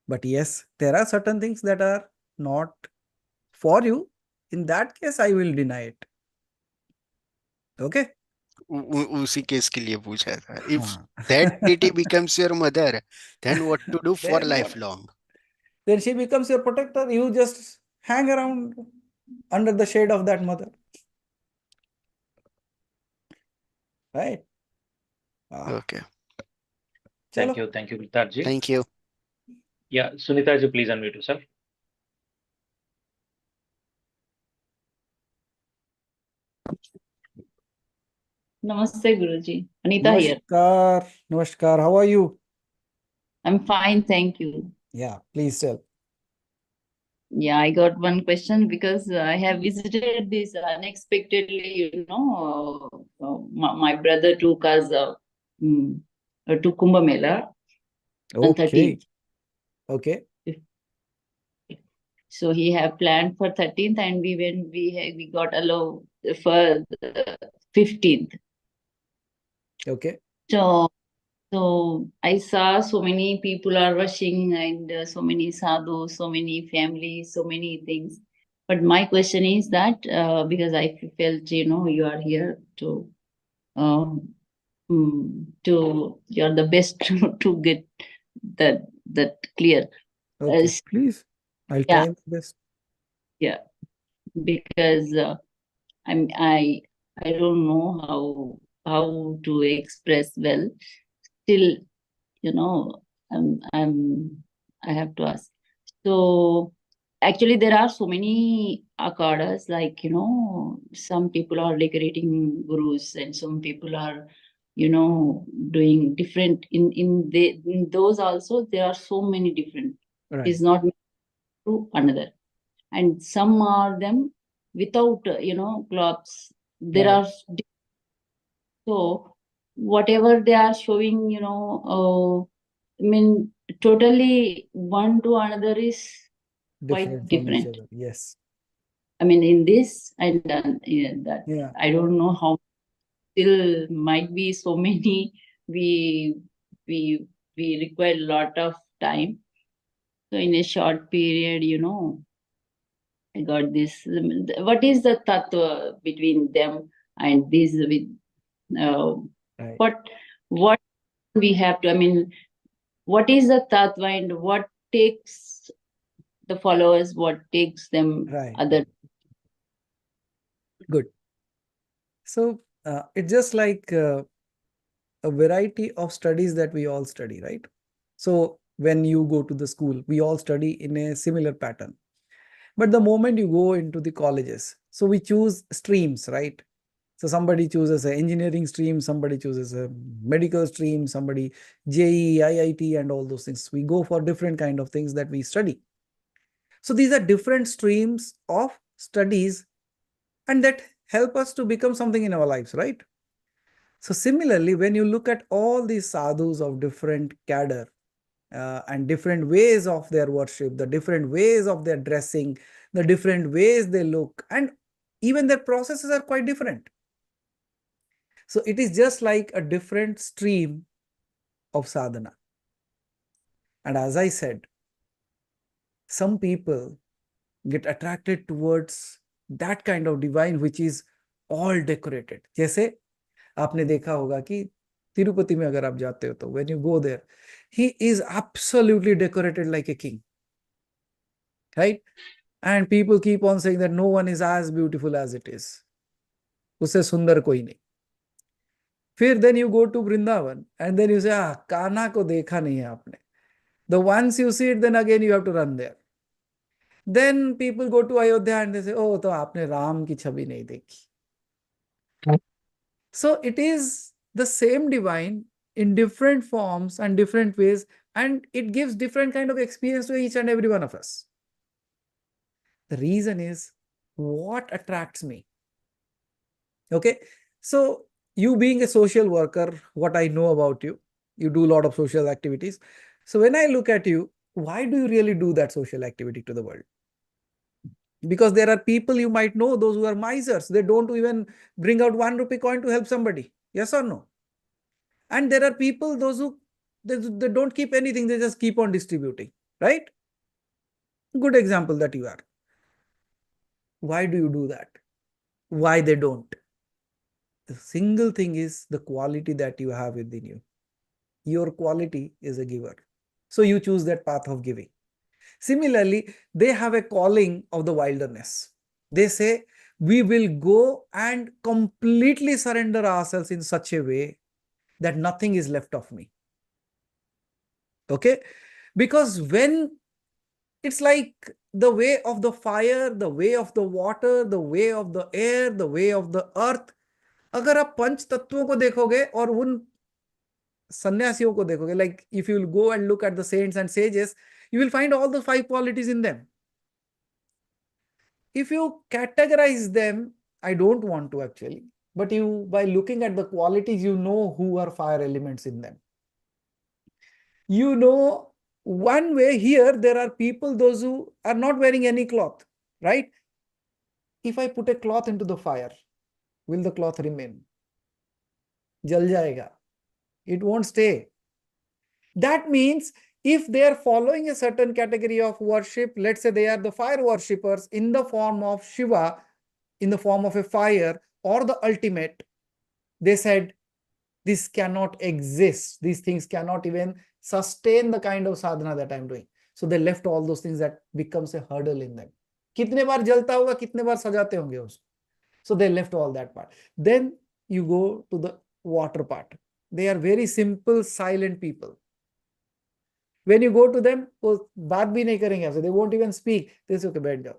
But yes, there are certain things that are not for you. In that case, I will deny it. Okay? उसी केस के लिए पूछा था. If that deity becomes your mother, then what to do for Then what? lifelong? Then she becomes your protector. You just hang around under the shade of that mother. Right? Okay. Thank Chalo. you, Kirtar ji. Thank you. Yeah, Sunita ji, please unmute yourself. Namaste, Guruji. Anita here. Namaskar. Namaskar. How are you? I'm fine, thank you. Yeah, please tell. Yeah, I got one question because I have visited this unexpectedly, my brother took us to Kumbh Mela on Okay. 13th. Okay. So he have planned for 13th and we got allowed for 15th. Okay. So I saw so many people are rushing and so many sadhus, so many families, so many things. But my question is that because I felt, you are here to you're the best to get that clear. Okay, please. I'll Yeah, try my best. yeah, because I don't know how to express well. Still, I have to ask. So actually, there are so many akhadas, like, some people are decorating gurus and some people are, doing different in those also. There are so many different. Right. It's not to another, and some are them without, clothes. There Right. are so whatever they are showing, I mean, totally one to another is quite Different from each different. other. Yes. I mean, in this and that, Yeah. I don't know how. Still, might be so many. We we we require a lot of time. So in a short period, I got this. What is the tattva between them and this with Right. what we have to? I mean, what is the tattva and what takes the followers? What takes them Right. other? Good. So it's just like a variety of studies that we all study, right? So when you go to the school, we all study in a similar pattern. But the moment you go into the colleges, so we choose streams, right? So somebody chooses an engineering stream, somebody chooses a medical stream, somebody JEE, IIT, and all those things. We go for different kind of things that we study. So these are different streams of studies, and that help us to become something in our lives, right? So similarly, when you look at all these sadhus of different cadre and different ways of their worship, the different ways of their dressing, the different ways they look, and even their processes are quite different. So it is just like a different stream of sadhana. And as I said, some people get attracted towards that kind of divine which is all decorated. जैसे आपने देखा होगा कि तिरुपति में अगर आप जाते हो तो when you go there, he is absolutely decorated like a king, right? And people keep on saying that no one is as beautiful as it is. उससे सुंदर कोई नहीं. फिर then you go to Vrindavan and then you say, Kanha को देखा नहीं है आपने. The once you see it, then again you have to run there. Then people go to Ayodhya and they say, oh, तो आपने राम की छवि नहीं देखी. So it is the same divine in different forms and different ways, and it gives different kind of experience to each and every one of us. The reason is what attracts me. Okay, so you being a social worker, what I know about you, you do a lot of social activities. So when I look at you, why do you really do that social activity to the world? Because there are people you might know, those who are misers. They don't even bring out 1 rupee coin to help somebody. Yes or no? And there are people, those who they don't keep anything, they just keep on distributing, right? Good example that you are. Why do you do that? Why they don't? The single thing is the quality that you have within you. Your quality is a giver. So you choose that path of giving. Similarly, they have a calling of the wilderness. They say, we will go and completely surrender ourselves in such a way that nothing is left of me. Okay? Because when it's like the way of the fire, the way of the water, the way of the air, the way of the earth, अगर आप पंच तत्वों को देखोगे और उन सन्यासियों को देखोगे, like if you will go and look at the saints and sages, you will find all the 5 qualities in them. If you categorize them, I don't want to actually, but you, by looking at the qualities, you know who are fire elements in them. You know, one way here, there are people, those who are not wearing any cloth, right? If I put a cloth into the fire, will the cloth remain? Jal jayega. It won't stay. That means If they are following a certain category of worship, let's say they are the fire worshippers in the form of Shiva, in the form of a fire or the ultimate, they said this cannot exist. These things cannot even sustain the kind of sadhana that I'm doing. So they left all those things that becomes a hurdle in them. कितने बार जलता होगा, कितने बार सजाते होंगे उसको. So they left all that part. Then you go to the water part. They are very simple, silent people. When you go to them, वो बात भी नहीं करेंगे आपसे. They won't even speak. They say, okay, बैठ जाओ.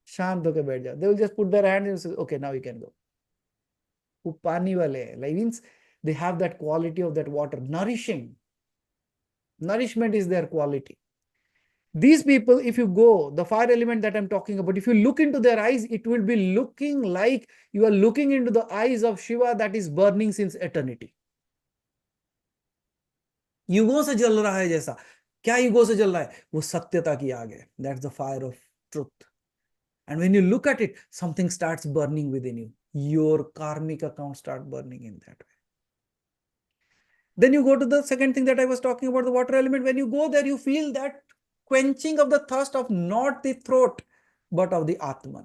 शांत होके बैठ जाओ. They will just put their hands and say, okay, now you can go. वो पानी वाले हैं. Like means they have that quality of that water, nourishing. Nourishment is their quality. These people, if you go, the fire element that I'm talking about, if you look into their eyes, it will be looking like you are looking into the eyes of Shiva that is burning since eternity. युगों से जल रहा है जैसा. क्या युगों से जल रहा है? वो सत्यता की आग है. That's the fire of truth. And when you look at it, something starts burning within you. Your karmic account starts burning in that way. Then you go to the second thing that I was talking about, the water element. When you go there, you feel that quenching of the thirst of not the throat, but of the Atman.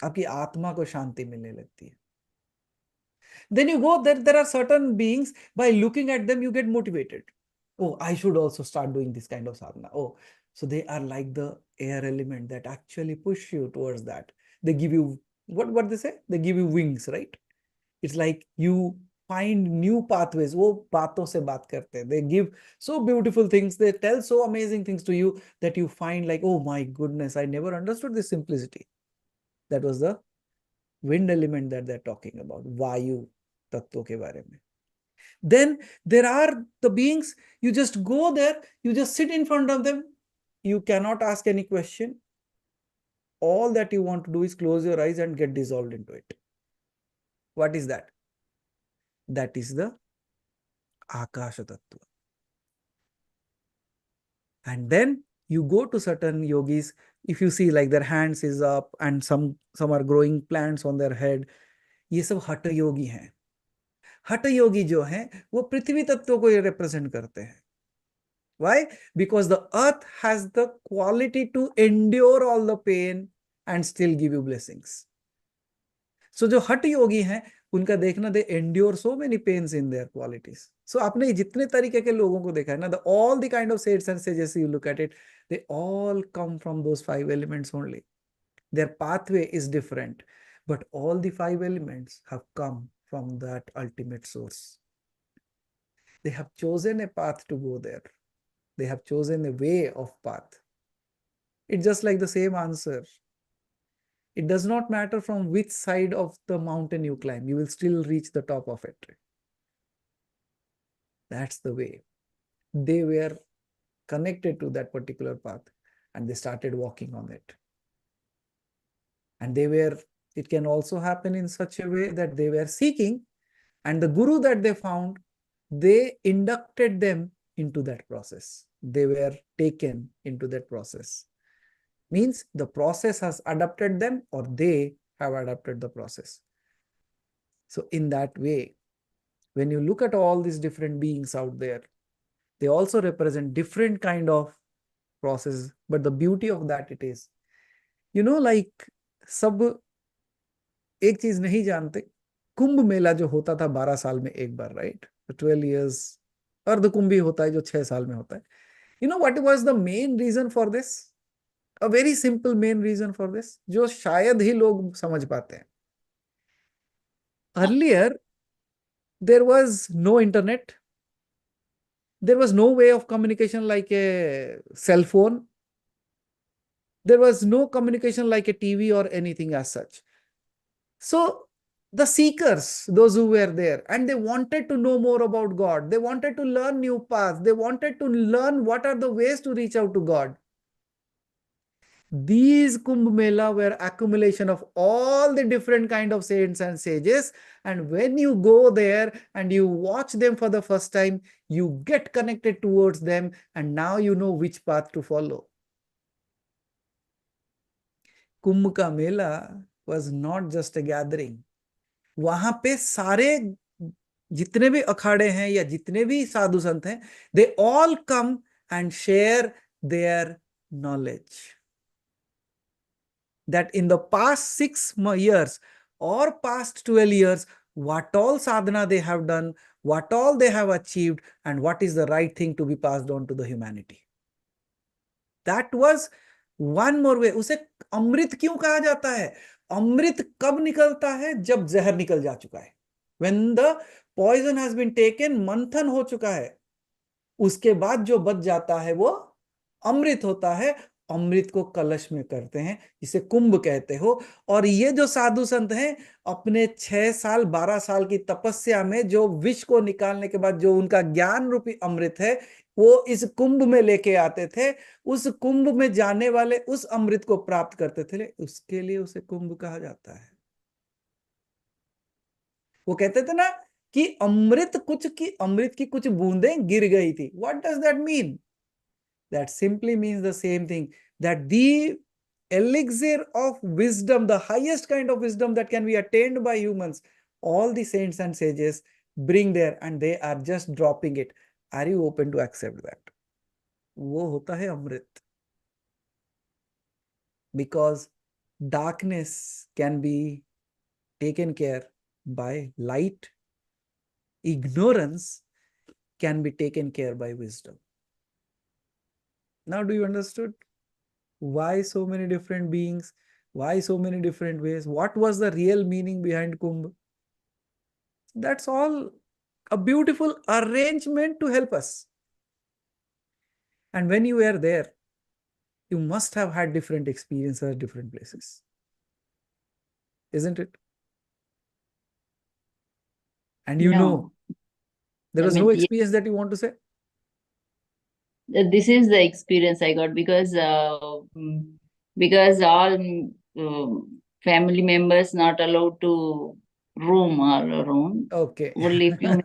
आपकी आत्मा को शांति मिलने लगती है. Then you go there are certain beings, by looking at them, you get motivated. Oh, I should also start doing this kind of sadhana. Oh, so they are like the air element that actually push you towards that. They give you, what they say? They give you wings, right? It's like you find new pathways. वो बातों से बात करते हैं. They give so beautiful things. They tell so amazing things to you that you find like, oh my goodness, I never understood this simplicity. That was the wind element that they're talking about. Vayu तत्वों के बारे में. Then there are the beings, you just go there, you just sit in front of them. You cannot ask any question. All that you want to do is close your eyes and get dissolved into it. What is that? That is the Akasha Tattva. And then you go to certain yogis, if you see like their hands is up and some are growing plants on their head, ये सब हठ योगी हैं. हठ योगी जो हैं वो पृथ्वी तत्व को represent करते हैं. Why? Because the earth has the quality to endure all the pain and still give you blessings. So जो हठ योगी हैं उनका देखना, they endure so many pains in their qualities. So आपने जितने तरीके के लोगों को देखा है ना, all the kind of saints and sages you look at it, they all come from those 5 elements only. Their pathway is different, but all the 5 elements have come from that ultimate source. They have chosen a path to go there. They have chosen a way of path. It's just like the same answer. It does not matter from which side of the mountain you climb, you will still reach the top of it. That's the way. They were connected to that particular path and they started walking on it. And it can also happen in such a way that they were seeking, and the guru that they found, they inducted them into that process. They were taken into that process. Means the process has adapted them or they have adapted the process. So in that way, when you look at all these different beings out there, they also represent different kind of processes. But the beauty of that it is, like सब एक चीज नहीं जानते, कुंभ मेला जो होता था 12 साल में एक बार, राइट? 12 years, अर्ध कुंभी होता है जो 6 साल में होता है. What was the main reason for this? A very simple main reason for this, जो शायद ही लोग समझ पाते हैं. Earlier, there was no internet. There was no way of communication like a cell phone. There was no communication like a TV or anything as such. So the seekers, those who were there, and they wanted to know more about God. They wanted to learn new paths. They wanted to learn what are the ways to reach out to God. These Kumbh Mela were accumulation of all the different kind of saints and sages. And when you go there and you watch them for the first time, you get connected towards them and now you know which path to follow. Kumbh ka Mela was not just a gathering. वहां पे सारे जितने भी अखाड़े हैं या जितने भी साधु संत हैं, they all come and share their knowledge that in the past 6 years or past 12 years, what all sadhana they have done, what all they have achieved, and what is the right thing to be passed on to the humanity. That was one more way. उसे अमृत क्यों कहा जाता है? अमृत कब निकलता है? जब जहर निकल जा चुका है. When the poison has been taken, मंथन हो चुका है, उसके बाद जो बच जाता है वो अमृत होता है. अमृत को कलश में करते हैं, जिसे कुंभ कहते हो. और ये जो साधु संत हैं, अपने 6 साल 12 साल की तपस्या में जो विष को निकालने के बाद जो उनका ज्ञान रूपी अमृत है, वो इस कुंभ में लेके आते थे. उस कुंभ में जाने वाले उस अमृत को प्राप्त करते थे, उसके लिए उसे कुंभ कहा जाता है. वो कहते थे ना कि अमृत की कुछ बूंदें गिर गई थी. What does that mean? That simply means the same thing, that the elixir of wisdom, the highest kind of wisdom that can be attained by humans, all the saints and sages bring there, and they are just dropping it. Are you open to accept that? वो होता है अमृत. Because darkness can be taken care by light, ignorance can be taken care by wisdom. Now do you understood why so many different beings, why so many different ways, what was the real meaning behind Kumbh? That's all a beautiful arrangement to help us. And when you were there, you must have had different experiences at different places, isn't it? And you know, there was no experience that you want to say? This is the experience I got because all family members not allowed to roam around. Okay. Only few.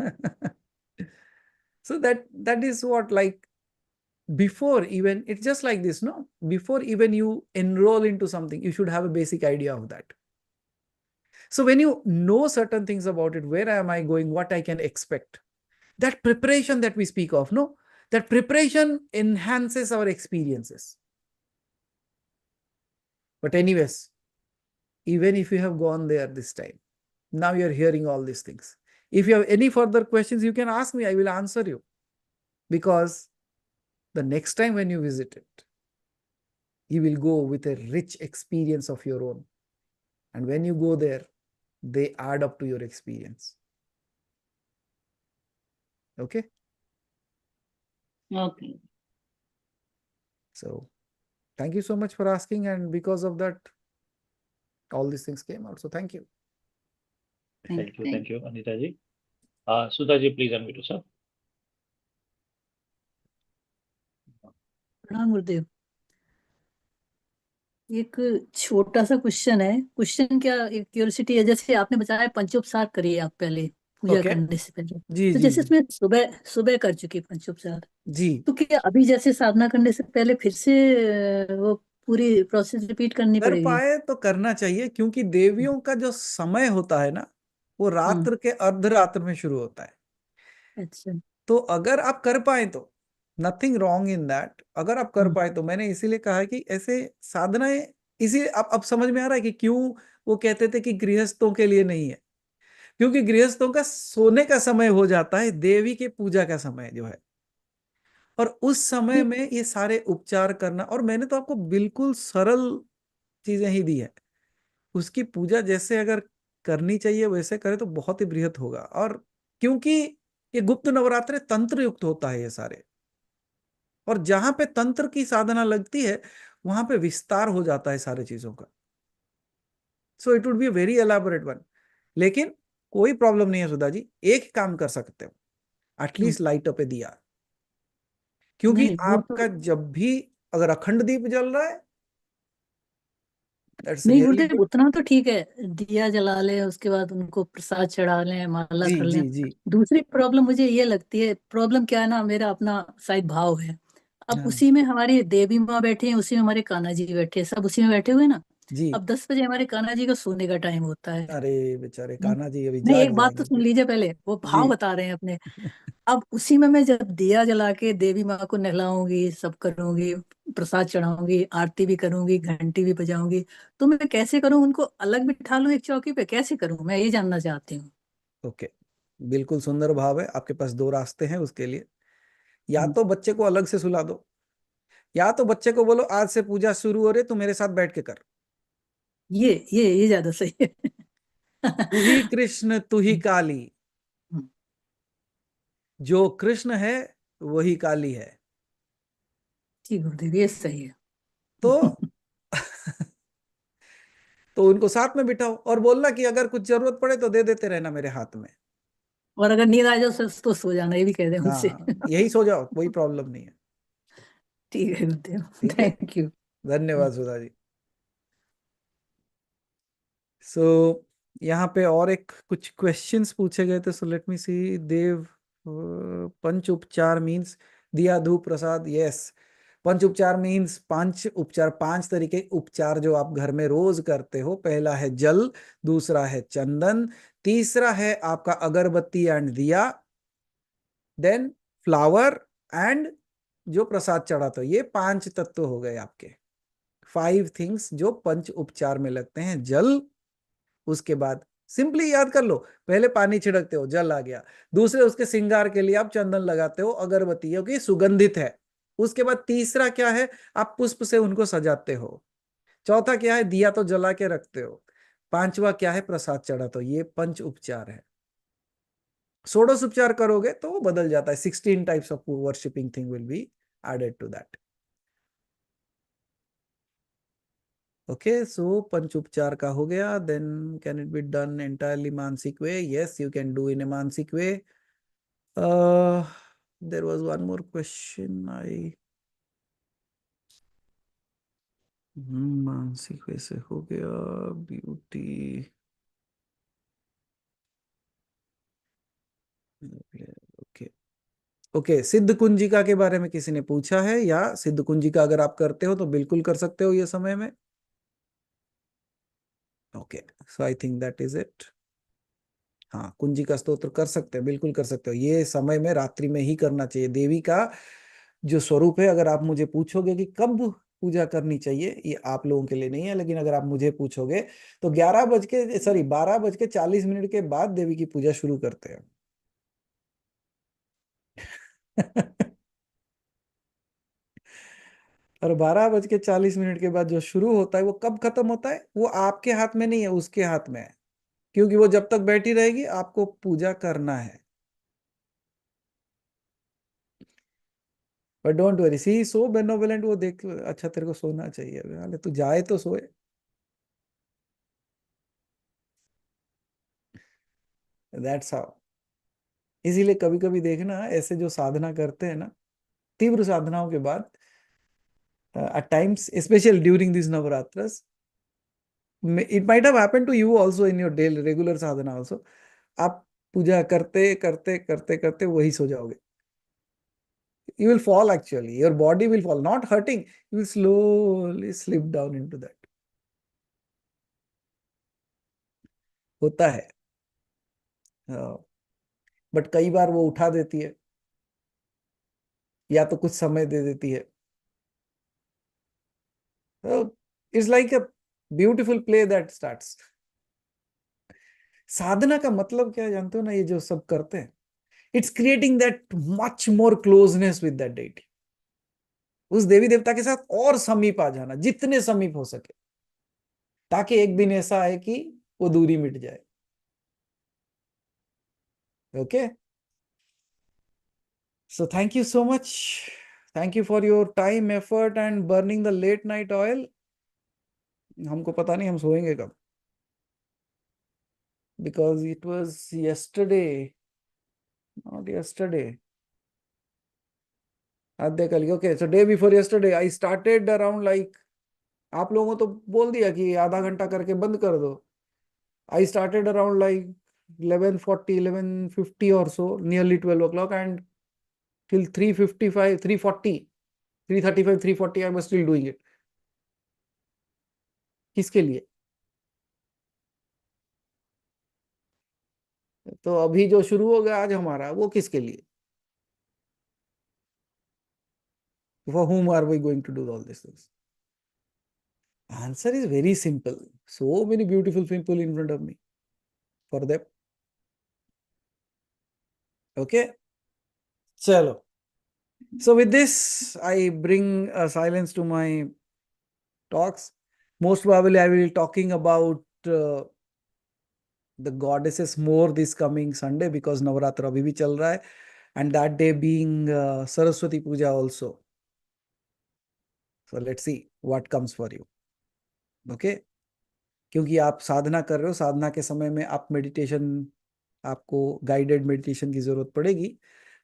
So that is what, like, before even, it's just like this, no? Before even you enroll into something, you should have a basic idea of that. So when you know certain things about it, where am I going, what I can expect, that preparation that we speak of, no? That preparation enhances our experiences. But anyways, even if you have gone there this time, now you're hearing all these things. If you have any further questions, you can ask me, I will answer you. Because the next time when you visit it, you will go with a rich experience of your own. And when you go there, they add up to your experience. Okay? Okay. So, thank you so much for asking. And because of that, all these things came out. So, thank you. Thank you, Anita ji. Sudha ji, please unmute yourself. प्रणाम गुरुदेव. एक छोटा सा question है. Question क्या, एक curiosity है. जैसे आपने बताया पंचोपचार करिए आप पहले पूजा करने से पहले. जी, तो जी, जैसे जी. इसमें सुबह कर चुकी पंचोपचार, जी. तो क्या अभी जैसे साधना करने से पहले फिर से वो पूरी प्रोसेस रिपीट करनी कर पड़ेगी? पाए तो करना चाहिए, क्योंकि देवियों का जो समय होता है ना, वो रात्र के अर्धरात्र में शुरू होता है. अच्छा. तो अगर आप कर पाए तो नथिंग रॉन्ग इन दैट. अगर आप कर पाए तो, मैंने इसीलिए कहा है कि ऐसे साधनाएं, इसी अब समझ में आ रहा है कि क्यों वो कहते थे कि गृहस्थों के लिए नहीं है. क्योंकि गृहस्थों का सोने का समय हो जाता है, देवी के पूजा का समय जो है, और उस समय में ये सारे उपचार करना. और मैंने तो आपको बिल्कुल सरल चीजें ही दी है. उसकी पूजा जैसे अगर करनी चाहिए वैसे करे तो बहुत ही बृहत होगा. और क्योंकि ये गुप्त नवरात्रे तंत्र युक्त होता है ये सारे, और जहां पे तंत्र की साधना लगती है वहां पे विस्तार हो जाता है सारी चीजों का. So it would be very elaborate one. लेकिन कोई प्रॉब्लम नहीं है सुधा जी, एक काम कर सकते हो, एटलीस्ट लाइट अप ए दिया. क्योंकि आपका जब भी अगर अखंड दीप जल रहा है, नहीं गुरुदेव, उतना तो ठीक है, दिया जला ले, उसके बाद उनको प्रसाद चढ़ा लें, माला कर लें. दूसरी प्रॉब्लम मुझे ये लगती है, प्रॉब्लम क्या है ना, मेरा अपना शायद भाव है. अब उसी में हमारी देवी माँ बैठी है, उसी में हमारे कान्हा जी बैठे हैं, सब उसी में बैठे हुए ना. जी। अब 10 बजे हमारे कान्हा जी का सोने का टाइम होता है। अरे बेचारे कान्हा जी अभी नहीं, जाग एक बात तो जाएंगे सुन फिर। लीजिए पहले, वो भाव जी। बता रहे हैं अपने। अब उसी में मैं जब दिया जला के देवी माँ को नहलाऊंगी, सब करूंगी, प्रसाद चढ़ाऊंगी, आरती भी करूंगी, घंटी भी बजाऊंगी, तो मैं कैसे करूं? उनको अलग बिठा लूं एक चौकी पे? कैसे करूं? मैं ये जानना चाहती हूँ। ओके, बिल्कुल सुंदर भाव है। आपके पास दो रास्ते हैं उसके लिए। या हम्म, तो बच्चे को अलग से सुला दो, या तो बच्चे को बोलो आज से पूजा शुरू हो रही है, तू मेरे साथ बैठ के कर। ये ज्यादा सही है। तू ही कृष्ण तू ही काली, हम्म, जो कृष्ण है वही काली है। जी गुरुदेव, ये सही है। तो तो उनको साथ में बिठाओ और बोलना कि अगर कुछ जरूरत पड़े तो दे देते रहना मेरे हाथ में। और अगर नींद आ जाए तो सो जाना, ये भी कह दें उनसे। हाँ, यही सो जाओ, कोई प्रॉब्लम नहीं है। ठीक है गुरुदेव, ठीक है, थैंक यू। धन्यवाद सुधा जी। सो यहाँ पे और एक कुछ क्वेश्चंस पूछे गए थे। सो लेट मी सी। देव, पंच उपचार मीन्स दिया धूप प्रसाद। यस, पंच उपचार मीन्स पांच उपचार, पांच तरीके के उपचार जो आप घर में रोज करते हो। पहला है जल, दूसरा है चंदन, तीसरा है आपका अगरबत्ती एंड दिया, देन फ्लावर एंड जो प्रसाद चढ़ाते हो। ये पांच तत्व हो गए आपके, 5 थिंग्स जो पंच उपचार में लगते हैं। जल, उसके बाद सिंपली याद कर लो, पहले पानी छिड़कते हो, जल आ गया। दूसरे उसके श्रृंगार के लिए आप चंदन लगाते हो, अगरबत्ती, क्योंकि सुगंधित है। उसके बाद तीसरा क्या है, आप पुष्प से उनको सजाते हो। चौथा क्या है, दिया तो जला के रखते हो। पांचवा क्या है, प्रसाद चढ़ाते हो। ये पंच उपचार है। षोडश उपचार करोगे तो वो बदल जाता है। 16 types of worshipping thing will be added to that. Okay, so पंच उपचार का हो गया। Then can it be done entirely मानसिक way? Yes, you can do in a मानसिक way. There was one more question I, मानसिक way से हो गया। Beauty, okay okay. सिद्ध कुंजिका के बारे में किसी ने पूछा है? या सिद्ध कुंजिका अगर आप करते हो तो बिल्कुल कर सकते हो ये समय में। Okay, so I think that is it. हाँ, कुंजी का स्तोत्र कर सकते हैं, बिल्कुल कर सकते हो। ये समय में रात्रि में ही करना चाहिए। देवी का जो स्वरूप है, अगर आप मुझे पूछोगे कि कब पूजा करनी चाहिए, ये आप लोगों के लिए नहीं है, लेकिन अगर आप मुझे पूछोगे तो 12:40 के बाद देवी की पूजा शुरू करते हैं। और 12:40 के बाद जो शुरू होता है वो कब खत्म होता है, वो आपके हाथ में नहीं है, उसके हाथ में है। क्योंकि वो जब तक बैठी रहेगी आपको पूजा करना है। But don't worry, see so benevolent. वो देख, अच्छा तेरे को सोना चाहिए, अरे तू जाए तो सोए। That's how. इसीलिए कभी कभी देखना, ऐसे जो साधना करते हैं ना, तीव्र साधनाओं के बाद, at times especially during these navaratras, it might have happened to you also in your daily regular sadhana also, आप पूजा करते करते करते करते वही सो जाओगे। You will fall, actually your body will fall, not hurting, you will slowly slip down into that। होता है। But कई बार वो उठा देती है, या तो कुछ समय दे देती है। It's like a beautiful play that starts. साधना का मतलब क्या है जानते हो ना, ये जो सब करते हैं, it's creating that much more closeness with that deity. उस देवी देवता के साथ और समीप आ जाना, जितने समीप हो सके, ताकि एक दिन ऐसा आए कि वो दूरी मिट जाए। Okay, so thank you so much. Thank you for your time, effort and burning the late night oil. हमको पता नहीं हम सोएंगे कब, because it was yesterday, not yesterday, आधे कल। Okay, so day before yesterday I started around like, आप लोगों को तो बोल दिया कि आधा घंटा करके बंद कर दो। I started around like 11:40, 11:50 or so, nearly 12 o'clock, and till 3:55, 3:40, 3:35, 3:40, I was still doing it. किसके लिए? तो अभी जो शुरू होगा आज हमारा, वो किसके लिए? For whom are we going to do all these things? Answer is very simple. So many beautiful people in front of me. For them. Okay. Chalo. So with this, I bring a silence to my talks. Most probably I will be talking about the goddesses more this coming Sunday, because Navratra abhi bhi chal raha hai, and that day being Saraswati Puja also. So let's see what comes for you. Okay. क्योंकि आप साधना कर रहे हो, साधना के समय में आप meditation, आपको गाइडेड मेडिटेशन की जरूरत पड़ेगी.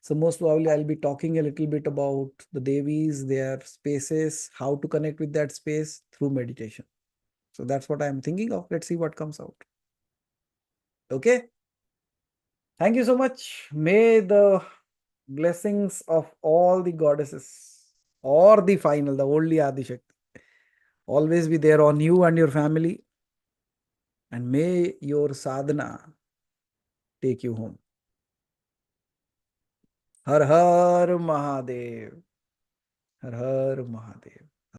So most probably I'll be talking a little bit about the Devis, their spaces, how to connect with that space through meditation. So that's what I'm thinking of. Let's see what comes out. Okay. Thank you so much. May the blessings of all the goddesses, or the final, the only Adishakti, always be there on you and your family. And may your sadhana take you home. Har Har Mahadev. Har Har Mahadev.